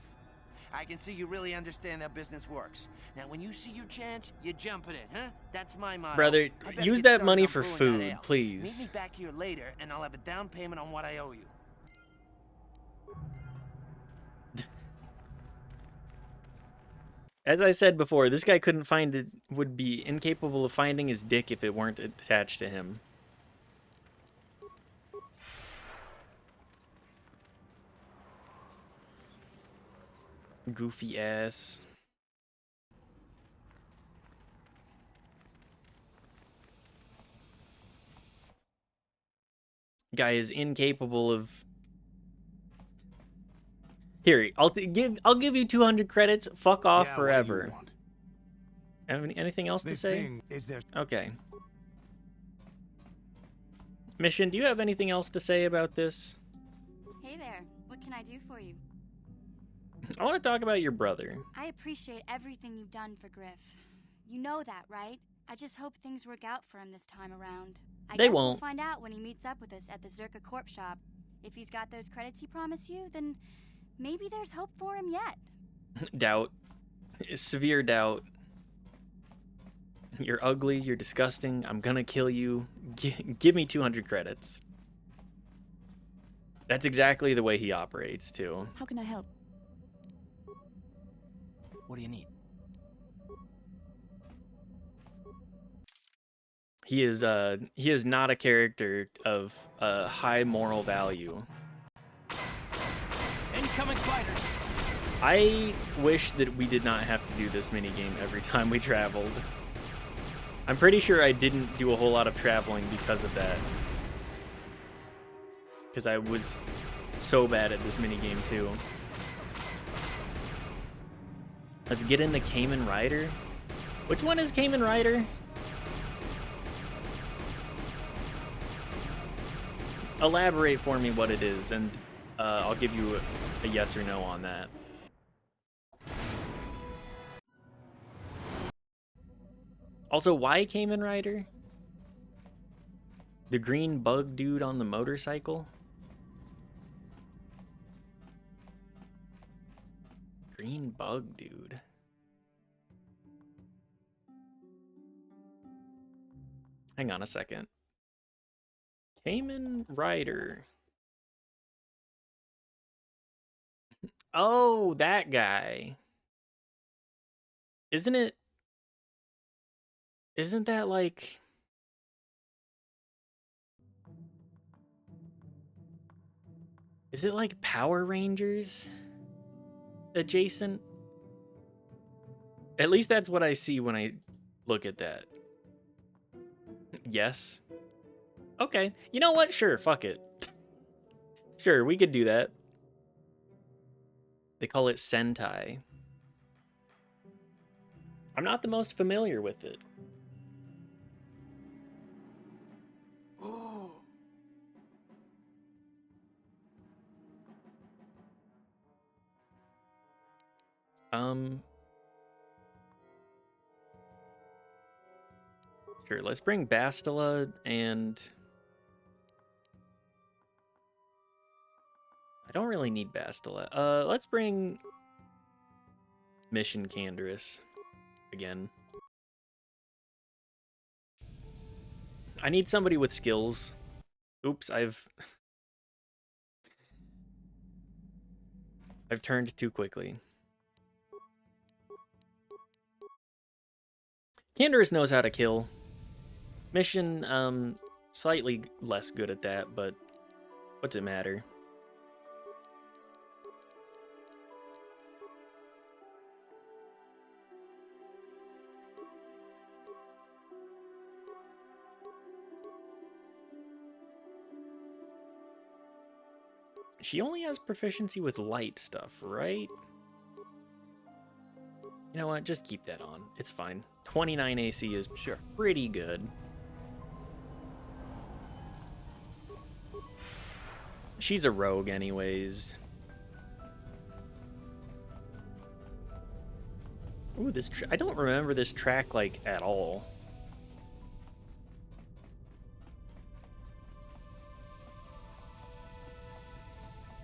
I can see you really understand how business works. Now, when you see your chance, you jump at it, huh? That's my motto. Brother, I better use get that started money on for brewing that food, ale. please. Meet me back here later, and I'll have a down payment on what I owe you. As I said before, this guy couldn't find it, would be incapable of finding his dick if it weren't attached to him. Goofy ass. Guy is incapable of. Here, I'll give you 200 credits. Fuck off Yeah, forever. what do you want? Anything else to This say? thing is there. Okay. Mission, do you have anything else to say about this? Hey there. What can I do for you? I want to talk about your brother. I appreciate everything you've done for Griff. You know that, right? I just hope things work out for him this time around. I They guess won't. We'll find out when he meets up with us at the Zerka Corp shop. If he's got those credits he promised you, then maybe there's hope for him yet. Doubt. Severe doubt. You're ugly, you're disgusting, I'm gonna kill you. Give me 200 credits. That's exactly the way he operates, too. How can I help? What do you need? He is not a character of high moral value. Incoming fighters! I wish that we did not have to do this minigame every time we traveled. I'm pretty sure I didn't do a whole lot of traveling because of that. Because I was so bad at this minigame too. Let's get into Kamen Rider. Which one is Kamen Rider? Elaborate for me what it is, and I'll give you a yes or no on that. Also, why Kamen Rider? The green bug dude on the motorcycle? Green bug dude. Hang on a second. Kamen Rider. Oh, that guy. Isn't it? Isn't that like... Is it like Power Rangers adjacent? At least that's what I see when I look at that. Yes. Okay. You know what? Sure, fuck it. Sure, we could do that. They call it Sentai. I'm not the most familiar with it. Sure, let's bring Bastila and... I don't really need Bastila. Let's bring Mission Canderous again. I need somebody with skills. Oops, I've turned too quickly. Canderous knows how to kill. Mission, slightly less good at that, but what's it matter? She only has proficiency with light stuff, right? You know what? Just keep that on. It's fine. 29 AC is pretty good. She's a rogue anyways. Ooh, this I don't remember this track, like, at all.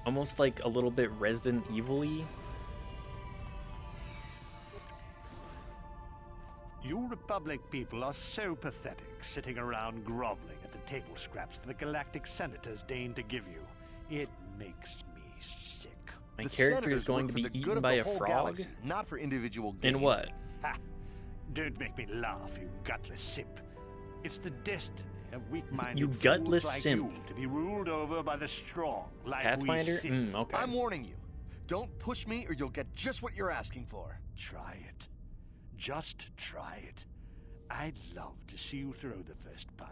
Almost like a little bit Resident Evil-y. You Republic people are so pathetic, sitting around groveling at the table scraps the Galactic Senators deign to give you. It makes me sick. My character is going to be eaten by a frog? Galaxy, not for individual gain. In what? Ha! Don't make me laugh, you gutless simp. It's the destiny of weak-minded You fools gutless like simp. you to be ruled over by the strong, like Pathfinder? we Sith. Okay. I'm warning you. Don't push me or you'll get just what you're asking for. Try it. Just try it. I'd love to see you throw the first punch.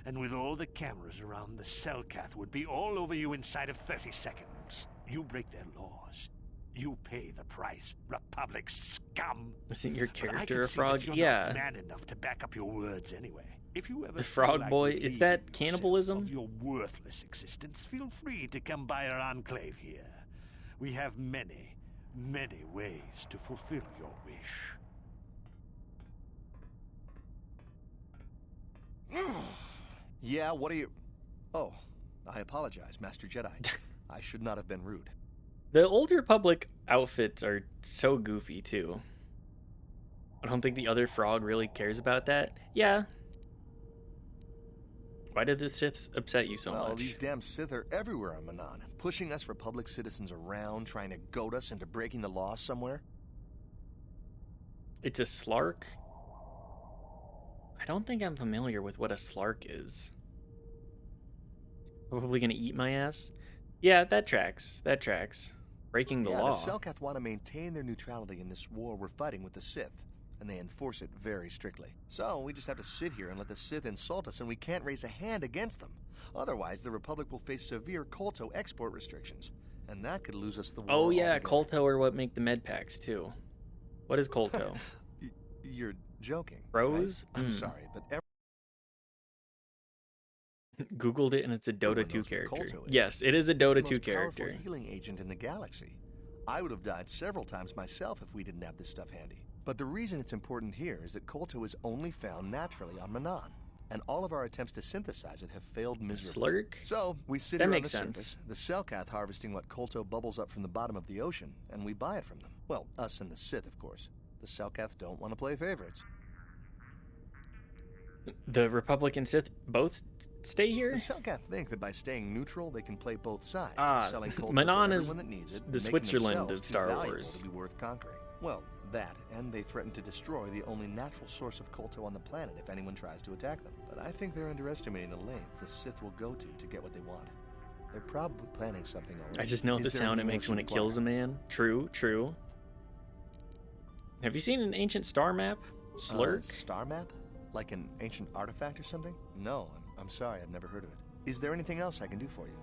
And with all the cameras around, the Selkath would be all over you inside of 30 seconds. You break their laws. You pay the price, Republic scum. Isn't your But I character can a see frog? that you're Yeah. not man enough to back up your words anyway. If you ever The feel frog like boy, is relieving that yourself cannibalism? of your worthless existence, feel free to come by our enclave here. We have many, many ways to fulfill your wish. Yeah, what are you... Oh, I apologize, Master Jedi. I should not have been rude. The Old Republic outfits are so goofy, too. I don't think the other frog really cares about that. Yeah. Why did the Siths upset you so Well, much? these damn Sith are everywhere on Manan, pushing us Republic citizens around, trying to goad us into breaking the law somewhere. It's a Slark? I don't think I'm familiar with what a Slark is. Probably gonna eat my ass? Yeah, that tracks. That tracks. Breaking the law. The Selkath want to maintain their neutrality in this war we're fighting with the Sith, and they enforce it very strictly. So we just have to sit here and let the Sith insult us, and we can't raise a hand against them. Otherwise, the Republic will face severe Kolto export restrictions, and that could lose us the war. Oh yeah, altogether. Kolto are what make the med packs too. What is Kolto? You're joking. Rose? Right? I'm Mm. sorry, but Googled it and it's a Dota Everyone 2 knows what character. Kolto is. Yes, it is a It's the Dota most 2 powerful character. healing agent in the galaxy. I would have died several times myself if we didn't have this stuff handy. But the reason it's important here is that Kolto is only found naturally on Manan, and all of our attempts to synthesize it have failed miserably. Slurk? So we sit That here makes on the sense. surface, the Selkath harvesting what Kolto bubbles up from the bottom of the ocean, and we buy it from them. Well, us and the Sith, of course. The Selkath don't want to play favorites. The Republic and Sith both stay The here? Selkath think that by staying neutral, they can play both sides, Ah, selling Kolto Manan to is everyone that needs it, the and making Switzerland themselves of too Star valuable Wars. to be worth conquering. Well, that, and they threaten to destroy the only natural source of Kolto on the planet if anyone tries to attack them. But I think they're underestimating the length the Sith will go to get what they want. They're probably planning something already. I just know the Is there sound it anything makes else when you it kills a require? man. True, true. Have you seen an ancient star map? Slurk? Star map? Like an ancient artifact or something? No, I'm sorry, I've never heard of it. Is there anything else I can do for you?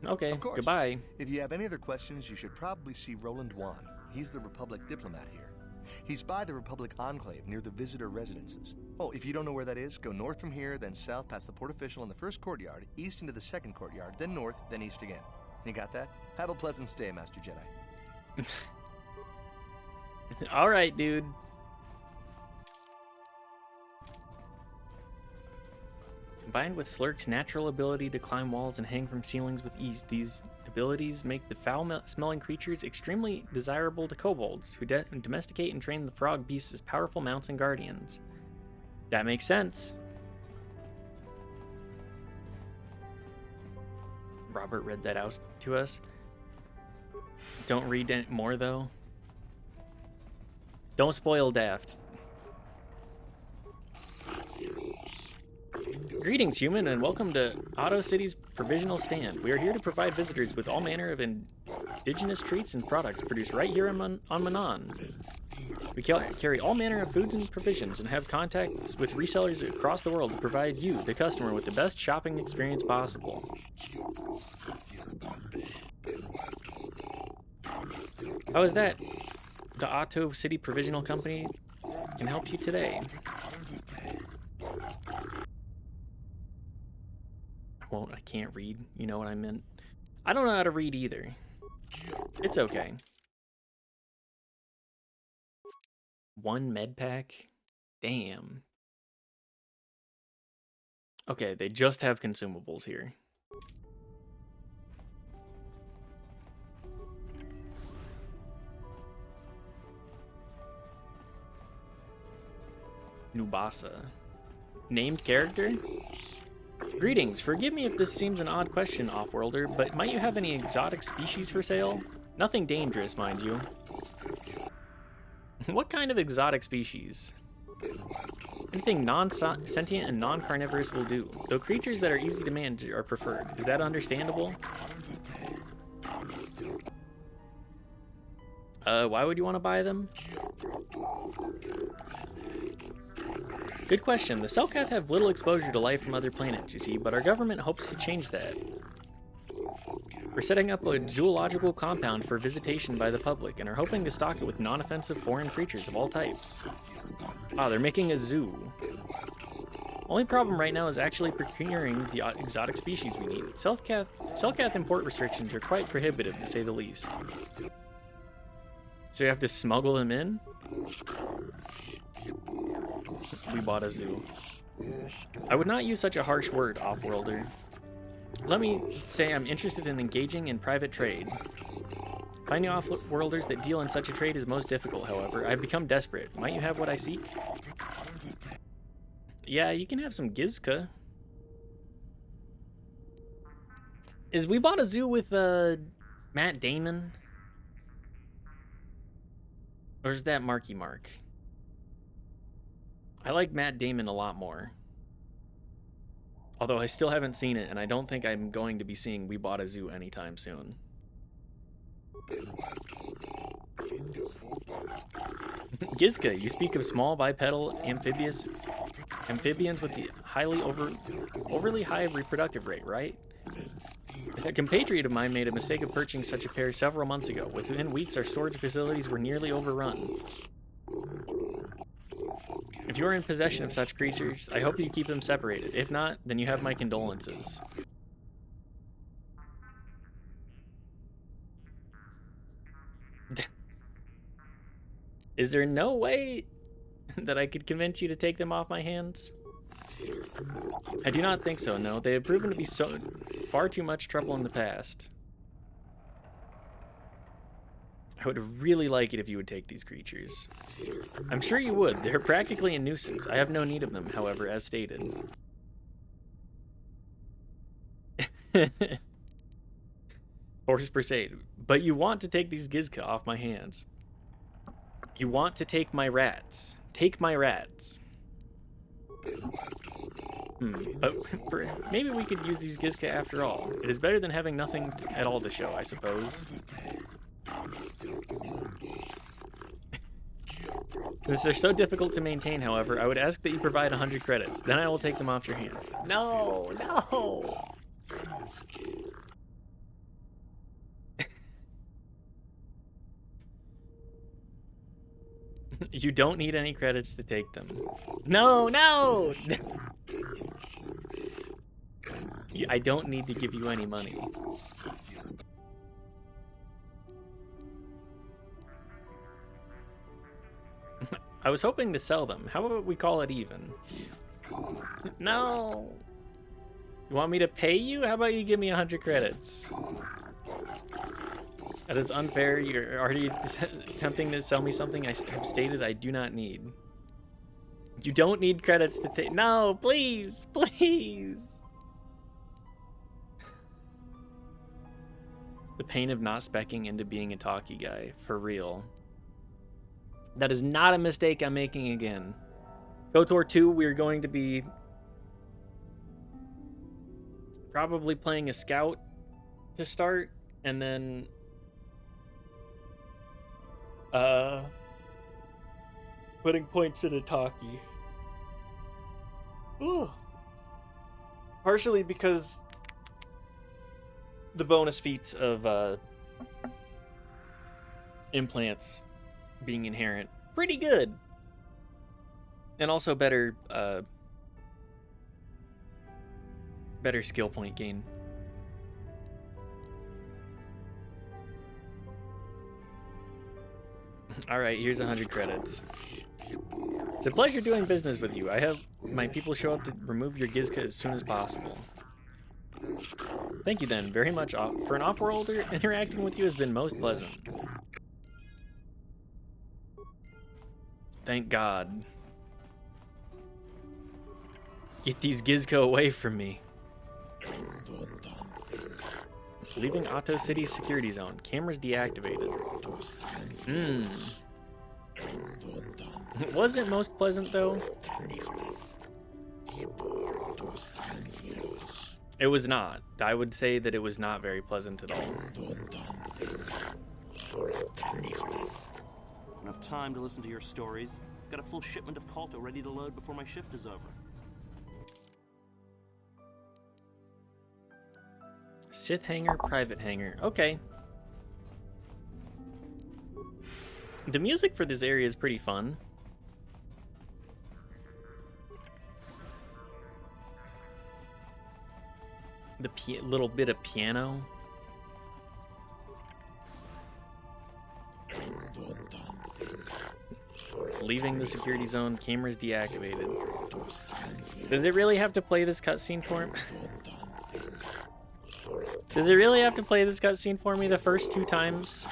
Okay, Of course. goodbye. If you have any other questions, you should probably see Roland Wan. He's the Republic diplomat here. He's by the Republic Enclave near the visitor residences. Oh, if you don't know where that is, go north from here, then south past the port official in the first courtyard, east into the second courtyard, then north, then east again. You got that? Have a pleasant stay, Master Jedi. All right, dude. Combined with Slurk's natural ability to climb walls and hang from ceilings with ease, these abilities make the foul-smelling creatures extremely desirable to kobolds, who domesticate and train the frog beasts as powerful mounts and guardians. That makes sense. Robert read that out to us. Don't read any more, though. Don't spoil Daft. Greetings, human, and welcome to Auto City's provisional stand. We are here to provide visitors with all manner of indigenous treats and products produced right here on Manan. We carry all manner of foods and provisions and have contacts with resellers across the world to provide you, the customer, with the best shopping experience possible. How is that? The Otto City Provisional Company can help you today. I can't read. You know what I meant. I don't know how to read either. It's okay. 1 med pack? Damn. Okay, they just have consumables here. Nubasa. Named character? Greetings. Forgive me if this seems an odd question, Offworlder, but might you have any exotic species for sale? Nothing dangerous, mind you. What kind of exotic species? Anything non-sentient and non-carnivorous will do, though creatures that are easy to manage are preferred. Is that understandable? Why would you want to buy them? Good question. The Selkath have little exposure to life from other planets, you see, but our government hopes to change that. We're setting up a zoological compound for visitation by the public and are hoping to stock it with non-offensive foreign creatures of all types. Ah, they're making a zoo. Only problem right now is actually procuring the exotic species we need. Selkath import restrictions are quite prohibitive, to say the least. So you have to smuggle them in? We bought a zoo. I would not use such a harsh word, Offworlder. Let me say I'm interested in engaging in private trade. Finding Offworlders that deal in such a trade is most difficult, however. I've become desperate. Might you have what I seek? Yeah, you can have some Gizka. We bought a zoo with Matt Damon? Or is that Marky Mark? I like Matt Damon a lot more. Although I still haven't seen it, and I don't think I'm going to be seeing We Bought a Zoo anytime soon. Gizka, you speak of small bipedal amphibians with the overly high reproductive rate, right? A compatriot of mine made a mistake of purchasing such a pair several months ago. Within weeks, our storage facilities were nearly overrun. If you are in possession of such creatures, I hope you keep them separated. If not, then you have my condolences. Is there no way that I could convince you to take them off my hands? I do not think so, no. They have proven to be far too much trouble in the past. I would really like it if you would take these creatures. I'm sure you would. They're practically a nuisance. I have no need of them, however, as stated. Horse Crusade. But you want to take these Gizka off my hands. You want to take my rats. Take my rats. But maybe we could use these Gizka after all. It is better than having nothing at all to show, I suppose. Since they're so difficult to maintain, however, I would ask that you provide 100 credits. Then I will take them off your hands. No, no! You don't need any credits to take them. No, no! I don't need to give you any money. I was hoping to sell them. How about we call it even? No! You want me to pay you? How about you give me 100 credits? That is unfair. You're already attempting to sell me something I have stated I do not need. You don't need credits to take. No, please, please. The pain of not speccing into being a talkie guy, for real. That is not a mistake I'm making again. KOTOR 2, we're going to be probably playing a scout to start, and then putting points in a talkie. Ooh. Partially because the bonus feats of implants being inherent, pretty good. And also better skill point gain. Alright, here's 100 credits. It's a pleasure doing business with you. I have my people show up to remove your Gizka as soon as possible. Thank you then, very much. For an off-worlder, interacting with you has been most pleasant. Thank God. Get these Gizka away from me. Leaving Otto City's security zone. Cameras deactivated. Wasn't most pleasant though. It was not. I would say that it was not very pleasant at all. Enough time to listen to your stories. I've got a full shipment of Kolto ready to load before my shift is over. Sith hangar, private hangar. Okay. The music for this area is pretty fun. The little bit of piano. Leaving the security zone, cameras deactivated. Does it really have to play this cutscene for him? Does it really have to play this cutscene for me the first 2 times?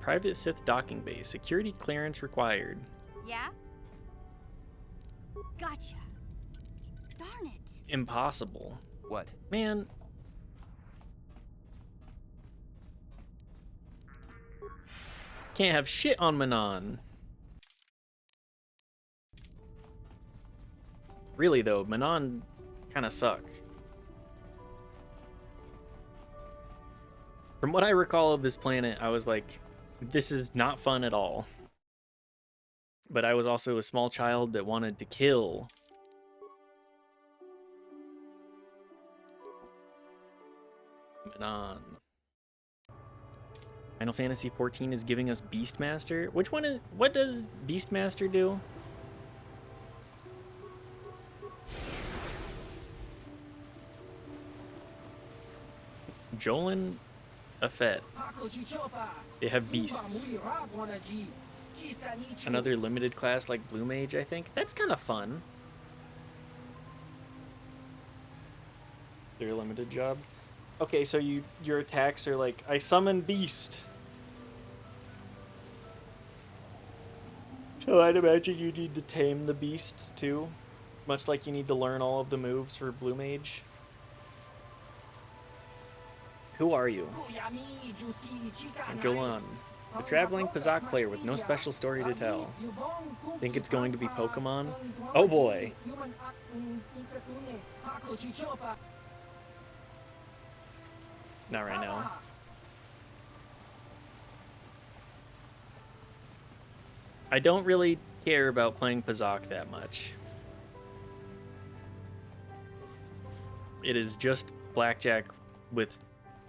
Private Sith docking bay. Security clearance required. Yeah? Gotcha. Darn it. Impossible. What? Man. Can't have shit on Manon. Really though, Manon kind of suck. From what I recall of this planet, I was like, this is not fun at all. But I was also a small child that wanted to kill. Manon. Final Fantasy XIV is giving us Beastmaster. Which one is, what does Beastmaster do? Jolin Afet. They have beasts. Another limited class like Blue Mage, I think. That's kind of fun. Their limited job. Okay, so your attacks are like, I summon beast. So I'd imagine you need to tame the beasts too. Much like you need to learn all of the moves for Blue Mage. Who are you? I'm Jolan, a traveling Pazak player with no special story to tell. Think it's going to be Pokemon? Oh boy! Not right now. I don't really care about playing Pazak that much. It is just blackjack with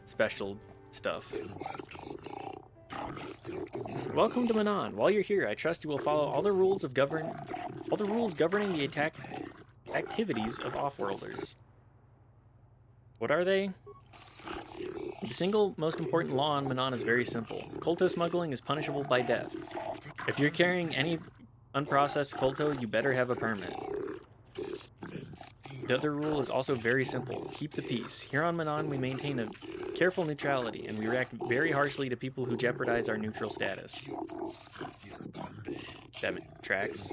special stuff. Welcome to Manon. While you're here, I trust you will follow all the rules governing the attack activities of Offworlders. What are they? The single most important law on Manon is very simple. Kolto smuggling is punishable by death. If you're carrying any unprocessed Kolto, you better have a permit. The other rule is also very simple. Keep the peace. Here on Manon, we maintain a careful neutrality, and we react very harshly to people who jeopardize our neutral status. That tracks.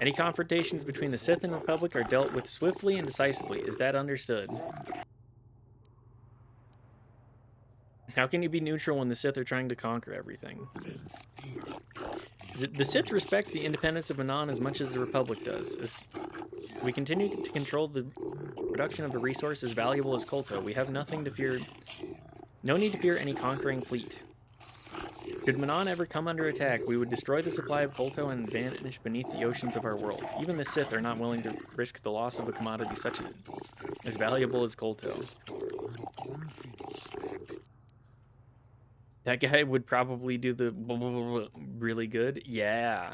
Any confrontations between the Sith and Republic are dealt with swiftly and decisively. Is that understood? How can you be neutral when the Sith are trying to conquer everything? The Sith respect the independence of Manon as much as the Republic does. As we continue to control the production of a resource as valuable as Kolto, we have nothing to fear No need to fear any conquering fleet. Should Manon ever come under attack, we would destroy the supply of Kolto and vanish beneath the oceans of our world. Even the Sith are not willing to risk the loss of a commodity such as valuable as Kolto. That guy would probably do the really good. Yeah.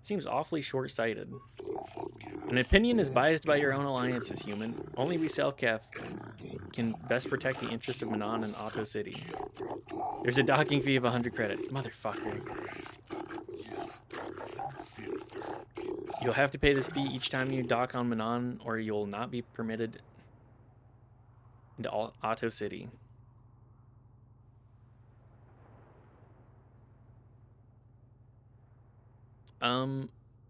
Seems awfully short-sighted. An opinion is biased by your own alliances, human. Only we Selkath can best protect the interests of Manon and Otto City. There's a docking fee of 100 credits. Motherfucker. You'll have to pay this fee each time you dock on Manon, or you'll not be permitted into Otto City.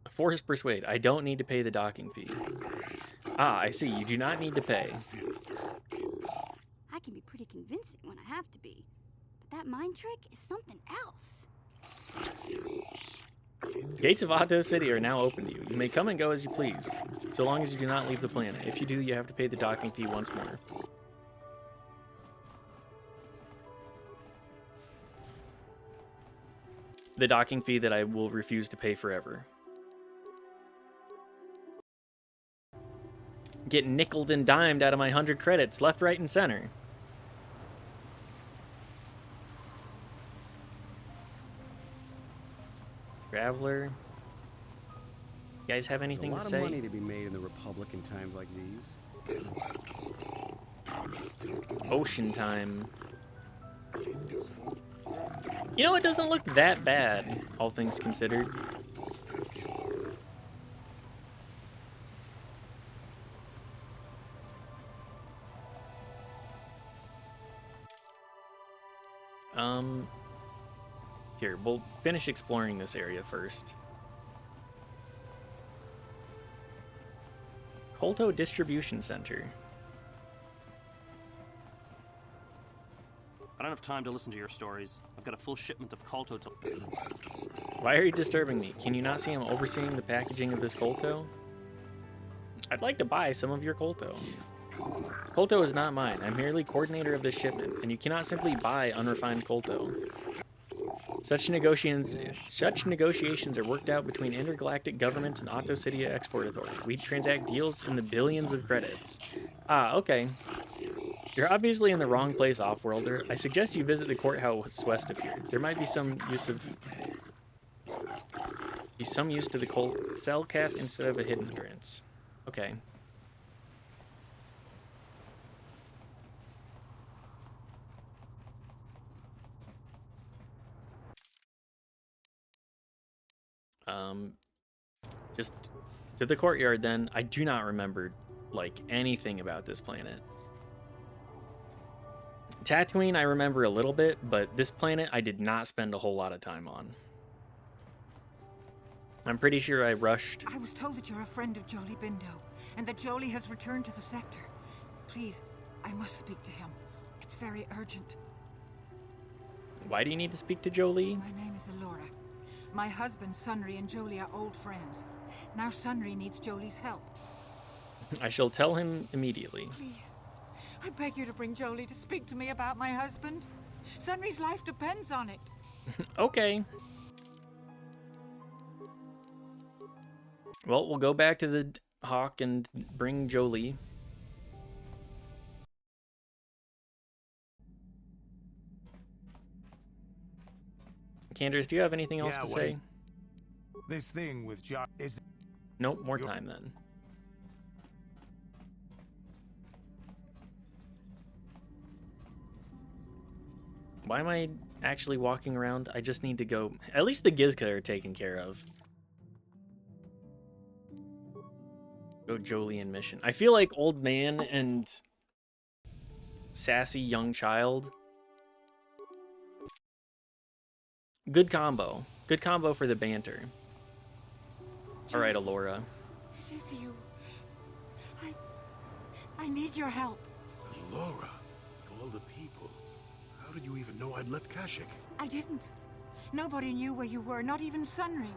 Force persuade. I don't need to pay the docking fee. Ah, I see. You do not need to pay. I can be pretty convincing when I have to be. But that mind trick is something else. Gates of Otto City are now open to you. You may come and go as you please, so long as you do not leave the planet. If you do, you have to pay the docking fee once more. The docking fee that I will refuse to pay forever. Get nickeled and dimed out of my 100 credits, left, right, and center. Traveler. You guys have anything to say? There's a lot of money to be made in the Republic in times like these. Ocean time. You know, it doesn't look that bad, all things considered. Here, we'll finish exploring this area first. Kolto Distribution Center. I don't have time to listen to your stories. I've got a full shipment of Kolto to... Why are you disturbing me? Can you not see I'm overseeing the packaging of this Kolto? I'd like to buy some of your Kolto. Kolto is not mine. I'm merely coordinator of this shipment, and you cannot simply buy unrefined Kolto. Such negotiations are worked out between intergalactic governments and Otto City Export Authority. We transact deals in the billions of credits. Ah, okay. You're obviously in the wrong place, Offworlder. I suggest you visit the courthouse west of here. There might be some use to the Selkath instead of a hidden entrance. Okay. Just to the courtyard then. I do not remember, like, anything about this planet. Tatooine I remember a little bit, but this planet I did not spend a whole lot of time on. I'm pretty sure I rushed. I was told that you're a friend of Jolee Bindo, and that Jolee has returned to the sector. Please, I must speak to him. It's very urgent. Why do you need to speak to Jolee? My name is Alora. My husband, Sunry, and Jolee are old friends. Now Sunry needs Jolie's help. I shall tell him immediately. Please, I beg you to bring Jolee to speak to me about my husband. Sunry's life depends on it. Okay. Well, we'll go back to the Hawk and bring Jolee. Candace, do you have anything else to say? This thing with Jar is... Nope, more time then. Why am I actually walking around? I just need to go... At least the Gizka are taken care of. Go Jolee and mission. I feel like old man and sassy young child. Good combo. Good combo for the banter. All right, Alora. It is you. I need your help. Alora, of all the people, how did you even know I'd left Kashyyyk? I didn't. Nobody knew where you were, not even Sunry.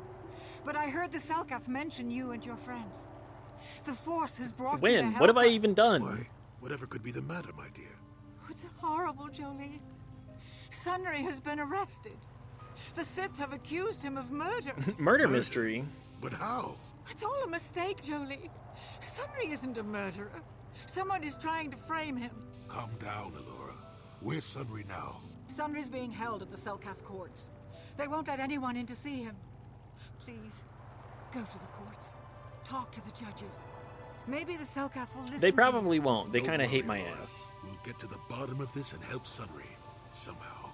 But I heard the Selkath mention you and your friends. The Force has brought you to When? help What have I us. even done? Why, Whatever could be the matter, my dear? It's horrible, Jolie. Sunry has been arrested. The Sith have accused him of murder. Murder mystery. But how? It's all a mistake, Jolie. Sunry isn't a murderer. Someone is trying to frame him. Calm down, Alora. Where's Sunry now? Sunry's being held at the Selkath courts. They won't let anyone in to see him. Please, go to the courts. Talk to the judges. Maybe the Selkath will listen. They probably won't. They kind of hate my ass. We'll get to the bottom of this and help Sunry. Somehow.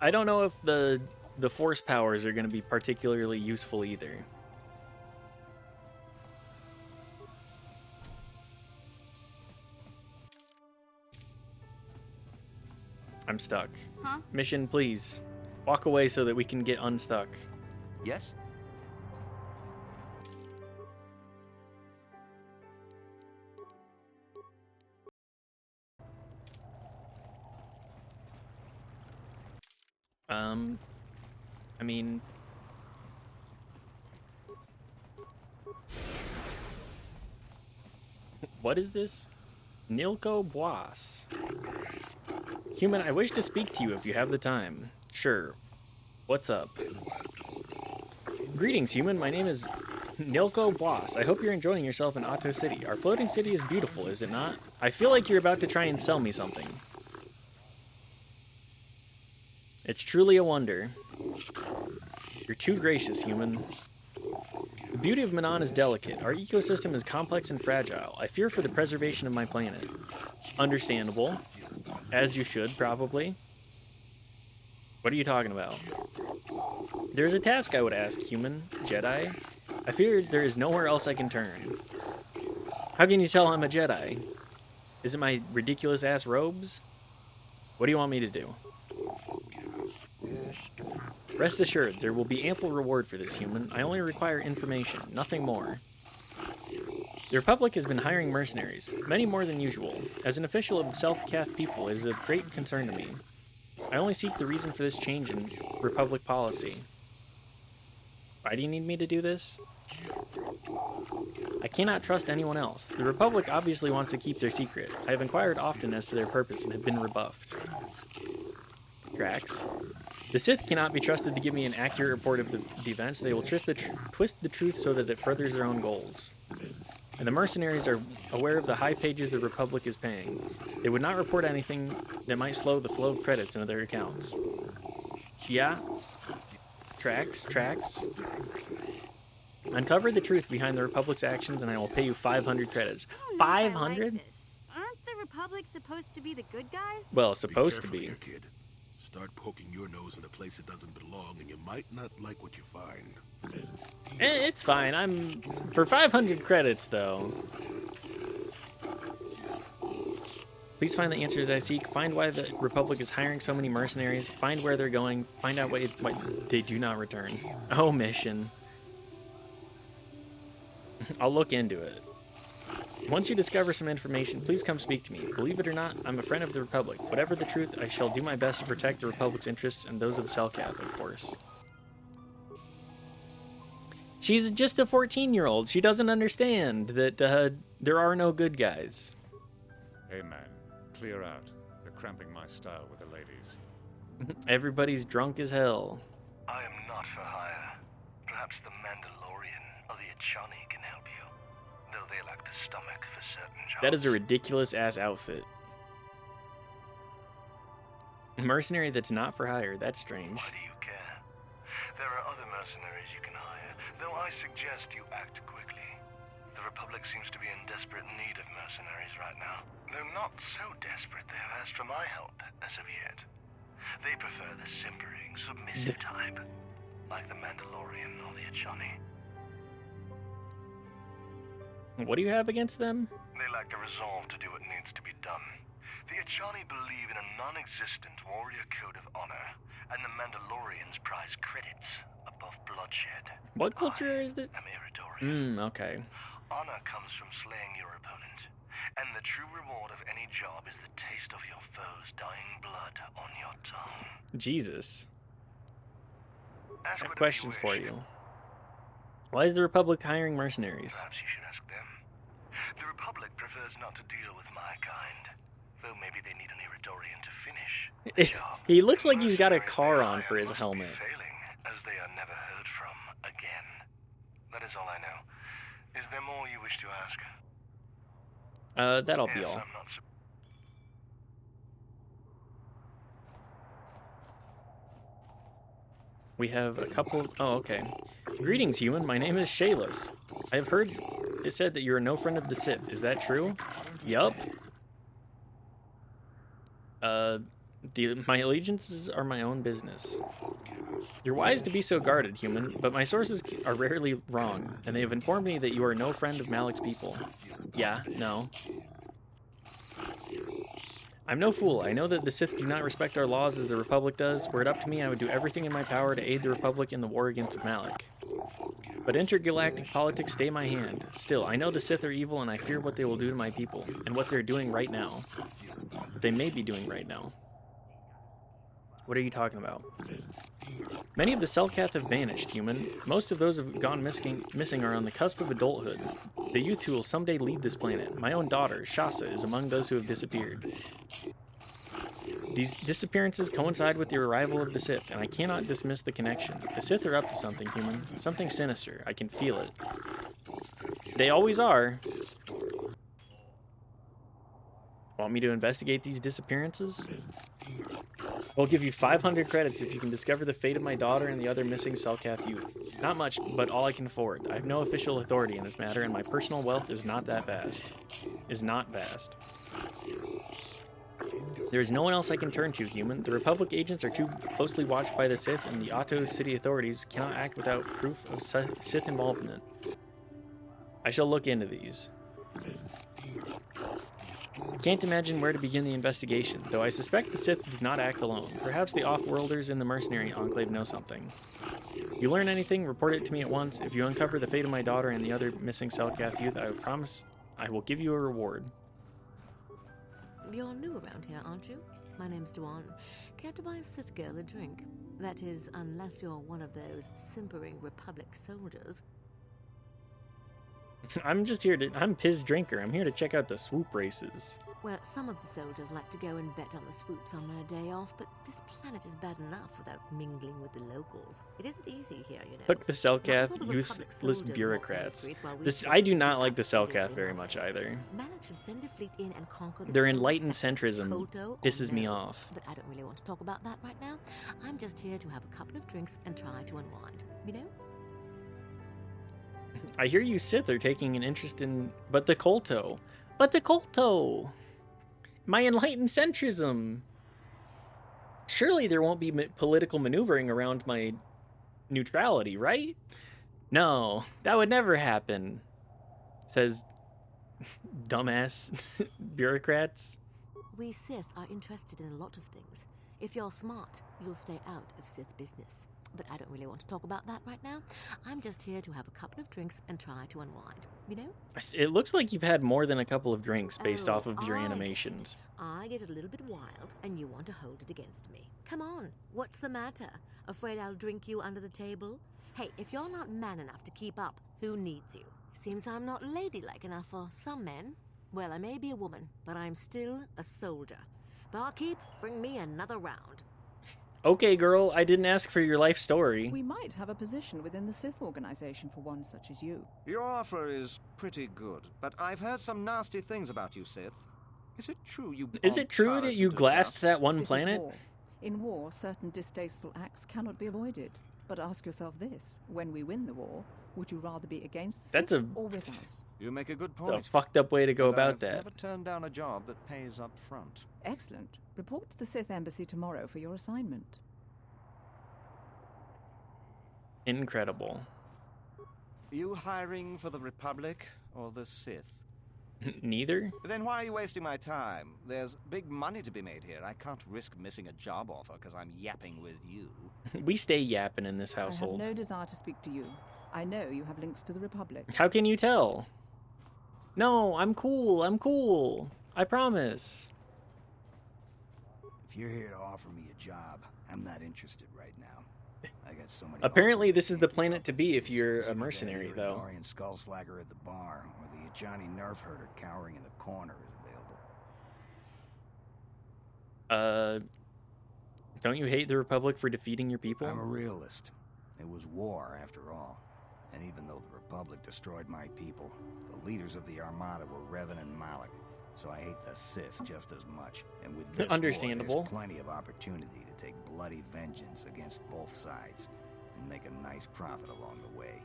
I don't know if the force powers are going to be particularly useful either. I'm stuck. Huh? Mission, please. Walk away so that we can get unstuck. Yes? I mean... What is this? Nilko Boas. Human, I wish to speak to you if you have the time. Sure. What's up? Greetings, human. My name is Nilko Boas. I hope you're enjoying yourself in Otto City. Our floating city is beautiful, is it not? I feel like you're about to try and sell me something. It's truly a wonder. You're too gracious, human. The beauty of Manon is delicate. Our ecosystem is complex and fragile. I fear for the preservation of my planet. Understandable. As you should, probably. What are you talking about? There's a task I would ask, human. Jedi. I fear there is nowhere else I can turn. How can you tell I'm a Jedi? Is it my ridiculous-ass robes? What do you want me to do? Rest assured, there will be ample reward for this, human. I only require information, nothing more. The Republic has been hiring mercenaries, many more than usual. As an official of the Selkath people, it is of great concern to me. I only seek the reason for this change in Republic policy. Why do you need me to do this? I cannot trust anyone else. The Republic obviously wants to keep their secret. I have inquired often as to their purpose and have been rebuffed. Drax. The Sith cannot be trusted to give me an accurate report of the events. They will twist the truth so that it furthers their own goals. And the mercenaries are aware of the high pages the Republic is paying. They would not report anything that might slow the flow of credits into their accounts. Yeah? Drax. Uncover the truth behind the Republic's actions and I will pay you 500 credits. 500? Aren't the Republic supposed to be the good guys? Well, supposed to be. Here, kid. Start poking your nose in a place it doesn't belong, and you might not like what you find. It's fine. I'm... For 500 credits, though. Please find the answers I seek. Find why the Republic is hiring so many mercenaries. Find where they're going. Find out why they do not return. Oh, mission. I'll look into it. Once you discover some information, please come speak to me. Believe it or not, I'm a friend of the Republic. Whatever the truth, I shall do my best to protect the Republic's interests and those of the Selkath, of course. She's just a 14-year-old. She doesn't understand that there are no good guys. Hey man, clear out. You're cramping my style with the ladies. Everybody's drunk as hell. I am not for hire. Perhaps the Mandalorian or the Echani can help you. Though they lack the stomach for certain jobs. That is a ridiculous-ass outfit. Mercenary that's not for hire. That's strange. Why do you care? There are other mercenaries you can hire, though I suggest you act quickly. The Republic seems to be in desperate need of mercenaries right now. Though not so desperate they have asked for my help as of yet. They prefer the simpering, submissive type, like the Mandalorian or the Echani. What do you have against them? They lack the resolve to do what needs to be done. The Echani believe in a non-existent warrior code of honor, and the Mandalorians prize credits above bloodshed. What culture is this? I'm Eridorian. Okay. Honor comes from slaying your opponent, and the true reward of any job is the taste of your foe's dying blood on your tongue. Jesus. I have questions for you. Why is the Republic hiring mercenaries? Perhaps you should ask them. The Republic prefers prefers not to deal with my kind. Though maybe they need an Iridorian to finish the job. He looks like he's got a car on for his helmet. Failing, as they are never heard from again. That is all I know. Is there more you wish to ask? That'll be Yes, all. I'm not We have a couple. Oh, okay. Greetings, human. My name is Shayless. I've heard it said that you're no friend of the Sith. Is that true? Yup. My allegiances are my own business. You're wise to be so guarded, human, but my sources are rarely wrong, and they have informed me that you are no friend of Malik's people. Yeah, no. I'm no fool. I know that the Sith do not respect our laws as the Republic does. Were it up to me, I would do everything in my power to aid the Republic in the war against Malik. But intergalactic politics stay my hand. Still, I know the Sith are evil, and I fear what they will do to my people, and what they're doing right now. They may be doing right now. What are you talking about? Many of the Selkath have vanished, human. Most of those who have gone missing are on the cusp of adulthood. The youth who will someday lead this planet. My own daughter, Shasa, is among those who have disappeared. These disappearances coincide with the arrival of the Sith, and I cannot dismiss the connection. The Sith are up to something, human. Something sinister. I can feel it. They always are. Want me to investigate these disappearances? I'll give you 500 credits if you can discover the fate of my daughter and the other missing Selkath youth. Not much, but all I can afford. I have no official authority in this matter, and my personal wealth is not that vast. There is no one else I can turn to, human. The Republic agents are too closely watched by the Sith, and the Otto City authorities cannot act without proof of Sith involvement. I shall look into these. I can't imagine where to begin the investigation, though I suspect the Sith did not act alone. Perhaps the off-worlders in the Mercenary Enclave know something. If you learn anything, report it to me at once. If you uncover the fate of my daughter and the other missing Selkath youth, I promise I will give you a reward. You're new around here, aren't you? My name's Duan. Care to buy a Sith girl a drink? That is, unless you're one of those simpering Republic soldiers. I'm Piz Drinker. I'm here to check out the swoop races. Well, some of the soldiers like to go and bet on the swoops on their day off, but this planet is bad enough without mingling with the locals. It isn't easy here, you know. Fuck the Selkath, useless bureaucrats. I do not like the Selkath very much either. Malik should send a fleet in and conquer the Their enlightened centrism pisses me off. But I don't really want to talk about that right now. I'm just here to have a couple of drinks and try to unwind, you know? I hear you Sith are taking an interest in... But the Kolto! My enlightened centrism! Surely there won't be political maneuvering around my neutrality, right? No, that would never happen. Says dumbass bureaucrats. We Sith are interested in a lot of things. If you're smart, you'll stay out of Sith business. But I don't really want to talk about that right now. I'm just here to have a couple of drinks and try to unwind, you know? It looks like you've had more than a couple of drinks based off of your animations. I get a little bit wild, and you want to hold it against me. Come on, what's the matter? Afraid I'll drink you under the table? Hey, if you're not man enough to keep up, who needs you? Seems I'm not ladylike enough for some men. Well, I may be a woman, but I'm still a soldier. Barkeep, bring me another round. Okay, girl, I didn't ask for your life story. We might have a position within the Sith organization for one such as you. Your offer is pretty good, but I've heard some nasty things about you, Sith. Is it true you... Is it true that you glassed that one This planet? is war. In war, certain distasteful acts cannot be avoided. But ask yourself this: when we win the war, would you rather be against the Sith or with us? You make a good It's point. a fucked up way to go And about I've that. never turned down a job that pays up front. Excellent. Report to the Sith Embassy tomorrow for your assignment. Incredible. Are you hiring for the Republic or the Sith? Neither? Then why are you wasting my time? There's big money to be made here. I can't risk missing a job offer because I'm yapping with you. We stay yapping in this household. I have no desire to speak to you. I know you have links to the Republic. How can you tell? No, I'm cool. I promise. If you're here to offer me a job, I'm not interested right now. I got so many. Apparently this is the planet to be if you're a mercenary, though. Skull Slagger at the bar, or the a Johnny Nerf herder cowering in the corner is available. Don't you hate the Republic for defeating your people? I'm a realist. It was war, after all. And even though the Republic destroyed my people, the leaders of the Armada were Revan and Malak. So I hate the Sith just as much. And with this Understandable. war, there's plenty of opportunity to take bloody vengeance against both sides and make a nice profit along the way.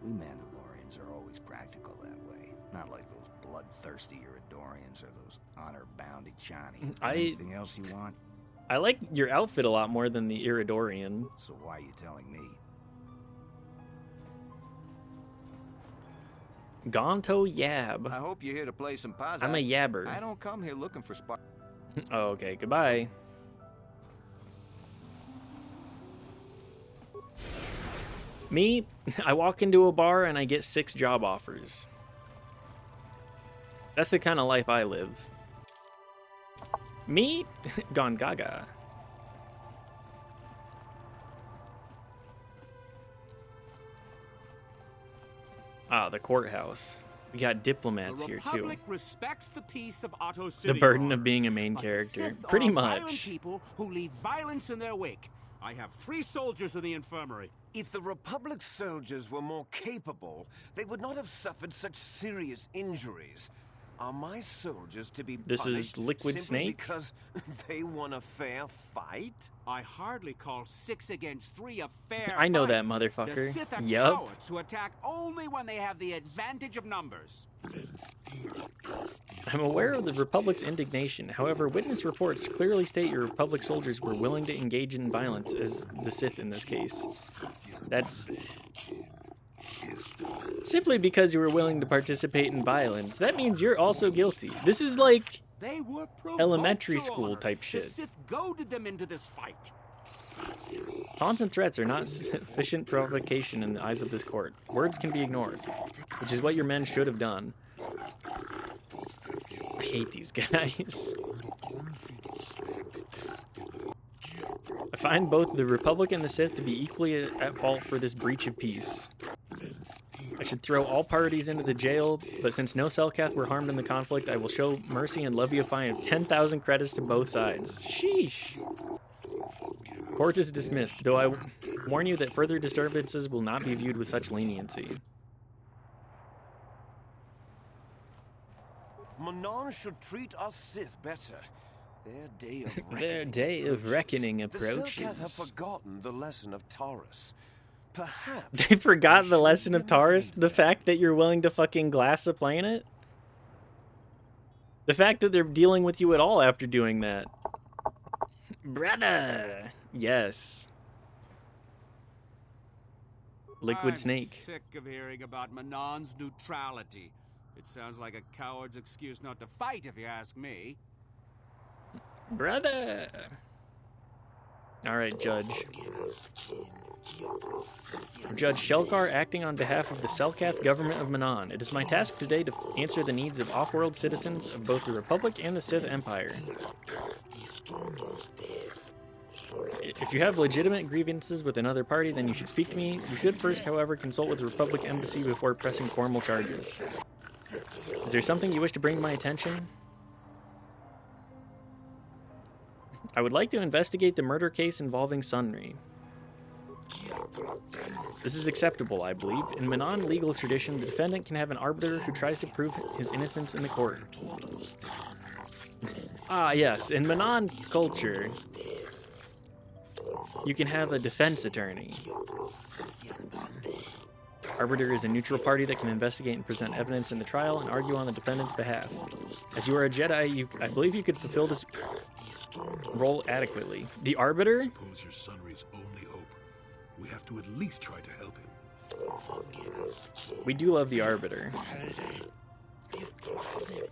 We Mandalorians are always practical that way. Not like those bloodthirsty Iridorians or those honor-bound Ichani. Anything else you want? I like your outfit a lot more than the Iridorian. So why are you telling me? Gonto Yab. I hope you're here to play some Pazak. I'm a yabber. I don't come here looking for spark. Oh, okay, goodbye. Me, I walk into a bar and I get 6 job offers. That's the kind of life I live. Me, gone gaga. Ah, the courthouse. We got diplomats here too. The Republic respects the peace of Otto City. The burden of being a main character, pretty Violent much. people who leave violence in their wake. I have 3 soldiers in the infirmary. If the Republic's soldiers were more capable, they would not have suffered such serious injuries. Are my soldiers to be This is punished Liquid simply Snake? because they won a fair fight? I hardly call 6 against 3 a fair I know fight. that motherfucker. The Sith are Yup. cowards who attack only when they have the advantage of numbers. I'm aware of the Republic's indignation. However, witness reports clearly state your Republic soldiers were willing to engage in violence, as the Sith in this case. That's simply because you were willing to participate in violence. That means you're also guilty. This is like They were elementary provoked, Your school Honor. type The shit. Sith goaded them into this fight. Taunts and threats are not sufficient provocation in the eyes of this court. Words can be ignored, which is what your men should have done. I hate these guys. I find both the Republic and the Sith to be equally at fault for this breach of peace. I should throw all parties into the jail, but since no Selkath were harmed in the conflict, I will show mercy and levy a fine of 10,000 credits to both sides. Sheesh. Court is dismissed, though I warn you that further disturbances will not be viewed with such leniency. Manon should treat us Sith better. Their day of reckoning Their day of reckoning The Selkath have approaches. forgotten the lesson of Taurus. Perhaps They forgot the lesson of Taurus? The fact that you're willing to fucking glass a planet? The fact that they're dealing with you at all after doing that. Brother! Yes. Liquid I'm Snake. Sick of hearing about Manon's neutrality. It sounds like a coward's excuse not to fight, if you ask me. Brother! Alright, Judge. Judge Shelkar, acting on behalf of the Selkath government of Manon. It is my task today to answer the needs of off-world citizens of both the Republic and the Sith Empire. If you have legitimate grievances with another party, then you should speak to me. You should first, however, consult with the Republic Embassy before pressing formal charges. Is there something you wish to bring to my attention? I would like to investigate the murder case involving Sunri. This is acceptable, I believe. In Manon legal tradition, the defendant can have an arbiter who tries to prove his innocence in the court. Ah, yes. In Manon culture, you can have a defense attorney. Arbiter is a neutral party that can investigate and present evidence in the trial and argue on the defendant's behalf. As you are a Jedi, I believe you could fulfill this role adequately. The Arbiter? Suppose you're Sunry's only hope. We have to at least try to help him. We do love the Arbiter.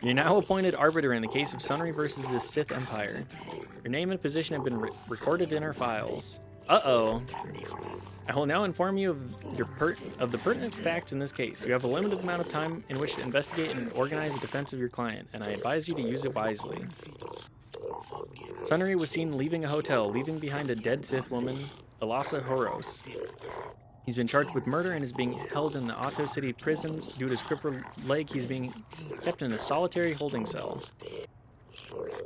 You're now appointed Arbiter in the case of Sunry versus the Sith Empire. Your name and position have been recorded in our files. Uh-oh. I will now inform you of the pertinent facts in this case. You have a limited amount of time in which to investigate and organize the defense of your client, and I advise you to use it wisely. Sunry was seen leaving a hotel, leaving behind a dead Sith woman, Elasa Horos. He's been charged with murder and is being held in the Otto City prisons. Due to his crippled leg, he's being kept in a solitary holding cell.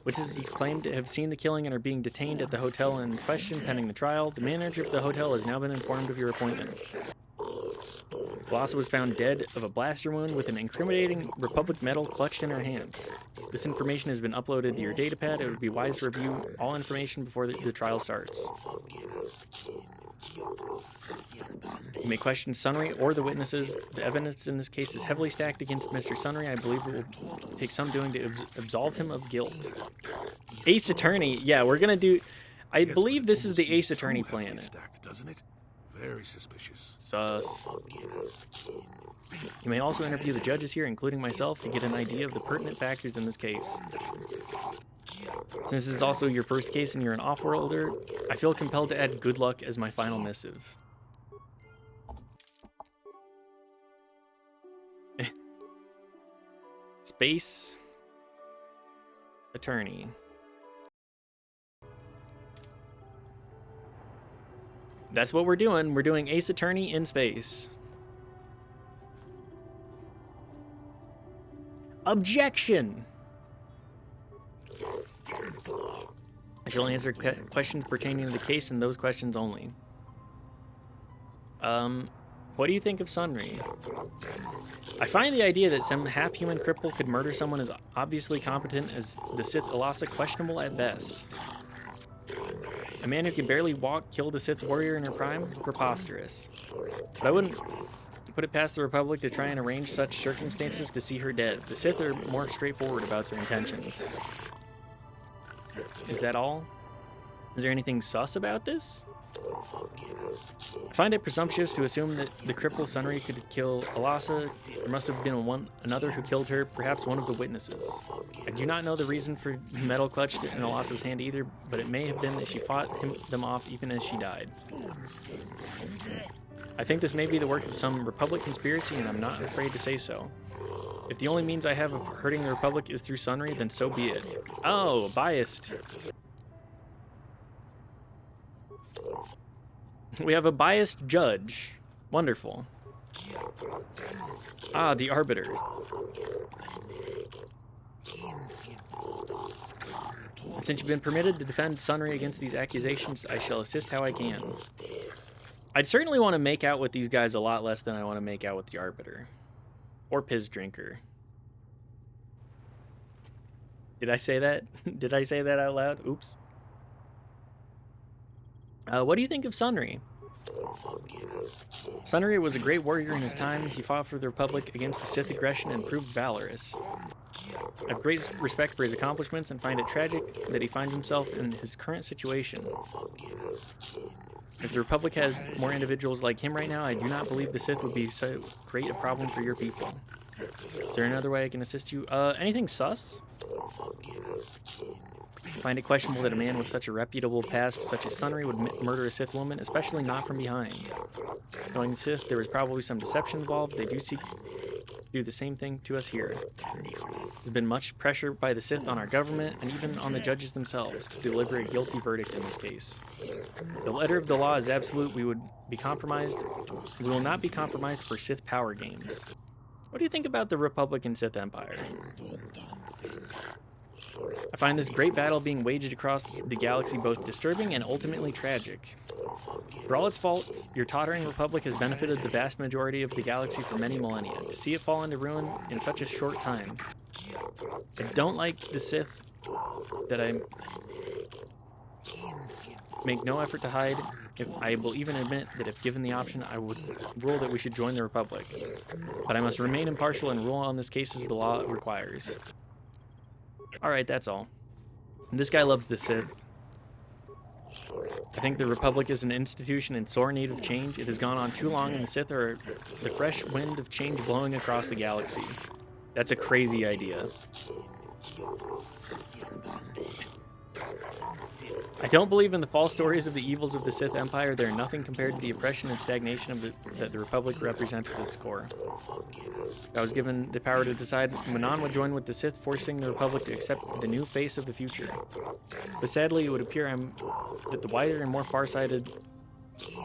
Witnesses claim to have seen the killing and are being detained at the hotel in question pending the trial. The manager of the hotel has now been informed of your appointment. Glossa was found dead of a blaster wound with an incriminating Republic medal clutched in her hand. This information has been uploaded to your datapad. It would be wise to review all information before the trial starts. You may question Sunry or the witnesses. The evidence in this case is heavily stacked against Mr. Sunry. I believe it will take some doing to absolve him of guilt. Ace Attorney. Yeah, we're going to do... I believe this is the Ace Attorney plan. Stacked, doesn't it? Very suspicious. Sus. You may also interview the judges here, including myself, to get an idea of the pertinent factors in this case. Since it's also your first case and you're an off-worlder, I feel compelled to add good luck as my final missive. Space Attorney. That's what we're doing. We're doing Ace Attorney in space. Objection! I shall answer questions pertaining to the case and those questions only. What do you think of Sunry? I find the idea that some half-human cripple could murder someone as obviously competent as the Sith Alasa questionable at best. A man who can barely walk killed a Sith warrior in her prime? Preposterous. But I wouldn't put it past the Republic to try and arrange such circumstances to see her dead. The Sith are more straightforward about their intentions. Is that all? Is there anything sus about this? I find it presumptuous to assume that the cripple Sunry could kill Alasa. There must have been another who killed her, perhaps one of the witnesses. I do not know the reason for the metal clutched in Alasa's hand either, but it may have been that she fought them off even as she died. I think this may be the work of some Republic conspiracy, and I'm not afraid to say so. If the only means I have of hurting the Republic is through Sunry, then so be it. Oh, biased. We have a biased judge. Wonderful. Ah, the Arbiter. Since you've been permitted to defend Sunry against these accusations, I shall assist how I can. I'd certainly want to make out with these guys a lot less than I want to make out with the Arbiter. Or Piz Drinker. Did I say that? Did I say that out loud? Oops. What do you think of Sunry? Sunry was a great warrior in his time. He fought for the Republic against the Sith aggression and proved valorous. I have great respect for his accomplishments and find it tragic that he finds himself in his current situation. If the Republic had more individuals like him right now, I do not believe the Sith would be so great a problem for your people. Is there another way I can assist you? Anything sus? I find it questionable that a man with such a reputable past such as Sunry would murder a Sith woman, especially not from behind. Knowing the Sith, there was probably some deception involved. They do seek to do the same thing to us here. There's been much pressure by the Sith on our government and even on the judges themselves to deliver a guilty verdict in this case. The letter of the law is absolute. We would be compromised. We will not be compromised for Sith power games. What do you think about the Republic and Sith Empire? I find this great battle being waged across the galaxy both disturbing and ultimately tragic. For all its faults, your tottering Republic has benefited the vast majority of the galaxy for many millennia. To see it fall into ruin in such a short time. I don't like the Sith that I make no effort to hide. I will even admit that if given the option, I would rule that we should join the Republic. But I must remain impartial and rule on this case as the law requires. Alright, that's all. And this guy loves the Sith. I think the Republic is an institution in sore need of change. It has gone on too long, and the Sith are the fresh wind of change blowing across the galaxy. That's a crazy idea. I don't believe in the false stories of the evils of the Sith Empire. They are nothing compared to the oppression and stagnation that the Republic represents at its core. If I was given the power to decide, Manon would join with the Sith, forcing the Republic to accept the new face of the future. But sadly, it would appear that the wider and more far-sighted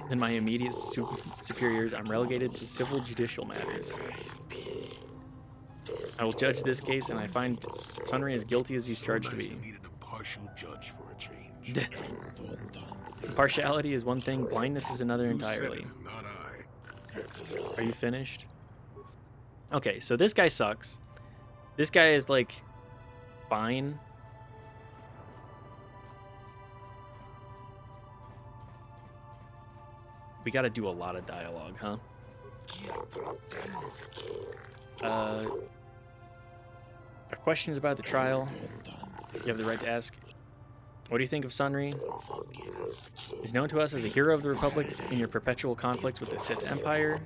than my immediate superiors, I'm relegated to civil judicial matters. I will judge this case, and I find Sunry as guilty as he's charged to be. Need an impartial judge for a change. Impartiality is one thing, blindness is another You said entirely. it, not I. Are you finished? Okay, so this guy sucks. This guy is, like, fine. We gotta do a lot of dialogue, huh? Our questions about the trial. You have the right to ask. What do you think of Sunry? He's known to us as a hero of the Republic in your perpetual conflicts with the Sith Empire.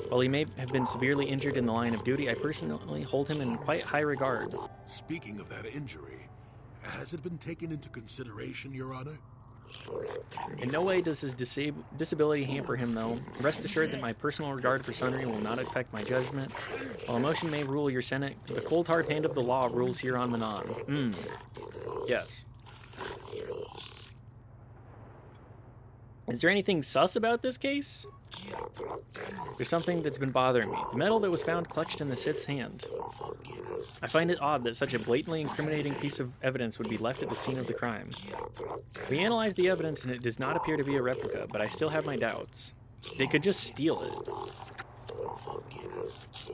While he may have been severely injured in the line of duty, I personally hold him in quite high regard. Speaking of that injury, has it been taken into consideration, Your Honor? In no way does his disability hamper him, though. Rest assured that my personal regard for Sunry will not affect my judgment. While emotion may rule your Senate, the cold hard hand of the law rules here on Manaan. Yes. Is there anything sus about this case? There's something that's been bothering me. The medal that was found clutched in the Sith's hand. I find it odd that such a blatantly incriminating piece of evidence would be left at the scene of the crime. We analyzed the evidence and it does not appear to be a replica, but I still have my doubts. They could just steal it.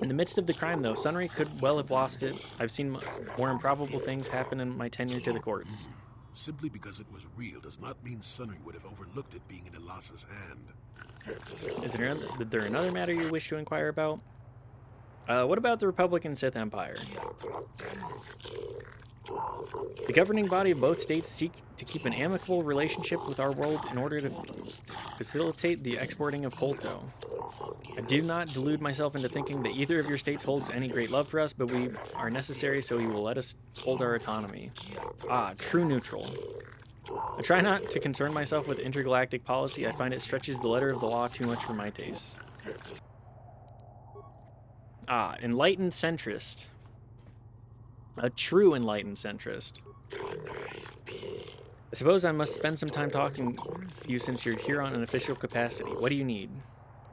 In the midst of the crime, though, Sunry could well have lost it. I've seen more improbable things happen in my tenure to the courts. Simply because it was real does not mean Sunry would have overlooked it being in Elas's hand. Is there another matter you wish to inquire about? What about the Republican Sith Empire? The governing body of both states seek to keep an amicable relationship with our world in order to facilitate the exporting of Kolto. I do not delude myself into thinking that either of your states holds any great love for us, but we are necessary, so he will let us hold our autonomy. Ah, true neutral. I try not to concern myself with intergalactic policy. I find it stretches the letter of the law too much for my taste. Ah, enlightened centrist. A true enlightened centrist. I suppose I must spend some time talking to you since you're here on an official capacity. What do you need?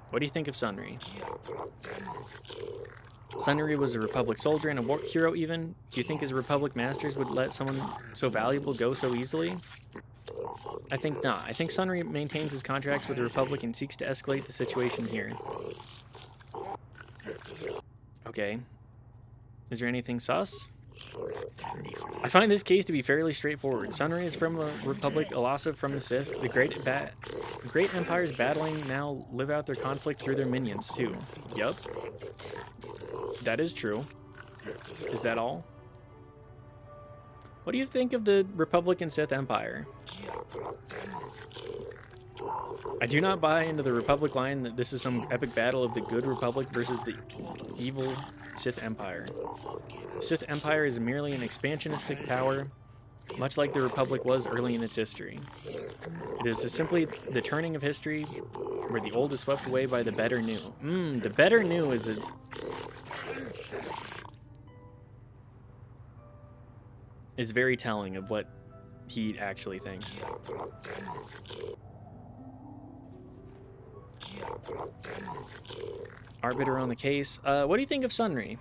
What do you think of Sunry? Sunry was a Republic soldier and a war hero even. Do you think his Republic masters would let someone so valuable go so easily? I think not. I think Sunry maintains his contracts with the Republic and seeks to escalate the situation here. Okay. Is there anything sus? I find this case to be fairly straightforward. Sunry is from the Republic, Elasa from the Sith. The great empires battling now live out their conflict through their minions, too. Yup. That is true. Is that all? What do you think of the Republic and Sith Empire? I do not buy into the Republic line that this is some epic battle of the good Republic versus the evil Sith Empire. The Sith Empire is merely an expansionistic power, much like the Republic was early in its history. It is simply the turning of history where the old is swept away by the better new. The better new is very telling of what he actually thinks. Arbiter on the case. What do you think of Sunry?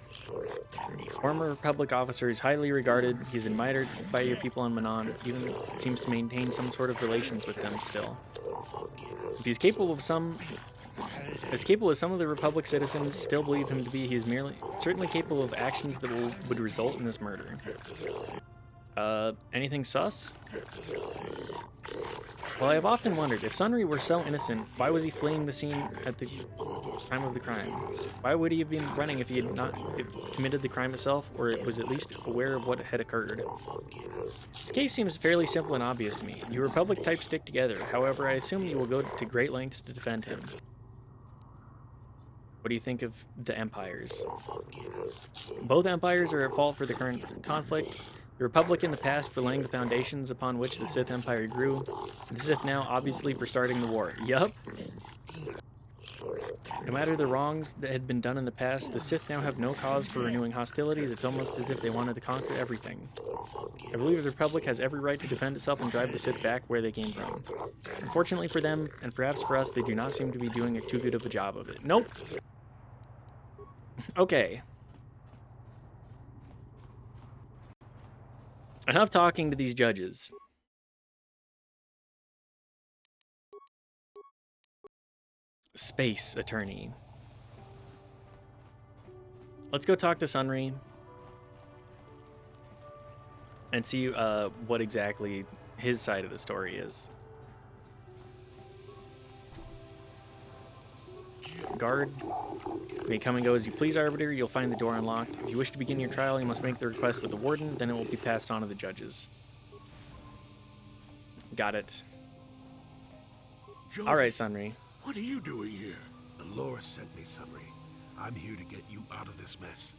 Former Republic officer is highly regarded. He's admired by your people on Manaan. Even seems to maintain some sort of relations with them still. If he's capable of some... As capable as some of the Republic citizens still believe him to be, he is certainly capable of actions that would result in this murder. Anything sus? Well, I have often wondered, if Sunry were so innocent, why was he fleeing the scene at the time of the crime? Why would he have been running if he had not committed the crime itself, or was at least aware of what had occurred? This case seems fairly simple and obvious to me. You Republic types stick together, however, I assume you will go to great lengths to defend him. What do you think of the empires? Both empires are at fault for the current conflict. The Republic in the past for laying the foundations upon which the Sith Empire grew. The Sith now obviously for starting the war. Yup. No matter the wrongs that had been done in the past, the Sith now have no cause for renewing hostilities. It's almost as if they wanted to conquer everything. I believe the Republic has every right to defend itself and drive the Sith back where they came from. Unfortunately for them, and perhaps for us, they do not seem to be doing too good of a job of it. Nope. Okay. Enough talking to these judges. Space attorney. Let's go talk to Sunry and see what exactly his side of the story is. Guard may come and go as you please, Arbiter. You'll find the door unlocked. If you wish to begin your trial, you must make the request with the Warden, then it will be passed on to the judges. Got it. Joel, all right, Sunry. What are you doing here? Dolores sent me, Sunry. I'm here to get you out of this mess.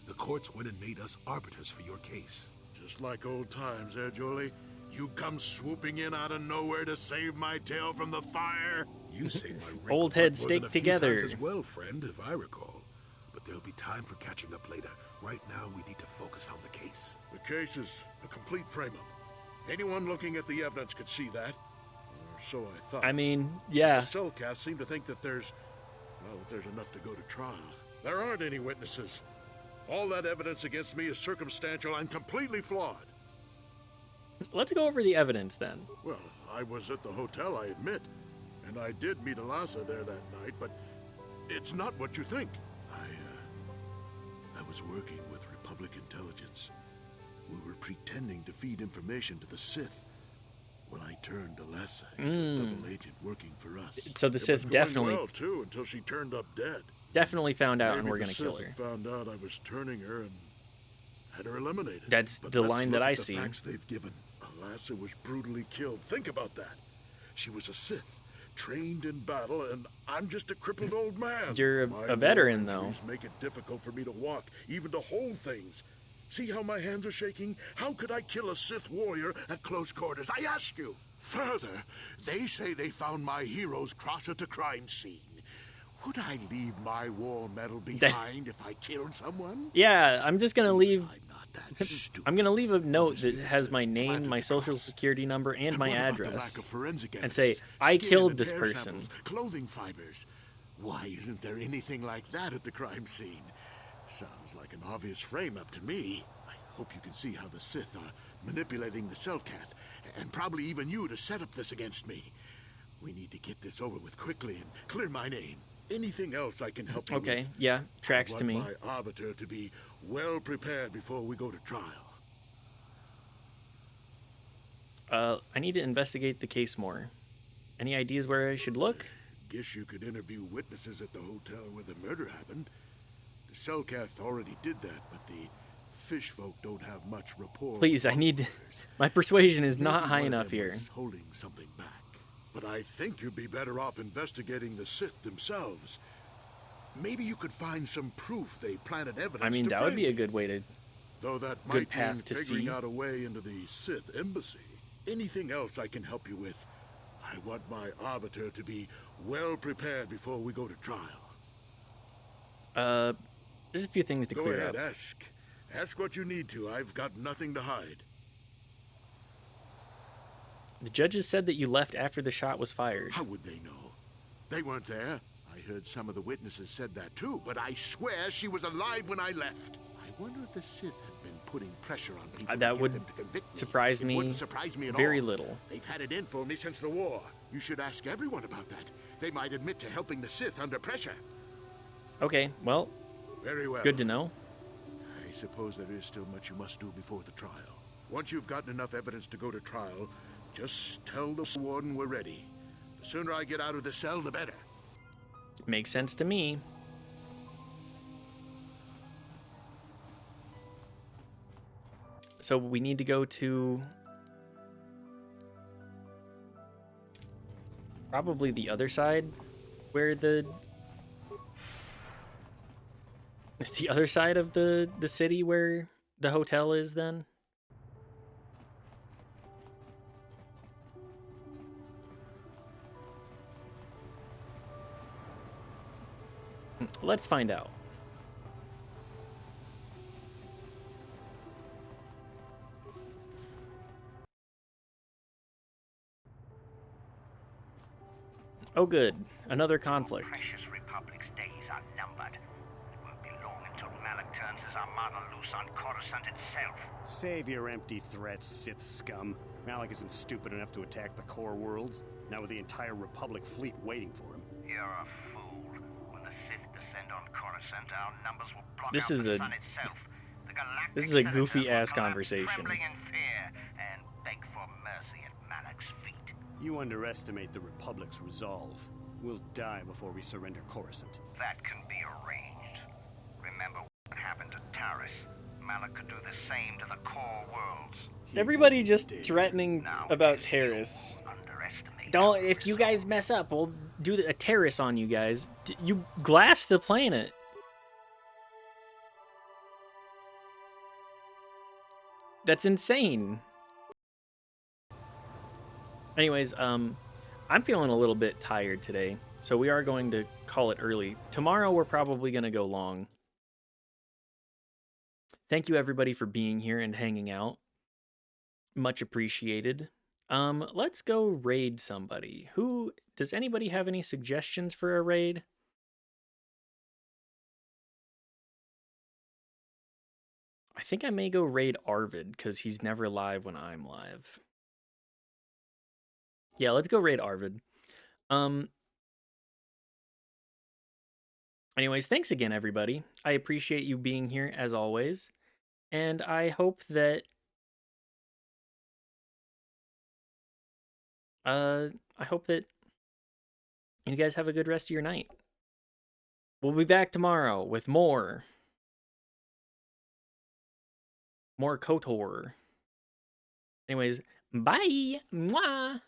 The courts went and made us arbiters for your case. Just like old times, eh, Jolie? You come swooping in out of nowhere to save my tail from the fire? You saved my wrinkled Old head butt more than stake a few together. times as well, friend, if I recall. But there'll be time for catching up later. Right now, we need to focus on the case. The case is a complete frame-up. Anyone looking at the evidence could see that. Or so I thought. I mean, yeah. The Cellcast seem to think that there's enough to go to trial. There aren't any witnesses. All that evidence against me is circumstantial and completely flawed. Let's go over the evidence then. Well, I was at the hotel, I admit. And I did meet Elasa there that night, but it's not what you think. I was working with Republic intelligence. We were pretending to feed information to the Sith. When I turned Elasa into a double agent working for us. So the Sith definitely well, too, until she turned up dead. Definitely found out, Maybe and we're the gonna Sith kill her. Found out I was turning her and had her eliminated. That's But the let's line look that at I the see. facts they've given. Elasa was brutally killed. Think about that. She was a Sith, trained in battle, and I'm just a crippled old man. You're My a veteran, war though. injuries make it difficult for me to walk, even to hold things. See how my hands are shaking? How could I kill a Sith warrior at close quarters? I ask you. Further, they say they found my hero's cross at the crime scene. Would I leave my war medal behind if I killed someone? Yeah, I'm just gonna leave. I'm gonna leave a note that has my name, my social security number, and my what about the address, lack of forensic and say evidence? I Skin killed and this hair person. samples, clothing fibers. Why isn't there anything like that at the crime scene? Sounds like an obvious frame-up to me. I hope you can see how the Sith are manipulating the Cellcat, and probably even you to set up this against me. We need to get this over with quickly and clear my name. Anything else I can help you with? Okay, yeah, tracks I to me. want my arbiter to be well prepared before we go to trial. I need to investigate the case more. Any ideas where I should look? Guess you could interview witnesses at the hotel where the murder happened. The Cellcath already did that, but the fish folk don't have much rapport. Please, I need. My persuasion is not Maybe high one of enough them here. was holding something back. But I think you'd be better off investigating the Sith themselves. Maybe you could find some proof they planted evidence. I mean, to that would frame be a you. good way to. Though that good might path mean to figuring see. out a way into the Sith embassy. Anything else I can help you with? I want my arbiter to be well prepared before we go to trial. There's a few things to Go clear ahead, up. ask. Ask what you need to. I've got nothing to hide. The judges said that you left after the shot was fired. How would they know? They weren't there. I heard some of the witnesses said that too, but I swear she was alive when I left. I wonder if the Sith have been putting pressure on people to That get would them to convict me. surprise It me wouldn't surprise me at very all. little. They've had it in for me since the war. You should ask everyone about that. They might admit to helping the Sith under pressure. Okay, well, Very well. good to know. I suppose there is still much you must do before the trial. Once you've gotten enough evidence to go to trial, just tell the warden we're ready. The sooner I get out of the cell, the better. Makes sense to me. So we need to go to probably the other side where the it's the other side of the city where the hotel is then. Let's find out. Oh good, another conflict. Precious Republic's days are numbered. It won't be long until Malak turns his armada loose on Coruscant itself. Save your empty threats, Sith scum. Malak isn't stupid enough to attack the core worlds, not with the entire Republic fleet waiting for him. You're a fool. When the Sith descend on Coruscant, our numbers will block This out is the a sun itself. The galactic this is a senators goofy will ass come out conversation. trembling in fear and beg for mercy at Malak's feet. You underestimate the Republic's resolve. We'll die before we surrender Coruscant. That can be arranged. Remember what happened to Taris. Malak could do the same to the core worlds. Everybody just threatening about terrorists. Don't, if you guys mess up, we'll do a terrorist on you guys. You glass the planet. That's insane. Anyways, I'm feeling a little bit tired today, so we are going to call it early. Tomorrow we're probably going to go long. Thank you everybody for being here and hanging out. Much appreciated. Let's go raid somebody. Does anybody have any suggestions for a raid? I think I may go raid Arvid because he's never live when I'm live. Yeah, let's go raid Arvid. Anyways, thanks again, everybody. I appreciate you being here as always. And I hope that you guys have a good rest of your night. We'll be back tomorrow with more KOTOR. Anyways, bye. Mwah.